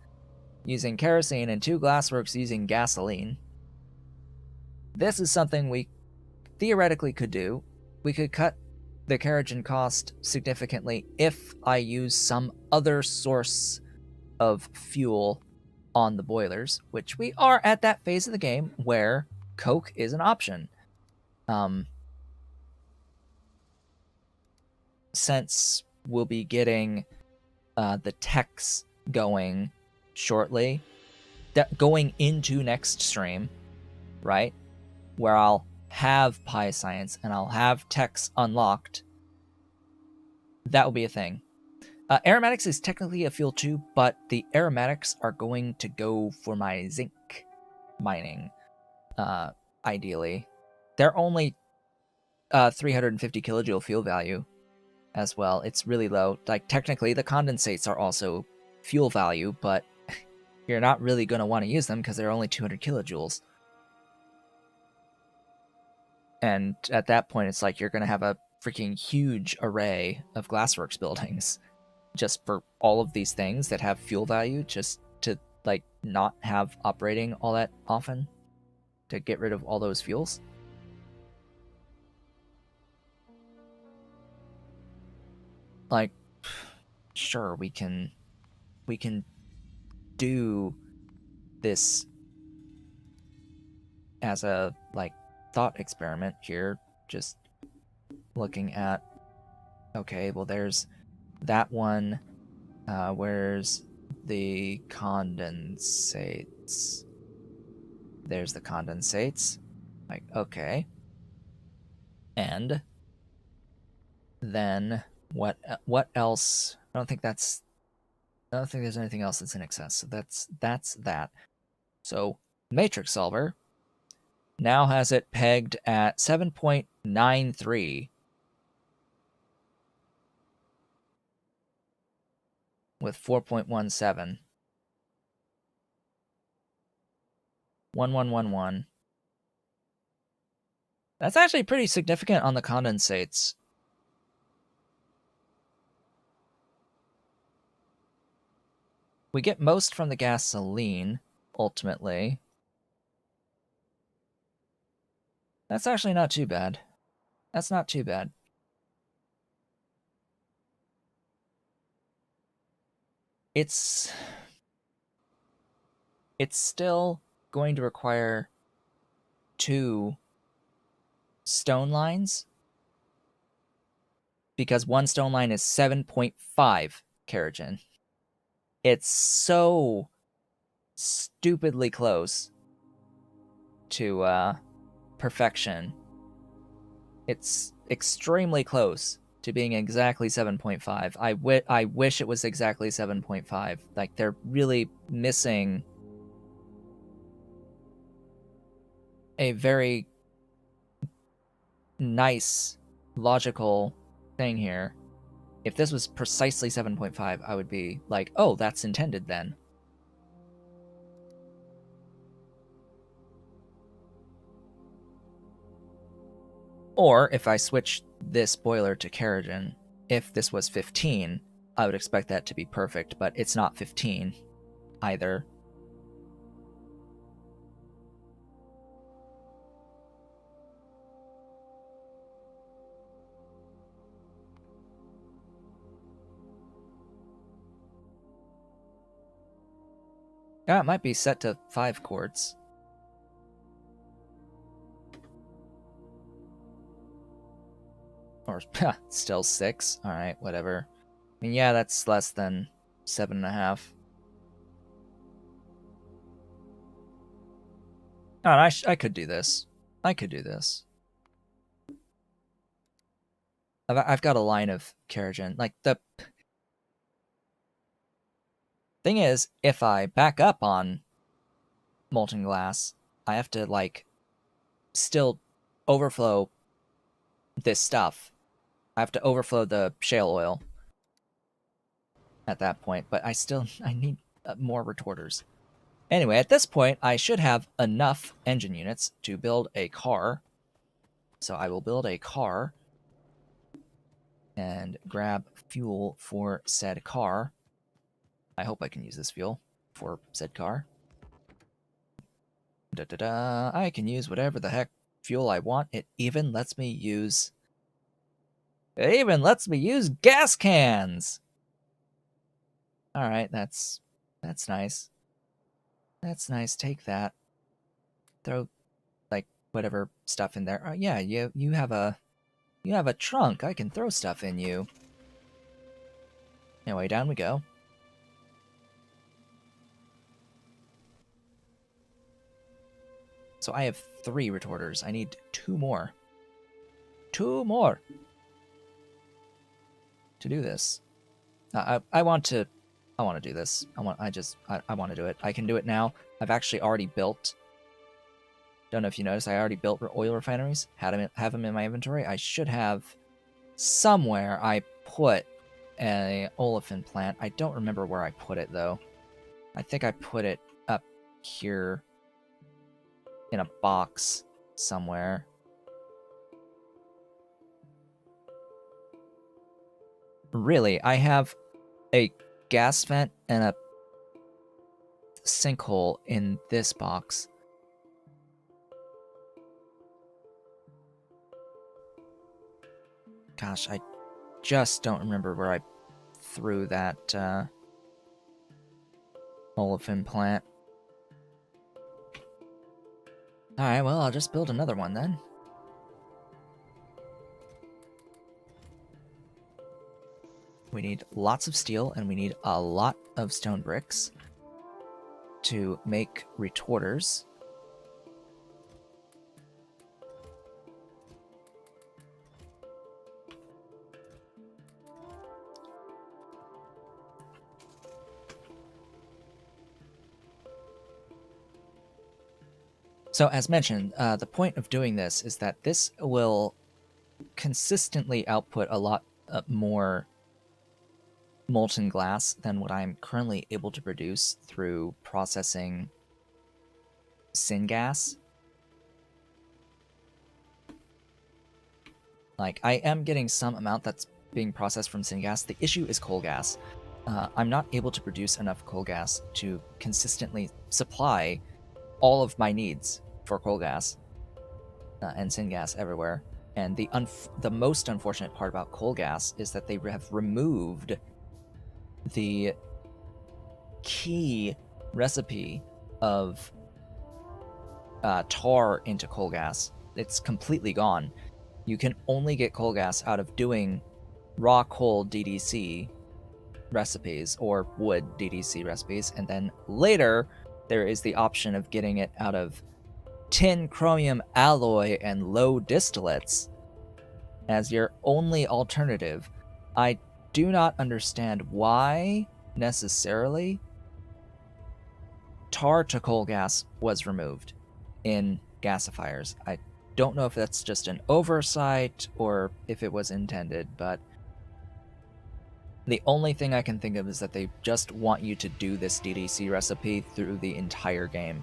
using kerosene and 2 Glassworks using gasoline, this is something we theoretically could do. We could cut the Kerogen cost significantly if I use some other source of fuel on the boilers, which we are at that phase of the game where coke is an option. Since we'll be getting the techs going shortly, going into next stream, right? Where I'll have PyScience and I'll have techs unlocked. That will be a thing. Aromatics is technically a fuel too, but the aromatics are going to go for my zinc mining, ideally. They're only 350 kilojoule fuel value as well. It's really low. Like, technically, the condensates are also fuel value, but you're not really going to want to use them because they're only 200 kilojoules. And at that point, it's like you're going to have a freaking huge array of Glassworks buildings just for all of these things that have fuel value, just to, like, not have operating all that often to get rid of all those fuels. Like, sure, we can do this as a, like, thought experiment here, just looking at, okay, well, there's that one, where's the condensates? There's the condensates. Like, okay. And then what else? I don't think there's anything else that's in excess. So that's that. So matrix solver now has it pegged at 7.93 with 4.17. 1111. That's actually pretty significant on the condensates. We get most from the gasoline, ultimately. That's actually not too bad. That's not too bad. It's still going to require 2 stone lines, because 1 stone line is 7.5 Kerogen. It's so stupidly close to perfection. It's extremely close to being exactly 7.5. I wish it was exactly 7.5. Like, they're really missing a very nice logical thing here. If this was precisely 7.5, I would be like, oh, that's intended then. Or if I switch this boiler to Kerogen, if this was 15, I would expect that to be perfect, but it's not 15 either. Yeah, it might be set to 5 quartz. Or still 6. Alright, whatever. I mean, yeah, that's less than 7.5. Oh, I could do this. I could do this. I've got a line of Kerogen. Like, the thing is, if I back up on molten glass, I have to, like, still overflow this stuff. I have to overflow the shale oil at that point, but I need more retorters. Anyway, at this point, I should have enough engine units to build a car. So I will build a car and grab fuel for said car. I hope I can use this fuel for said car. I can use whatever the heck fuel I want. It even lets me use gas cans. All right, that's nice. That's nice. Take that. Throw like whatever stuff in there. Yeah, you have a trunk. I can throw stuff in you. Anyway, down we go. So I have 3 retorters. I need 2 more. 2 more to do this. I want to do this. I want to do it. I can do it now. I've actually already built. Don't know if you noticed. I already built oil refineries. Have them in my inventory. I should have somewhere. I put a olefin plant. I don't remember where I put it though. I think I put it up here in a box somewhere. Really, I have a gas vent and a sinkhole in this box. Gosh, I just don't remember where I threw that olefin plant. Alright, well, I'll just build another one then. We need lots of steel, and we need a lot of stone bricks to make retorters. So as mentioned, the point of doing this is that this will consistently output a lot more molten glass than what I'm currently able to produce through processing syngas. Like, I am getting some amount that's being processed from syngas. The issue is coal gas. I'm not able to produce enough coal gas to consistently supply all of my needs for coal gas and syngas everywhere. And the most unfortunate part about coal gas is that they have removed the key recipe of tar into coal gas. It's completely gone. You can only get coal gas out of doing raw coal DDC recipes or wood DDC recipes, and then later there is the option of getting it out of tin chromium alloy and low distillates as your only alternative. I do not understand why necessarily tar to coal gas was removed in gasifiers. don't know if that's just an oversight or if it was intended, but the only thing I can think of is that they just want you to do this DDC recipe through the entire game.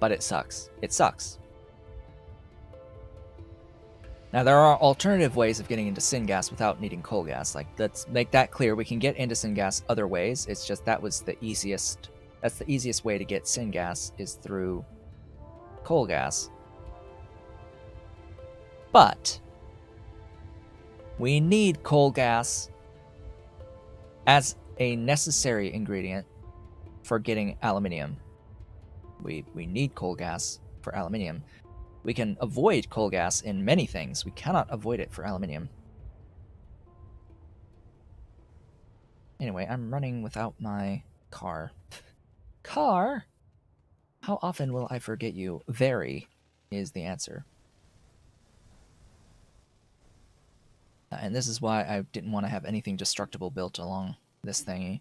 But it sucks. It sucks. Now, there are alternative ways of getting into syngas without needing coal gas. Like, let's make that clear. We can get into syngas other ways. It's just that was the easiest. That's the easiest way to get syngas is through coal gas. But we need coal gas as a necessary ingredient for getting aluminium. We need coal gas for aluminium. We can avoid coal gas in many things. We cannot avoid it for aluminium. Anyway, I'm running without my car. Car? How often will I forget you? Very is the answer. And this is why I didn't want to have anything destructible built along this thingy.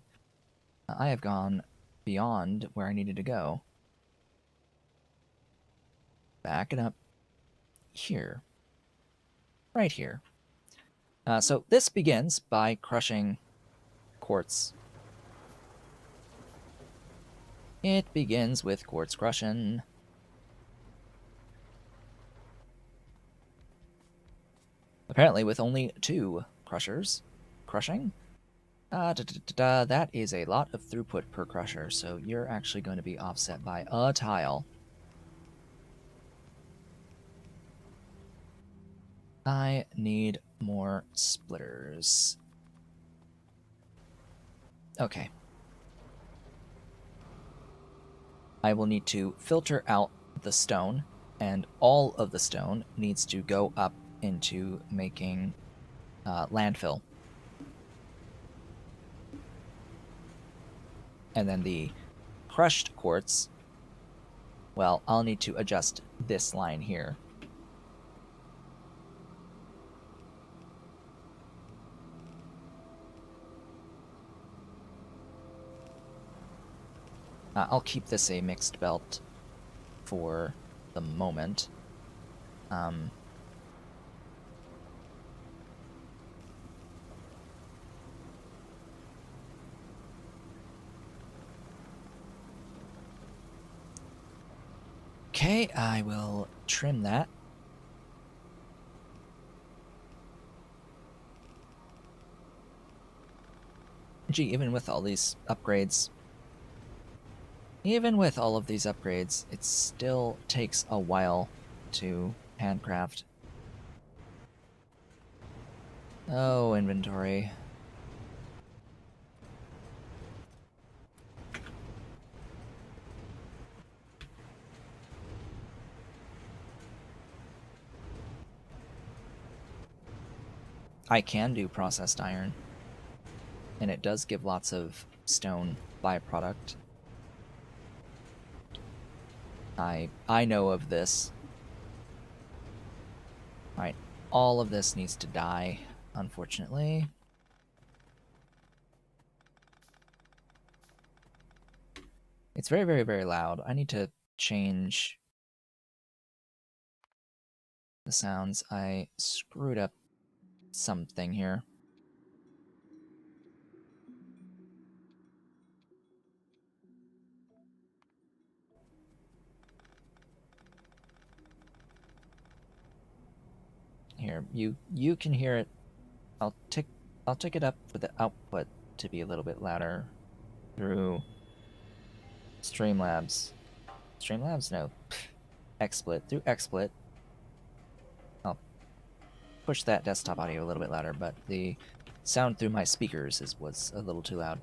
I have gone beyond where I needed to go. Back it up. Here. Right here. So this begins by crushing quartz. It begins with quartz crushing. Apparently with only 2 crushers. Crushing? That is a lot of throughput per crusher, so you're actually going to be offset by a tile. I need more splitters. Okay. I will need to filter out the stone, and all of the stone needs to go up into making landfill. And then the crushed quartz, well, I'll need to adjust this line here. I'll keep this a mixed belt for the moment. Okay, I will trim that. Gee, even with all these upgrades, it still takes a while to handcraft. Oh, inventory. I can do processed iron, and it does give lots of stone byproduct. I know of this. Alright, all of this needs to die, unfortunately. It's very, very, very loud. I need to change the sounds. I screwed up something here. Here, you can hear it. I'll tick it up for the output to be a little bit louder through Streamlabs. Streamlabs? No. XSplit. Through XSplit. I'll push that desktop audio a little bit louder, but the sound through my speakers was a little too loud.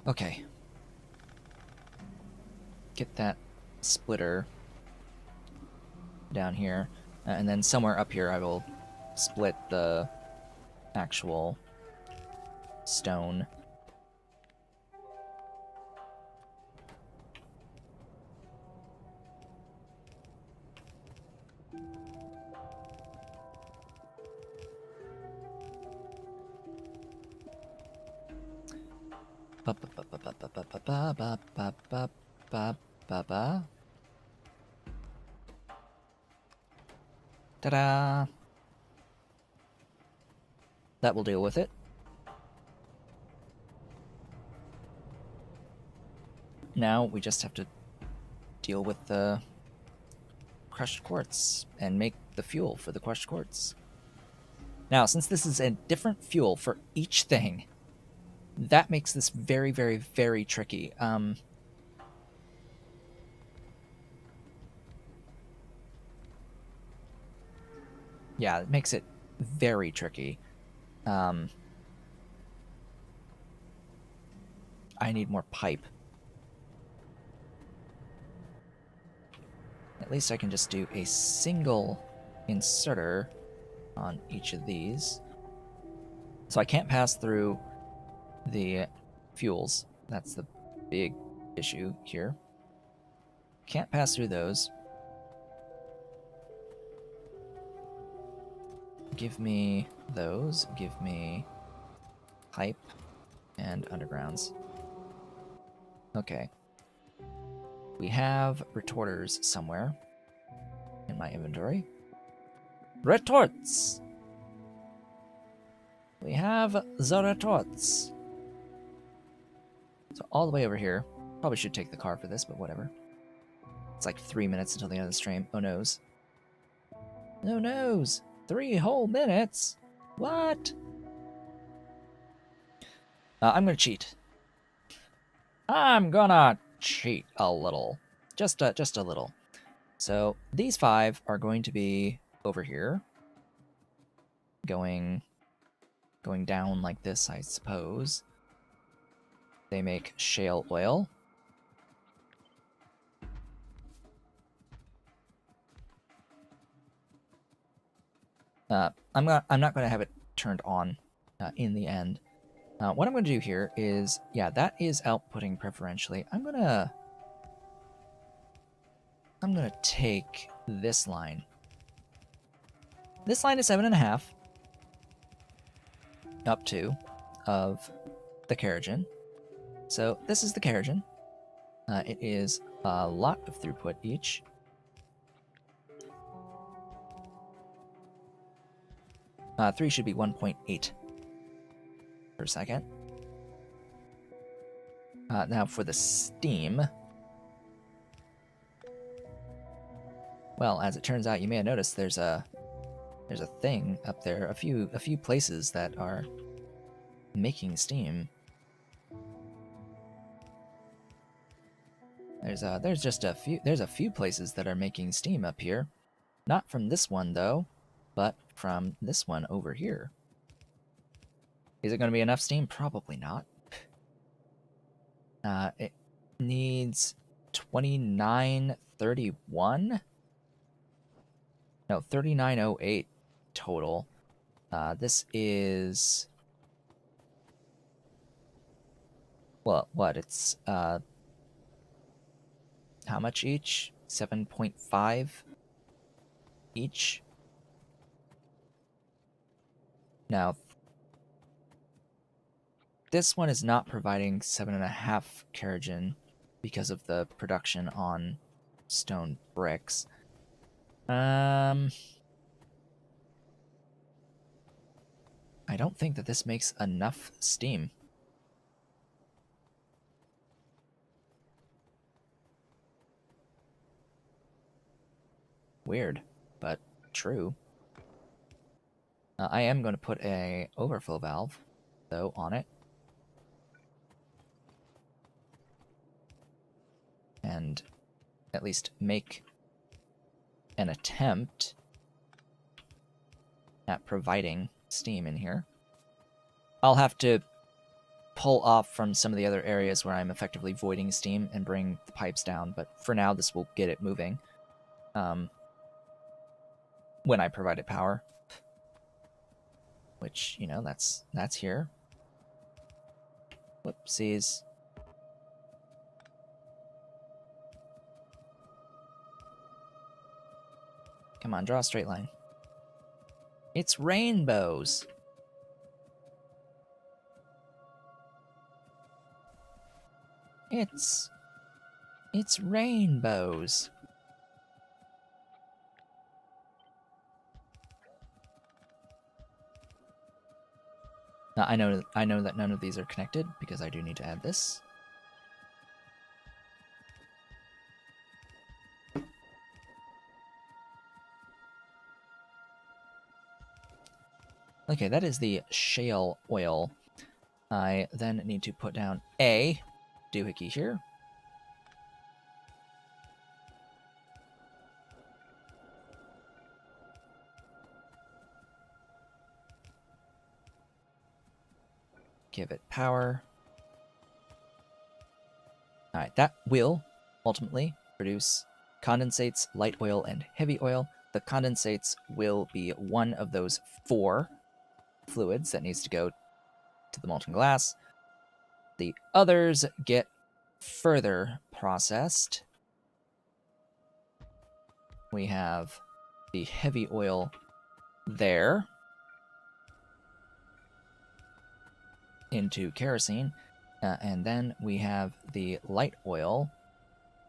Okay. Get that splitter down here, and then somewhere up here I will split the actual stone. Ta-da! That will deal with it. Now we just have to deal with the crushed quartz and make the fuel for the crushed quartz. Now, since this is a different fuel for each thing, that makes this very, very, very tricky. Yeah, it makes it very tricky. I need more pipe. At least I can just do a single inserter on each of these. So I can't pass through the fuels. That's the big issue here. Can't pass through those. Give me those. Give me pipe and undergrounds. Okay. We have retorters somewhere in my inventory. Retorts! We have the retorts. So all the way over here. Probably should take the car for this, but whatever. It's like 3 minutes until the end of the stream. Oh noes. No noes! 3 whole minutes? What? I'm gonna cheat. I'm gonna cheat a little. Just a little. So these 5 are going to be over here. Going down like this, I suppose. They make shale oil. I'm not going to have it turned on in the end. What I'm going to do here is, yeah, that is outputting preferentially. I'm gonna take this line. This line is 7.5 up to of the Kerogen. So this is the Kerogen. It is a lot of throughput each. Three should be 1.8 per second. Now for the steam. Well, as it turns out, you may have noticed there's a thing up there, a few places that are making steam. There's a few places that are making steam up here. Not from this one though, but from this one over here. Is it going to be enough steam? Probably not. It needs 2931? No, 3908 total. This is... Well, what? It's, how much each? 7.5 each? Now, this one is not providing 7.5 Kerogen because of the production on stone bricks. I don't think that this makes enough steam. Weird, but true. I am going to put a overflow valve, though, on it. And at least make an attempt at providing steam in here. I'll have to pull off from some of the other areas where I'm effectively voiding steam and bring the pipes down, but for now this will get it moving when I provide it power. Which, you know, that's here. Whoopsies. Come on, draw a straight line. It's rainbows. It's rainbows. Now, I know that none of these are connected because I do need to add this. Okay, that is the shale oil. I then need to put down a doohickey here. Give it power. Alright, that will ultimately produce condensates, light oil, and heavy oil. The condensates will be one of those 4 fluids that needs to go to the molten glass. The others get further processed. We have the heavy oil there into kerosene, and then we have the light oil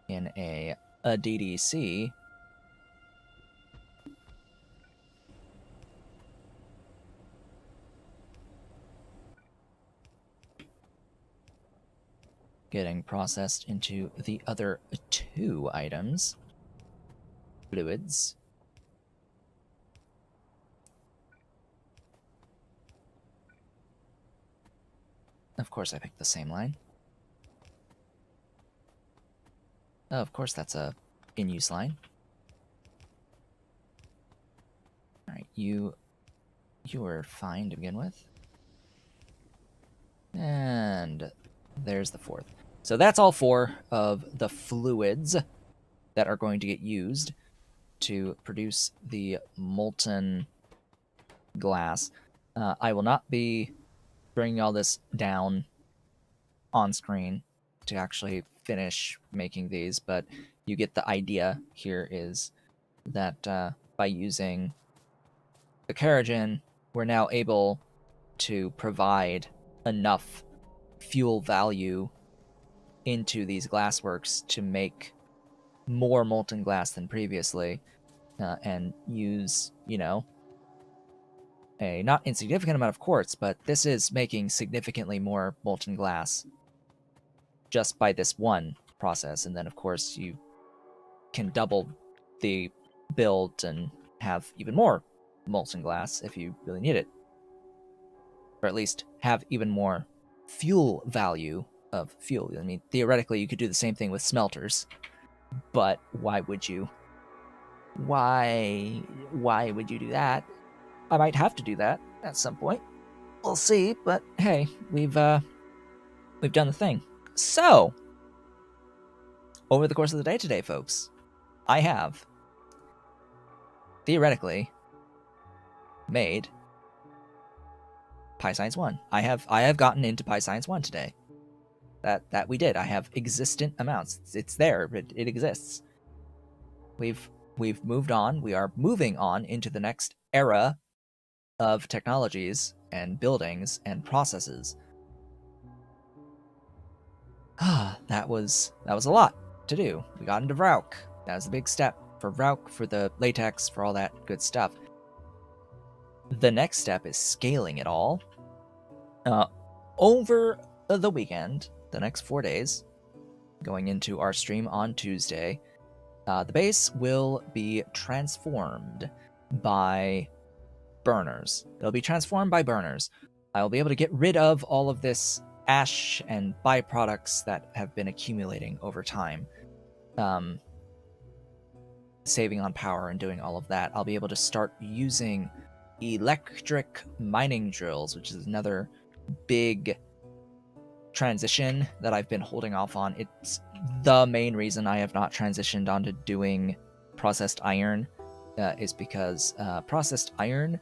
in a DDC. Getting processed into the other 2 items. Fluids. Of course I picked the same line. Oh, of course that's a in-use line. Alright, you were fine to begin with. And there's the 4th. So that's all 4 of the fluids that are going to get used to produce the molten glass. I will not be bringing all this down on screen to actually finish making these, but you get the idea here is that by using the Kerogen, we're now able to provide enough fuel value into these glassworks to make more molten glass than previously, and use, you know, a not insignificant amount of quartz, but this is making significantly more molten glass just by this one process. And then, of course, you can double the build and have even more molten glass if you really need it. Or at least have even more fuel value of fuel. I mean, theoretically, you could do the same thing with smelters, but why would you? Why would you do that? I might have to do that at some point. We'll see, but hey, we've done the thing. So, over the course of the day today, folks, I have theoretically made PyScience 1. I have gotten into PyScience 1 today. That we did. I have existent amounts. It's there. It exists. We've moved on. We are moving on into the next era of technologies and buildings and processes. That was a lot to do. We got into Vrauk. That was a big step for Vrauk, for the Latex, for all that good stuff. The next step is scaling it all. Over the weekend, the next 4 days, going into our stream on Tuesday, the base will be transformed by burners. It'll be transformed by burners. I will be able to get rid of all of this ash and byproducts that have been accumulating over time. Saving on power and doing all of that. I'll be able to start using electric mining drills, which is another big transition that I've been holding off on. It's the main reason I have not transitioned onto doing processed iron, is because processed iron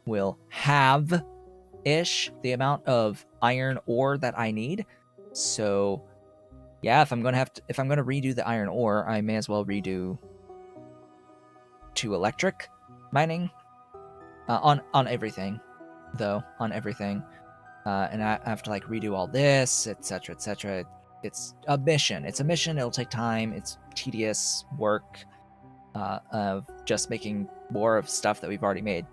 will have-ish the amount of iron ore that I need. So yeah, if I'm gonna redo the iron ore, I may as well redo to electric mining on everything, though, on everything. And I have to like redo all this, etc., etc. a mission. It's a mission. It'll take time. It's tedious work of just making more of stuff that we've already made.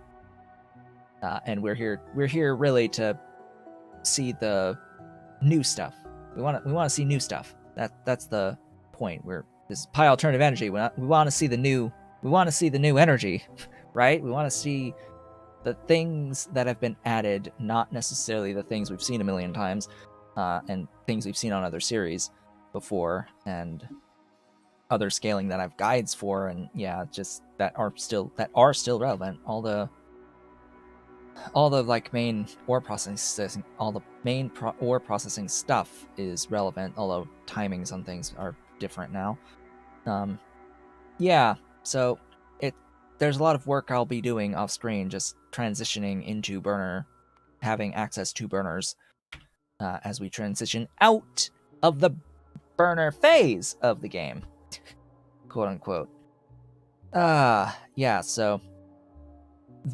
And we're here really to see the new stuff. We want to see new stuff. That's the point. This is Pi alternative energy. We want to see the new. We want to see the new energy, right? We want to see the things that have been added, not necessarily the things we've seen a million times, and things we've seen on other series before, and other scaling that I've guides for, and yeah, just that are still relevant. All the like main ore processing, ore processing stuff is relevant, although timings on things are different now. Yeah, so there's a lot of work I'll be doing off screen, just transitioning into burner, having access to burners as we transition out of the burner phase of the game, quote unquote. Yeah, so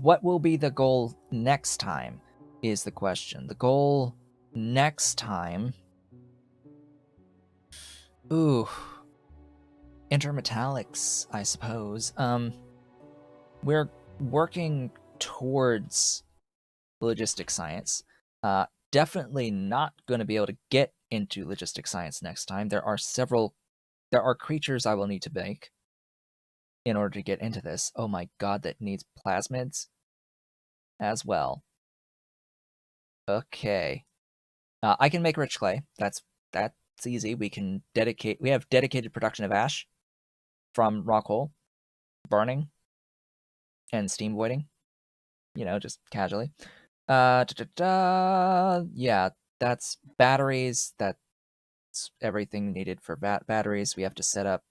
what will be the goal next time is the question. The goal next time... Ooh. Intermetallics, I suppose. We're working towards logistic science. Definitely not going to be able to get into logistic science next time. There are creatures I will need to make in order to get into this. Oh my god, that needs plasmids as well. Okay. I can make rich clay. That's easy. We have dedicated production of ash from rock hole, burning, and steam voiding. Just casually. Yeah, that's batteries. That's everything needed for batteries. We have to set up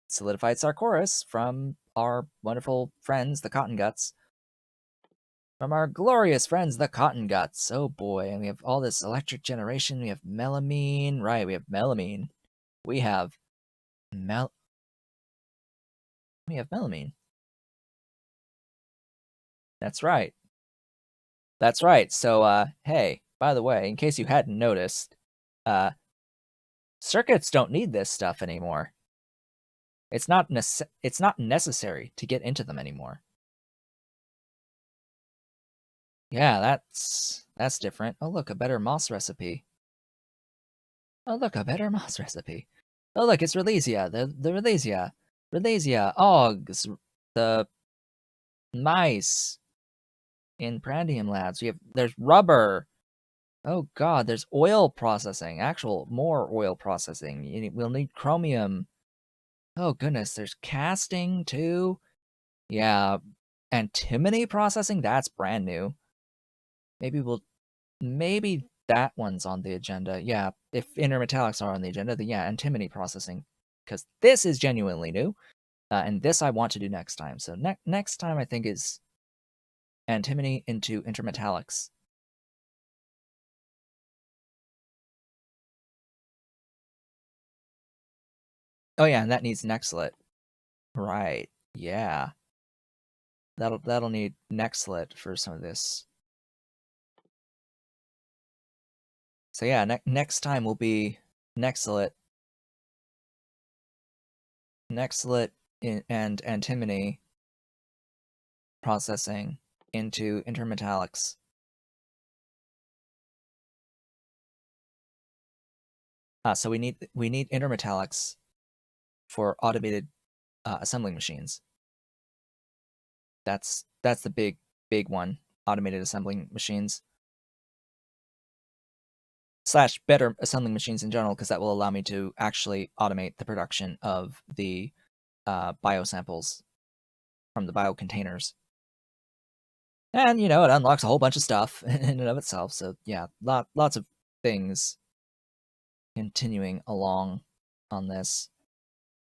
solidified sarcoris from our wonderful friends, the Cotton Guts. From our glorious friends, the Cotton Guts. Oh boy, and we have all this electric generation. We have melamine. Right, we have melamine. We have melamine. That's right. That's right. So, hey, by the way, in case you hadn't noticed, circuits don't need this stuff anymore. It's not necessary to get into them anymore. Yeah, that's different. Oh, look, a better moss recipe. Oh, look, a better moss recipe. Oh, look, it's Relesia. The Relesia. Relesia. Oggs. The mice. In Prandium Labs. There's rubber. Oh god, there's oil processing. More oil processing. We'll need chromium. Oh goodness, there's casting too. Yeah, antimony processing? That's brand new. Maybe that one's on the agenda. Yeah, if intermetallics are on the agenda, then yeah, antimony processing. Because this is genuinely new. And this I want to do next time. So next time I think is antimony into intermetallics. Oh yeah, and that needs Nextlit. Right. Yeah. That'll need Nextlit for some of this. So yeah, next time will be Nextlit. Nextlit and antimony processing into intermetallics. So we need intermetallics for automated assembling machines. That's the big one. Automated assembling machines / better assembling machines in general, because that will allow me to actually automate the production of the biosamples from the biocontainers. And it unlocks a whole bunch of stuff in and of itself. So yeah, lots of things continuing along on this.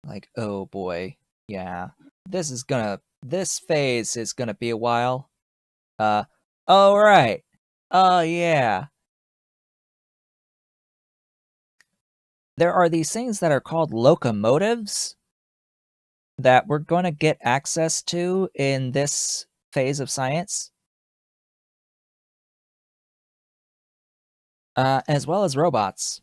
Like, oh boy, yeah, this phase is gonna be a while. Oh right, oh yeah. There are these things that are called locomotives that we're going to get access to in this phase of science. As well as robots.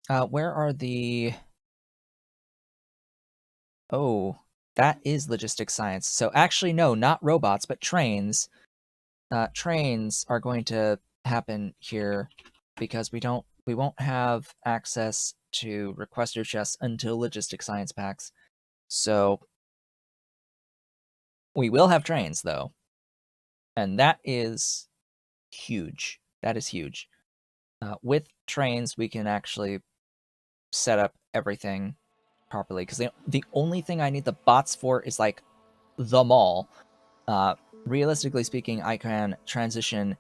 Where are the... Oh, that is logistics science. So actually, no, not robots, but trains. Trains are going to happen here because we won't have access to requester chests until logistics science packs. So we will have trains though. And that is huge. That is huge. With trains, we can actually set up everything properly because the only thing I need the bots for is like the mall. Realistically speaking, I can transition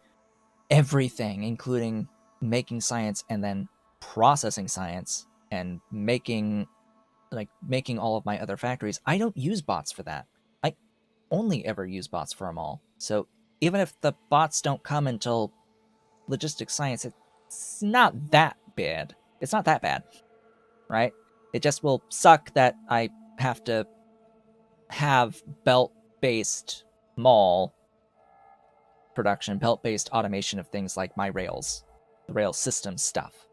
everything, including making science and then processing science and making all of my other factories. I don't use bots for that. I only ever use bots for them all. So even if the bots don't come until logistics science, it's not that bad. It's not that bad, right? It just will suck that I have to have belt-based mall production, belt-based automation of things like my rails, the rail system stuff.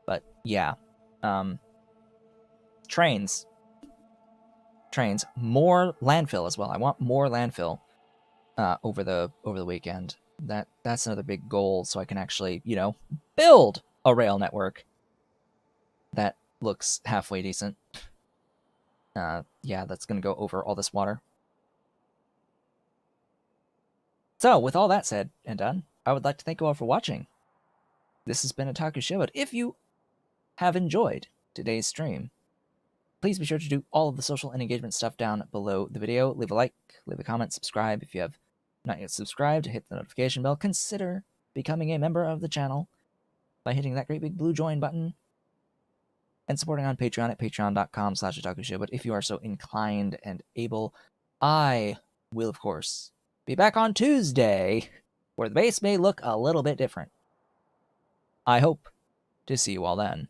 But yeah, trains, more landfill as well. I want more landfill over the weekend. That's another big goal, so I can actually build a rail network that looks halfway decent. Yeah, that's gonna go over all this water. So, with all that said and done, I would like to thank you all for watching. This has been Otaku Showed. If you have enjoyed today's stream, please be sure to do all of the social and engagement stuff down below the video. Leave a like, leave a comment, subscribe. If you have not yet subscribed, hit the notification bell. Consider becoming a member of the channel by hitting that great big blue join button and supporting on Patreon at patreon.com/otakushow. But if you are so inclined and able, I will, of course, be back on Tuesday, where the base may look a little bit different. I hope to see you all then.